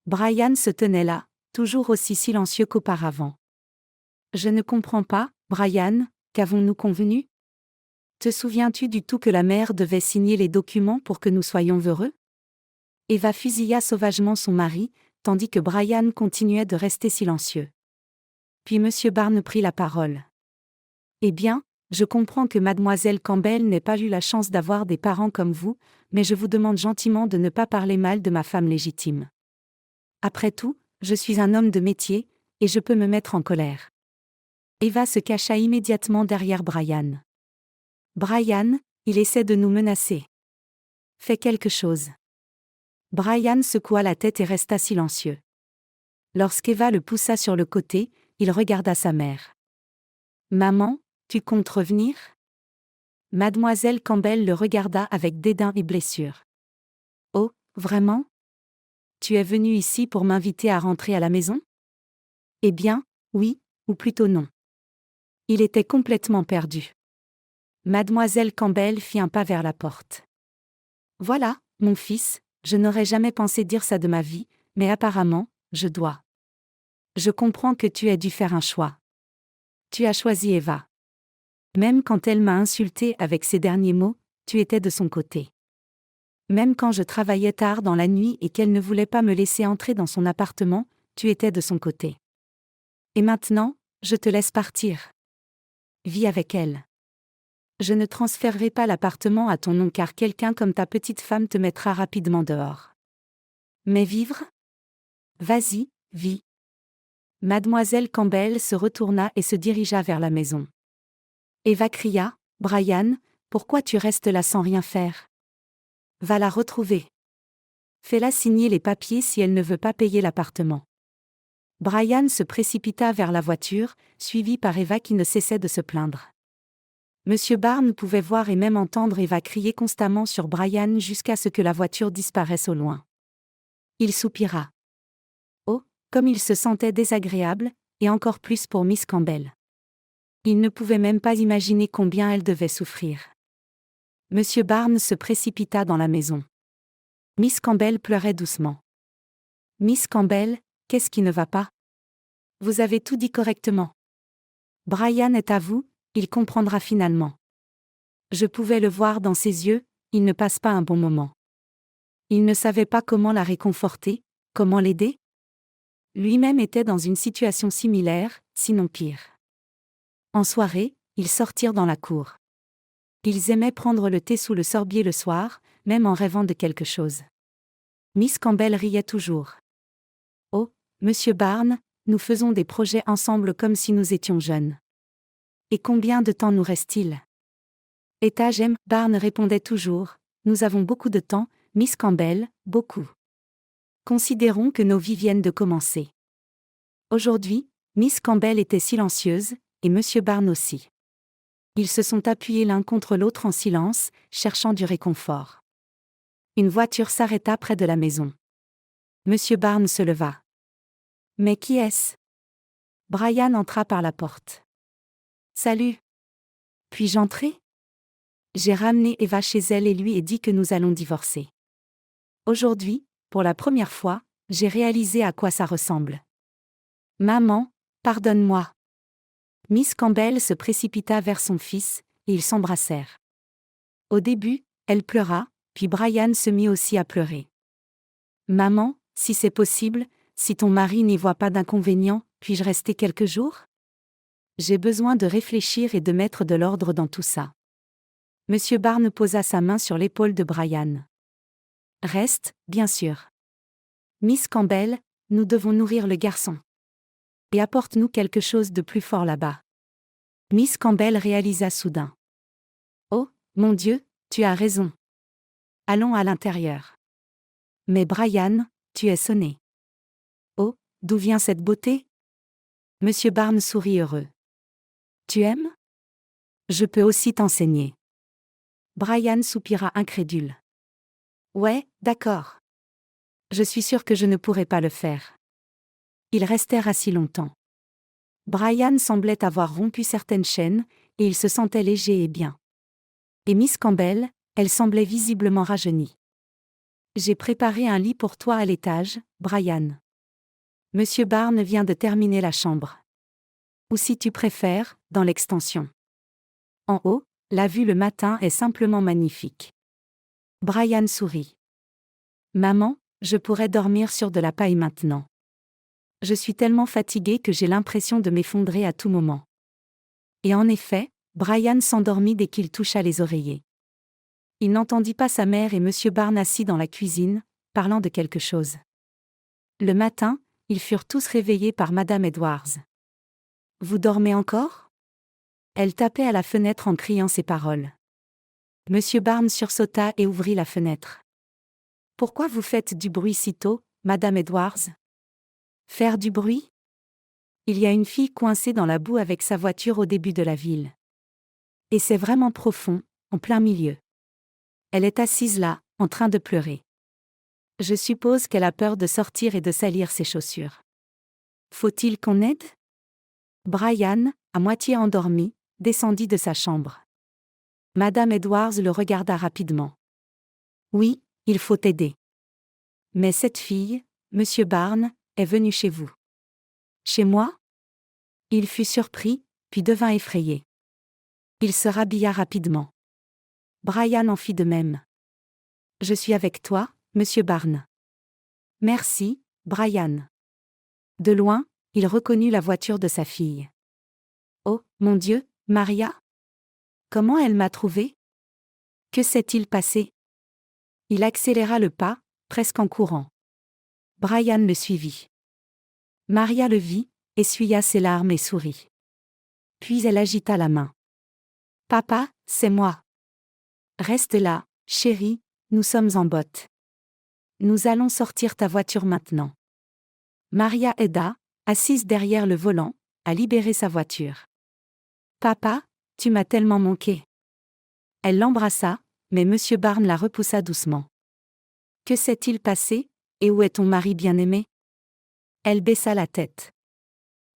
Brian se tenait là, toujours aussi silencieux qu'auparavant. Je ne comprends pas, Brian, qu'avons-nous convenu ? Te souviens-tu du tout que la mère devait signer les documents pour que nous soyons heureux ? Eva fusilla sauvagement son mari, tandis que Brian continuait de rester silencieux. Puis M. Barnes prit la parole. Eh bien, je comprends que mademoiselle Campbell n'ait pas eu la chance d'avoir des parents comme vous, mais je vous demande gentiment de ne pas parler mal de ma femme légitime. Après tout, je suis un homme de métier, et je peux me mettre en colère. Eva se cacha immédiatement derrière Brian. Brian, il essaie de nous menacer. Fais quelque chose. Brian secoua la tête et resta silencieux. Lorsqu'Eva le poussa sur le côté, il regarda sa mère. « Maman, tu comptes revenir ?» Mademoiselle Campbell le regarda avec dédain et blessure. « Oh, vraiment ? Tu es venu ici pour m'inviter à rentrer à la maison ? » Eh bien, oui, ou plutôt non. Il était complètement perdu. Mademoiselle Campbell fit un pas vers la porte. « Voilà, mon fils, je n'aurais jamais pensé dire ça de ma vie, mais apparemment, je dois. Je comprends que tu aies dû faire un choix. Tu as choisi Eva. Même quand elle m'a insulté avec ces derniers mots, tu étais de son côté. Même quand je travaillais tard dans la nuit et qu'elle ne voulait pas me laisser entrer dans son appartement, tu étais de son côté. Et maintenant, je te laisse partir. Vis avec elle. Je ne transférerai pas l'appartement à ton nom car quelqu'un comme ta petite femme te mettra rapidement dehors. Mais vivre ? Vas-y, vis. » Mademoiselle Campbell se retourna et se dirigea vers la maison. Eva cria, « Brian, pourquoi tu restes là sans rien faire ? Va la retrouver. Fais-la signer les papiers si elle ne veut pas payer l'appartement. » Brian se précipita vers la voiture, suivi par Eva qui ne cessait de se plaindre. Monsieur Barnes pouvait voir et même entendre Eva crier constamment sur Brian jusqu'à ce que la voiture disparaisse au loin. Il soupira. Oh, comme il se sentait désagréable, et encore plus pour Miss Campbell. Il ne pouvait même pas imaginer combien elle devait souffrir. Monsieur Barnes se précipita dans la maison. Miss Campbell pleurait doucement. « Miss Campbell, qu'est-ce qui ne va pas ? Vous avez tout dit correctement. Brian est à vous, il comprendra finalement. Je pouvais le voir dans ses yeux, il ne passe pas un bon moment. Il ne savait pas comment la réconforter, comment l'aider. Lui-même était dans une situation similaire, sinon pire. En soirée, ils sortirent dans la cour. Ils aimaient prendre le thé sous le sorbier le soir, même en rêvant de quelque chose. Miss Campbell riait toujours. « Oh, Monsieur Barnes, nous faisons des projets ensemble comme si nous étions jeunes. Et combien de temps nous reste-t-il ? » J'aime, Barnes répondait toujours, « Nous avons beaucoup de temps, Miss Campbell, beaucoup. Considérons que nos vies viennent de commencer. » Aujourd'hui, Miss Campbell était silencieuse, et Monsieur Barnes aussi. Ils se sont appuyés l'un contre l'autre en silence, cherchant du réconfort. Une voiture s'arrêta près de la maison. Monsieur Barnes se leva. « Mais qui est-ce ? » Brian entra par la porte. « Salut. Puis-je entrer ? J'ai ramené Eva chez elle et lui ai dit que nous allons divorcer. Aujourd'hui, pour la première fois, j'ai réalisé à quoi ça ressemble. Maman, pardonne-moi. » Miss Campbell se précipita vers son fils, et ils s'embrassèrent. Au début, elle pleura, puis Brian se mit aussi à pleurer. « Maman, si c'est possible, si ton mari n'y voit pas d'inconvénient, puis-je rester quelques jours ? J'ai besoin de réfléchir et de mettre de l'ordre dans tout ça. » Monsieur Barnes posa sa main sur l'épaule de Brian. « Reste, bien sûr. Miss Campbell, nous devons nourrir le garçon. Et apporte-nous quelque chose de plus fort là-bas. » Miss Campbell réalisa soudain. « Oh, mon Dieu, tu as raison. Allons à l'intérieur. » « Mais Brian, tu es sonné. »« Oh, d'où vient cette beauté ? » Monsieur Barnes sourit heureux. « Tu aimes ? Je peux aussi t'enseigner. » Brian soupira incrédule. « Ouais, d'accord. Je suis sûr que je ne pourrai pas le faire. » Ils restèrent assis longtemps. Brian semblait avoir rompu certaines chaînes, et il se sentait léger et bien. Et Miss Campbell, elle semblait visiblement rajeunie. « J'ai préparé un lit pour toi à l'étage, Brian. Monsieur Barnes vient de terminer la chambre. Ou si tu préfères, dans l'extension. En haut, la vue le matin est simplement magnifique. » Brian sourit. « Maman, je pourrais dormir sur de la paille maintenant. Je suis tellement fatigué que j'ai l'impression de m'effondrer à tout moment. » Et en effet, Brian s'endormit dès qu'il toucha les oreillers. Il n'entendit pas sa mère et Monsieur Barnes assis dans la cuisine, parlant de quelque chose. Le matin, ils furent tous réveillés par Madame Edwards. « Vous dormez encore ? » Elle tapait à la fenêtre en criant ces paroles. Monsieur Barnes sursauta et ouvrit la fenêtre. « Pourquoi vous faites du bruit si tôt, Madame Edwards ? » « Faire du bruit ? Il y a une fille coincée dans la boue avec sa voiture au début de la ville. Et c'est vraiment profond, en plein milieu. Elle est assise là, en train de pleurer. Je suppose qu'elle a peur de sortir et de salir ses chaussures. Faut-il qu'on aide ? Brian, à moitié endormi, descendit de sa chambre. Madame Edwards le regarda rapidement. Oui, il faut aider. Mais cette fille, Monsieur Barnes, est venue chez vous. Chez moi ? Il fut surpris, puis devint effrayé. Il se rhabilla rapidement. Brian en fit de même. Je suis avec toi, Monsieur Barnes. Merci, Brian. De loin, il reconnut la voiture de sa fille. Oh, mon Dieu, Maria ? Comment elle m'a trouvé ? Que s'est-il passé ? Il accéléra le pas, presque en courant. Brian le suivit. Maria le vit, essuya ses larmes et sourit. Puis elle agita la main. Papa, c'est moi. Reste là, chérie, nous sommes en botte. Nous allons sortir ta voiture maintenant. Maria aida, assise derrière le volant, à libérer sa voiture. Papa, tu m'as tellement manqué. Elle l'embrassa, mais Monsieur Barnes la repoussa doucement. Que s'est-il passé, et où est ton mari bien-aimé ? Elle baissa la tête.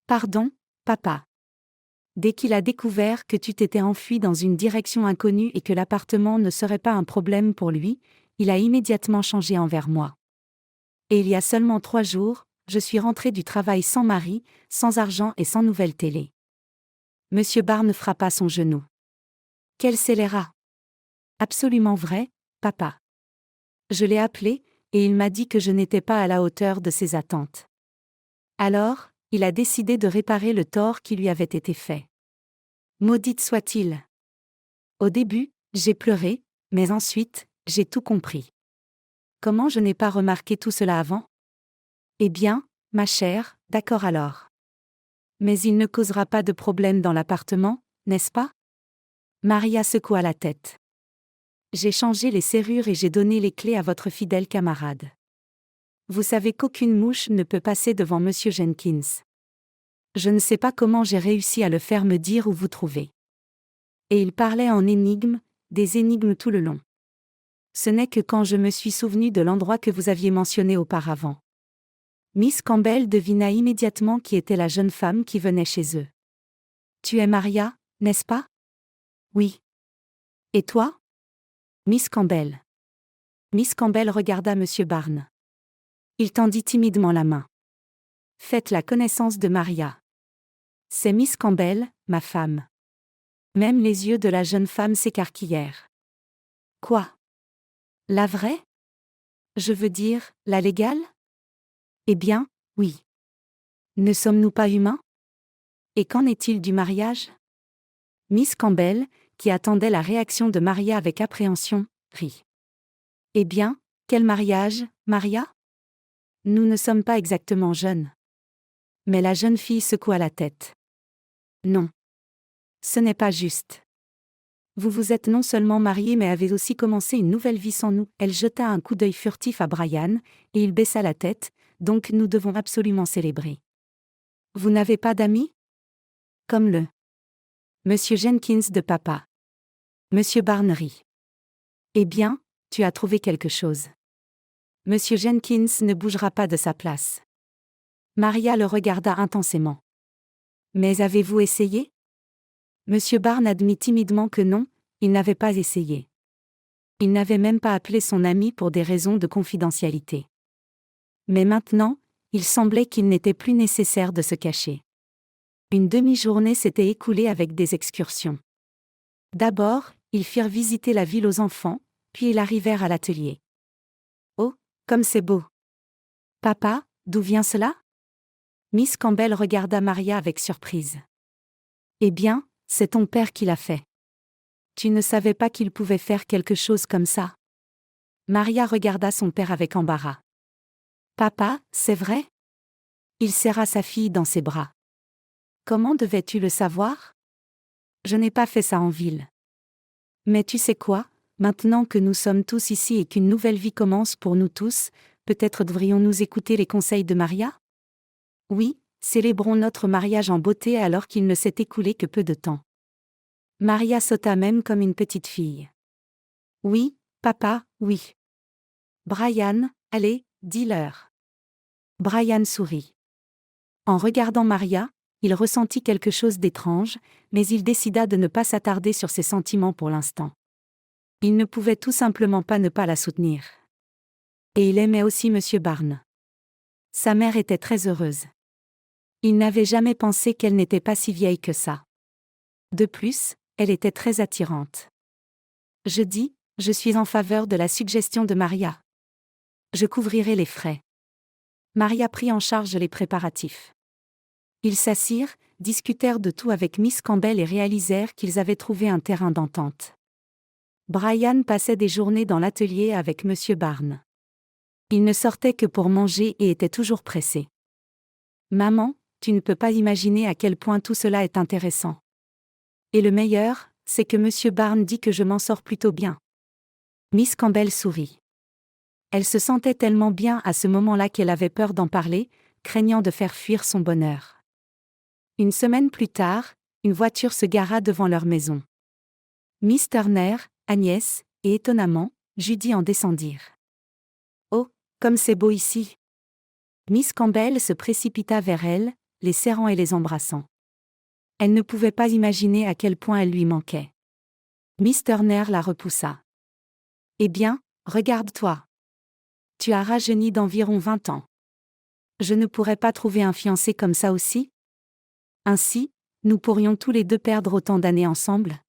Pardon, papa. Dès qu'il a découvert que tu t'étais enfui dans une direction inconnue et que l'appartement ne serait pas un problème pour lui, il a immédiatement changé envers moi. Et il y a seulement 3 jours, je suis rentré du travail sans mari, sans argent et sans nouvelle télé. Monsieur Barnes frappa son genou. Quel scélérat ! Absolument vrai, papa. Je l'ai appelé, et il m'a dit que je n'étais pas à la hauteur de ses attentes. Alors, il a décidé de réparer le tort qui lui avait été fait. Maudite soit-il. Au début, j'ai pleuré, mais ensuite, j'ai tout compris. Comment je n'ai pas remarqué tout cela avant ? Eh bien, ma chère, d'accord alors. Mais il ne causera pas de problème dans l'appartement, n'est-ce pas ? Maria secoua la tête. J'ai changé les serrures et j'ai donné les clés à votre fidèle camarade. Vous savez qu'aucune mouche ne peut passer devant Monsieur Jenkins. Je ne sais pas comment j'ai réussi à le faire me dire où vous trouvez. Et il parlait en énigmes, des énigmes tout le long. Ce n'est que quand je me suis souvenu de l'endroit que vous aviez mentionné auparavant. Miss Campbell devina immédiatement qui était la jeune femme qui venait chez eux. Tu es Maria, n'est-ce pas ? Oui. Et toi ? Miss Campbell. Miss Campbell regarda Monsieur Barnes. Il tendit timidement la main. Faites la connaissance de Maria. C'est Miss Campbell, ma femme. Même les yeux de la jeune femme s'écarquillèrent. Quoi ? La vraie ? Je veux dire, la légale ? Eh bien, oui. Ne sommes-nous pas humains ? Et qu'en est-il du mariage ? Miss Campbell, qui attendait la réaction de Maria avec appréhension, rit. Eh bien, quel mariage, Maria ? Nous ne sommes pas exactement jeunes. Mais la jeune fille secoua la tête. Non. Ce n'est pas juste. Vous vous êtes non seulement mariés mais avez aussi commencé une nouvelle vie sans nous. Elle jeta un coup d'œil furtif à Brian, et il baissa la tête, donc nous devons absolument célébrer. Vous n'avez pas d'amis ? Comme le Monsieur Jenkins de papa. Monsieur Barnes rit. Eh bien, tu as trouvé quelque chose. Monsieur Jenkins ne bougera pas de sa place. Maria le regarda intensément. Mais avez-vous essayé ? Monsieur Barnes admit timidement que non, il n'avait pas essayé. Il n'avait même pas appelé son ami pour des raisons de confidentialité. Mais maintenant, il semblait qu'il n'était plus nécessaire de se cacher. Une demi-journée s'était écoulée avec des excursions. D'abord, ils firent visiter la ville aux enfants, puis ils arrivèrent à l'atelier. Oh, comme c'est beau ! Papa, d'où vient cela ? Miss Campbell regarda Maria avec surprise. Eh bien, c'est ton père qui l'a fait. Tu ne savais pas qu'il pouvait faire quelque chose comme ça ? Maria regarda son père avec embarras. Papa, c'est vrai ? Il serra sa fille dans ses bras. Comment devais-tu le savoir ? Je n'ai pas fait ça en ville. Mais tu sais quoi ? Maintenant que nous sommes tous ici et qu'une nouvelle vie commence pour nous tous, peut-être devrions-nous écouter les conseils de Maria ? Oui, Célébrons notre mariage en beauté alors qu'il ne s'est écoulé que peu de temps. Maria sauta même comme une petite fille. Oui, papa, oui. Brian, allez, dis-leur. Brian sourit. En regardant Maria, il ressentit quelque chose d'étrange, mais il décida de ne pas s'attarder sur ses sentiments pour l'instant. Il ne pouvait tout simplement pas ne pas la soutenir. Et il aimait aussi Monsieur Barnes. Sa mère était très heureuse. Il n'avait jamais pensé qu'elle n'était pas si vieille que ça. De plus, elle était très attirante. Je suis en faveur de la suggestion de Maria. Je couvrirai les frais. Maria prit en charge les préparatifs. Ils s'assirent, discutèrent de tout avec Miss Campbell et réalisèrent qu'ils avaient trouvé un terrain d'entente. Brian passait des journées dans l'atelier avec Monsieur Barnes. Il ne sortait que pour manger et était toujours pressé. Maman, tu ne peux pas imaginer à quel point tout cela est intéressant. Et le meilleur, c'est que Monsieur Barnes dit que je m'en sors plutôt bien. Miss Campbell sourit. Elle se sentait tellement bien à ce moment-là qu'elle avait peur d'en parler, craignant de faire fuir son bonheur. Une semaine plus tard, une voiture se gara devant leur maison. Miss Turner, Agnès, et étonnamment, Judy en descendirent. Oh, comme c'est beau ici! Miss Campbell se précipita vers elle, les serrant et les embrassant. Elle ne pouvait pas imaginer à quel point elle lui manquait. Miss Turner la repoussa. Eh bien, regarde-toi. Tu as rajeuni d'environ 20 ans. Je ne pourrais pas trouver un fiancé comme ça aussi? Ainsi, nous pourrions tous les deux perdre autant d'années ensemble?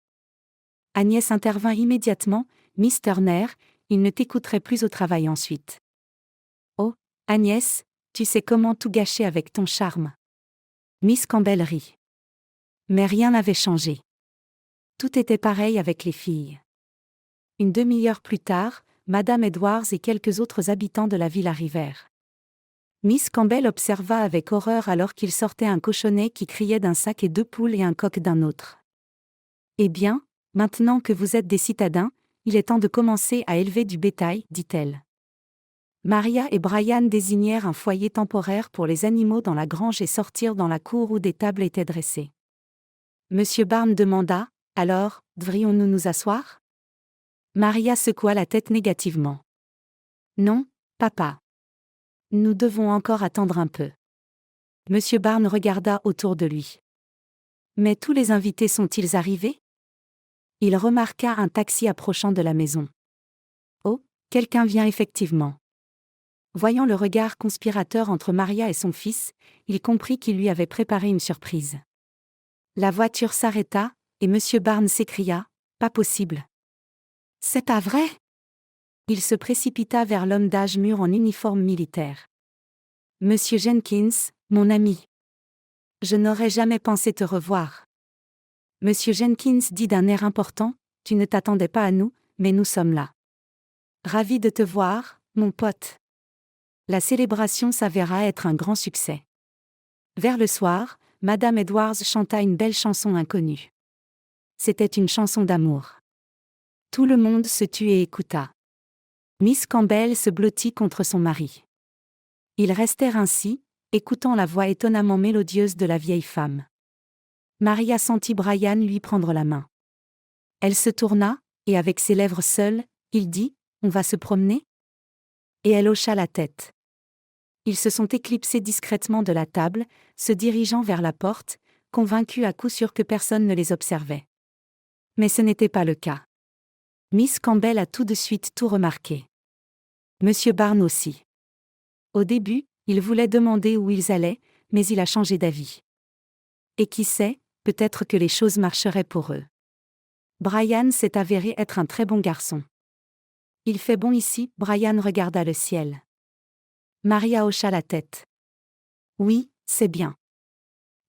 Agnès intervint immédiatement. Miss Turner, il ne t'écouterait plus au travail ensuite. Oh, Agnès, tu sais comment tout gâcher avec ton charme. Miss Campbell rit. Mais rien n'avait changé. Tout était pareil avec les filles. Une demi-heure plus tard, Madame Edwards et quelques autres habitants de la ville arrivèrent. Miss Campbell observa avec horreur alors qu'il sortait un cochonnet qui criait d'un sac et 2 poules et un coq d'un autre. Eh bien, maintenant que vous êtes des citadins, il est temps de commencer à élever du bétail, dit-elle. Maria et Brian désignèrent un foyer temporaire pour les animaux dans la grange et sortirent dans la cour où des tables étaient dressées. Monsieur Barnes demanda, « Alors, devrions-nous nous asseoir ?» Maria secoua la tête négativement. « Non, papa. Nous devons encore attendre un peu. » Monsieur Barnes regarda autour de lui. « Mais tous les invités sont-ils arrivés ?» Il remarqua un taxi approchant de la maison. « Oh, quelqu'un vient effectivement. » Voyant le regard conspirateur entre Maria et son fils, il comprit qu'il lui avait préparé une surprise. La voiture s'arrêta, et Monsieur Barnes s'écria, « Pas possible. » « C'est pas vrai ?» Il se précipita vers l'homme d'âge mûr en uniforme militaire. « Monsieur Jenkins, mon ami. Je n'aurais jamais pensé te revoir. » Monsieur Jenkins dit d'un air important, « Tu ne t'attendais pas à nous, mais nous sommes là. Ravi de te voir, mon pote. » La célébration s'avéra être un grand succès. Vers le soir, Madame Edwards chanta une belle chanson inconnue. C'était une chanson d'amour. Tout le monde se tut et écouta. Miss Campbell se blottit contre son mari. Ils restèrent ainsi, écoutant la voix étonnamment mélodieuse de la vieille femme. Maria sentit Brian lui prendre la main. Elle se tourna, et avec ses lèvres seules, il dit, « On va se promener ?» Et elle hocha la tête. Ils se sont éclipsés discrètement de la table, se dirigeant vers la porte, convaincus à coup sûr que personne ne les observait. Mais ce n'était pas le cas. Miss Campbell a tout de suite tout remarqué. Monsieur Barnes aussi. Au début, il voulait demander où ils allaient, mais il a changé d'avis. Et qui sait, peut-être que les choses marcheraient pour eux. Brian s'est avéré être un très bon garçon. Il fait bon ici, Brian regarda le ciel. Maria hocha la tête. Oui, c'est bien.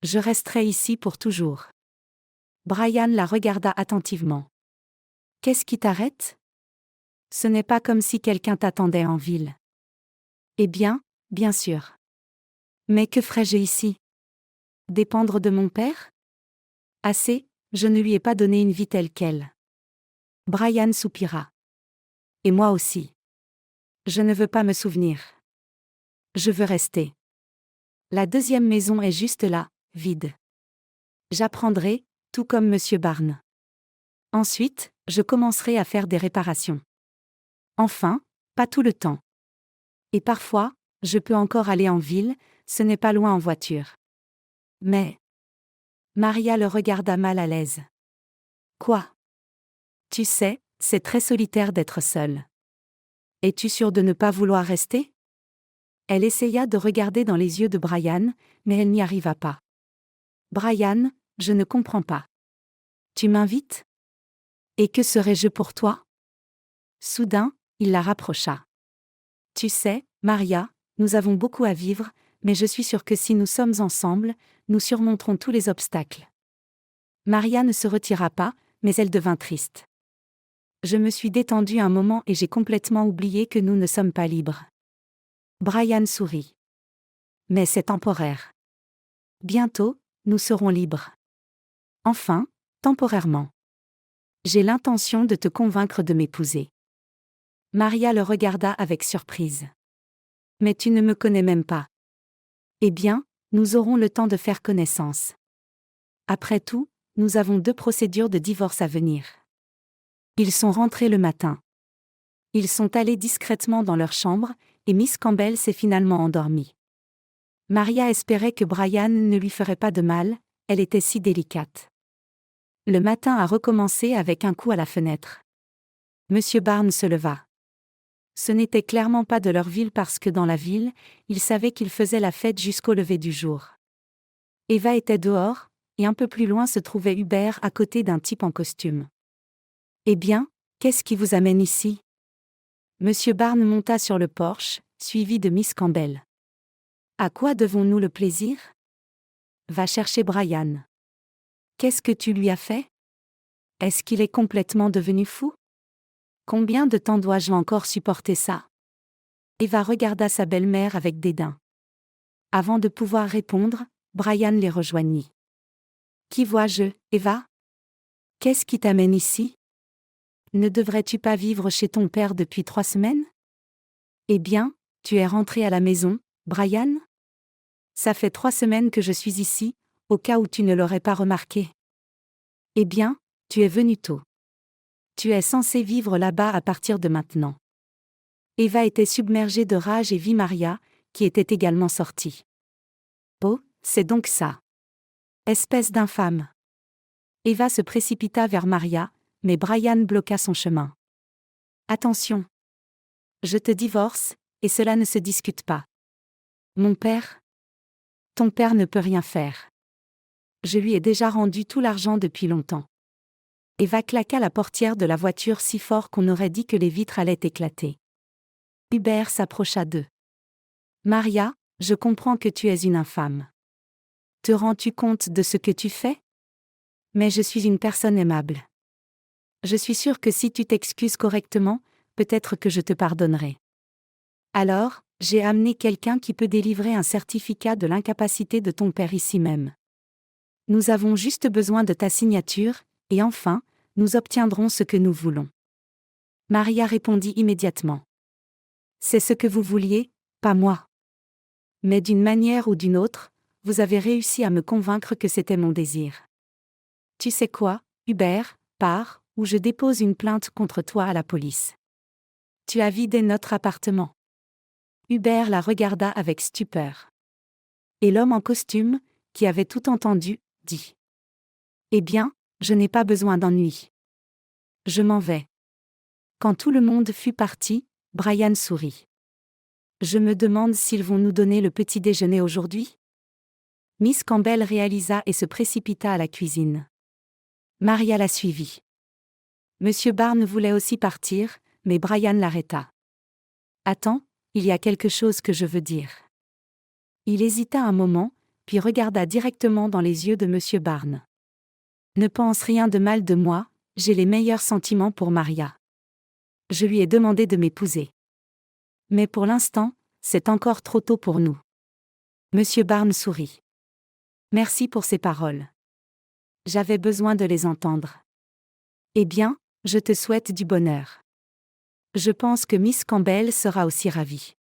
Je resterai ici pour toujours. Brian la regarda attentivement. Qu'est-ce qui t'arrête ? Ce n'est pas comme si quelqu'un t'attendait en ville. Eh bien, bien sûr. Mais que ferais-je ici ? Dépendre de mon père ? Assez, je ne lui ai pas donné une vie telle quelle. Brian soupira. Et moi aussi. Je ne veux pas me souvenir. Je veux rester. La deuxième maison est juste là, vide. J'apprendrai, tout comme Monsieur Barnes. Ensuite, je commencerai à faire des réparations. Enfin, pas tout le temps. Et parfois, je peux encore aller en ville, ce n'est pas loin en voiture. Mais... Maria le regarda mal à l'aise. Quoi? Tu sais, c'est très solitaire d'être seule. Es-tu sûre de ne pas vouloir rester? Elle essaya de regarder dans les yeux de Brian, mais elle n'y arriva pas. Brian, je ne comprends pas. Tu m'invites? Et que serais-je pour toi? Soudain, il la rapprocha. Tu sais, Maria, nous avons beaucoup à vivre, mais je suis sûre que si nous sommes ensemble, nous surmonterons tous les obstacles. Maria ne se retira pas, mais elle devint triste. Je me suis détendue un moment et j'ai complètement oublié que nous ne sommes pas libres. Brian sourit. Mais c'est temporaire. Bientôt, nous serons libres. Enfin, temporairement. J'ai l'intention de te convaincre de m'épouser. Maria le regarda avec surprise. Mais tu ne me connais même pas. Eh bien, nous aurons le temps de faire connaissance. Après tout, nous avons 2 procédures de divorce à venir. Ils sont rentrés le matin. Ils sont allés discrètement dans leur chambre, et Miss Campbell s'est finalement endormie. Maria espérait que Brian ne lui ferait pas de mal, elle était si délicate. Le matin a recommencé avec un coup à la fenêtre. Monsieur Barnes se leva. Ce n'était clairement pas de leur ville parce que dans la ville, ils savaient qu'ils faisaient la fête jusqu'au lever du jour. Eva était dehors, et un peu plus loin se trouvait Hubert à côté d'un type en costume. Eh bien, qu'est-ce qui vous amène ici? Monsieur Barnes monta sur le porche, suivi de Miss Campbell. À quoi devons-nous le plaisir? Va chercher Brian. Qu'est-ce que tu lui as fait? Est-ce qu'il est complètement devenu fou? Combien de temps dois-je encore supporter ça? Eva regarda sa belle-mère avec dédain. Avant de pouvoir répondre, Brian les rejoignit. Qui vois-je, Eva? Qu'est-ce qui t'amène ici? Ne devrais-tu pas vivre chez ton père depuis 3 semaines? Eh bien, tu es rentré à la maison, Brian? Ça fait 3 semaines que je suis ici, au cas où tu ne l'aurais pas remarqué. Eh bien, tu es venu tôt. Tu es censé vivre là-bas à partir de maintenant. Eva était submergée de rage et vit Maria, qui était également sortie. Oh, c'est donc ça. Espèce d'infâme. Eva se précipita vers Maria, mais Brian bloqua son chemin. Attention. Je te divorce, et cela ne se discute pas. Mon père? Ton père ne peut rien faire. Je lui ai déjà rendu tout l'argent depuis longtemps. Eva claqua la portière de la voiture si fort qu'on aurait dit que les vitres allaient éclater. Hubert s'approcha d'eux. Maria, je comprends que tu es une infâme. Te rends-tu compte de ce que tu fais? Mais je suis une personne aimable. Je suis sûre que si tu t'excuses correctement, peut-être que je te pardonnerai. Alors, j'ai amené quelqu'un qui peut délivrer un certificat de l'incapacité de ton père ici même. Nous avons juste besoin de ta signature, et enfin, nous obtiendrons ce que nous voulons. Maria répondit immédiatement. C'est ce que vous vouliez, pas moi. Mais d'une manière ou d'une autre, vous avez réussi à me convaincre que c'était mon désir. Tu sais quoi, Hubert, pars, ou je dépose une plainte contre toi à la police. Tu as vidé notre appartement. Hubert la regarda avec stupeur. Et l'homme en costume, qui avait tout entendu, dit. Eh bien, je n'ai pas besoin d'ennui. Je m'en vais. Quand tout le monde fut parti, Brian sourit. Je me demande s'ils vont nous donner le petit déjeuner aujourd'hui? Miss Campbell réalisa et se précipita à la cuisine. Maria la suivit. Monsieur Barnes voulait aussi partir, mais Brian l'arrêta. Attends, il y a quelque chose que je veux dire. Il hésita un moment, puis regarda directement dans les yeux de Monsieur Barnes. Ne pense rien de mal de moi, j'ai les meilleurs sentiments pour Maria. Je lui ai demandé de m'épouser. Mais pour l'instant, c'est encore trop tôt pour nous. Monsieur Barnes sourit. Merci pour ces paroles. J'avais besoin de les entendre. Eh bien, je te souhaite du bonheur. Je pense que Miss Campbell sera aussi ravie.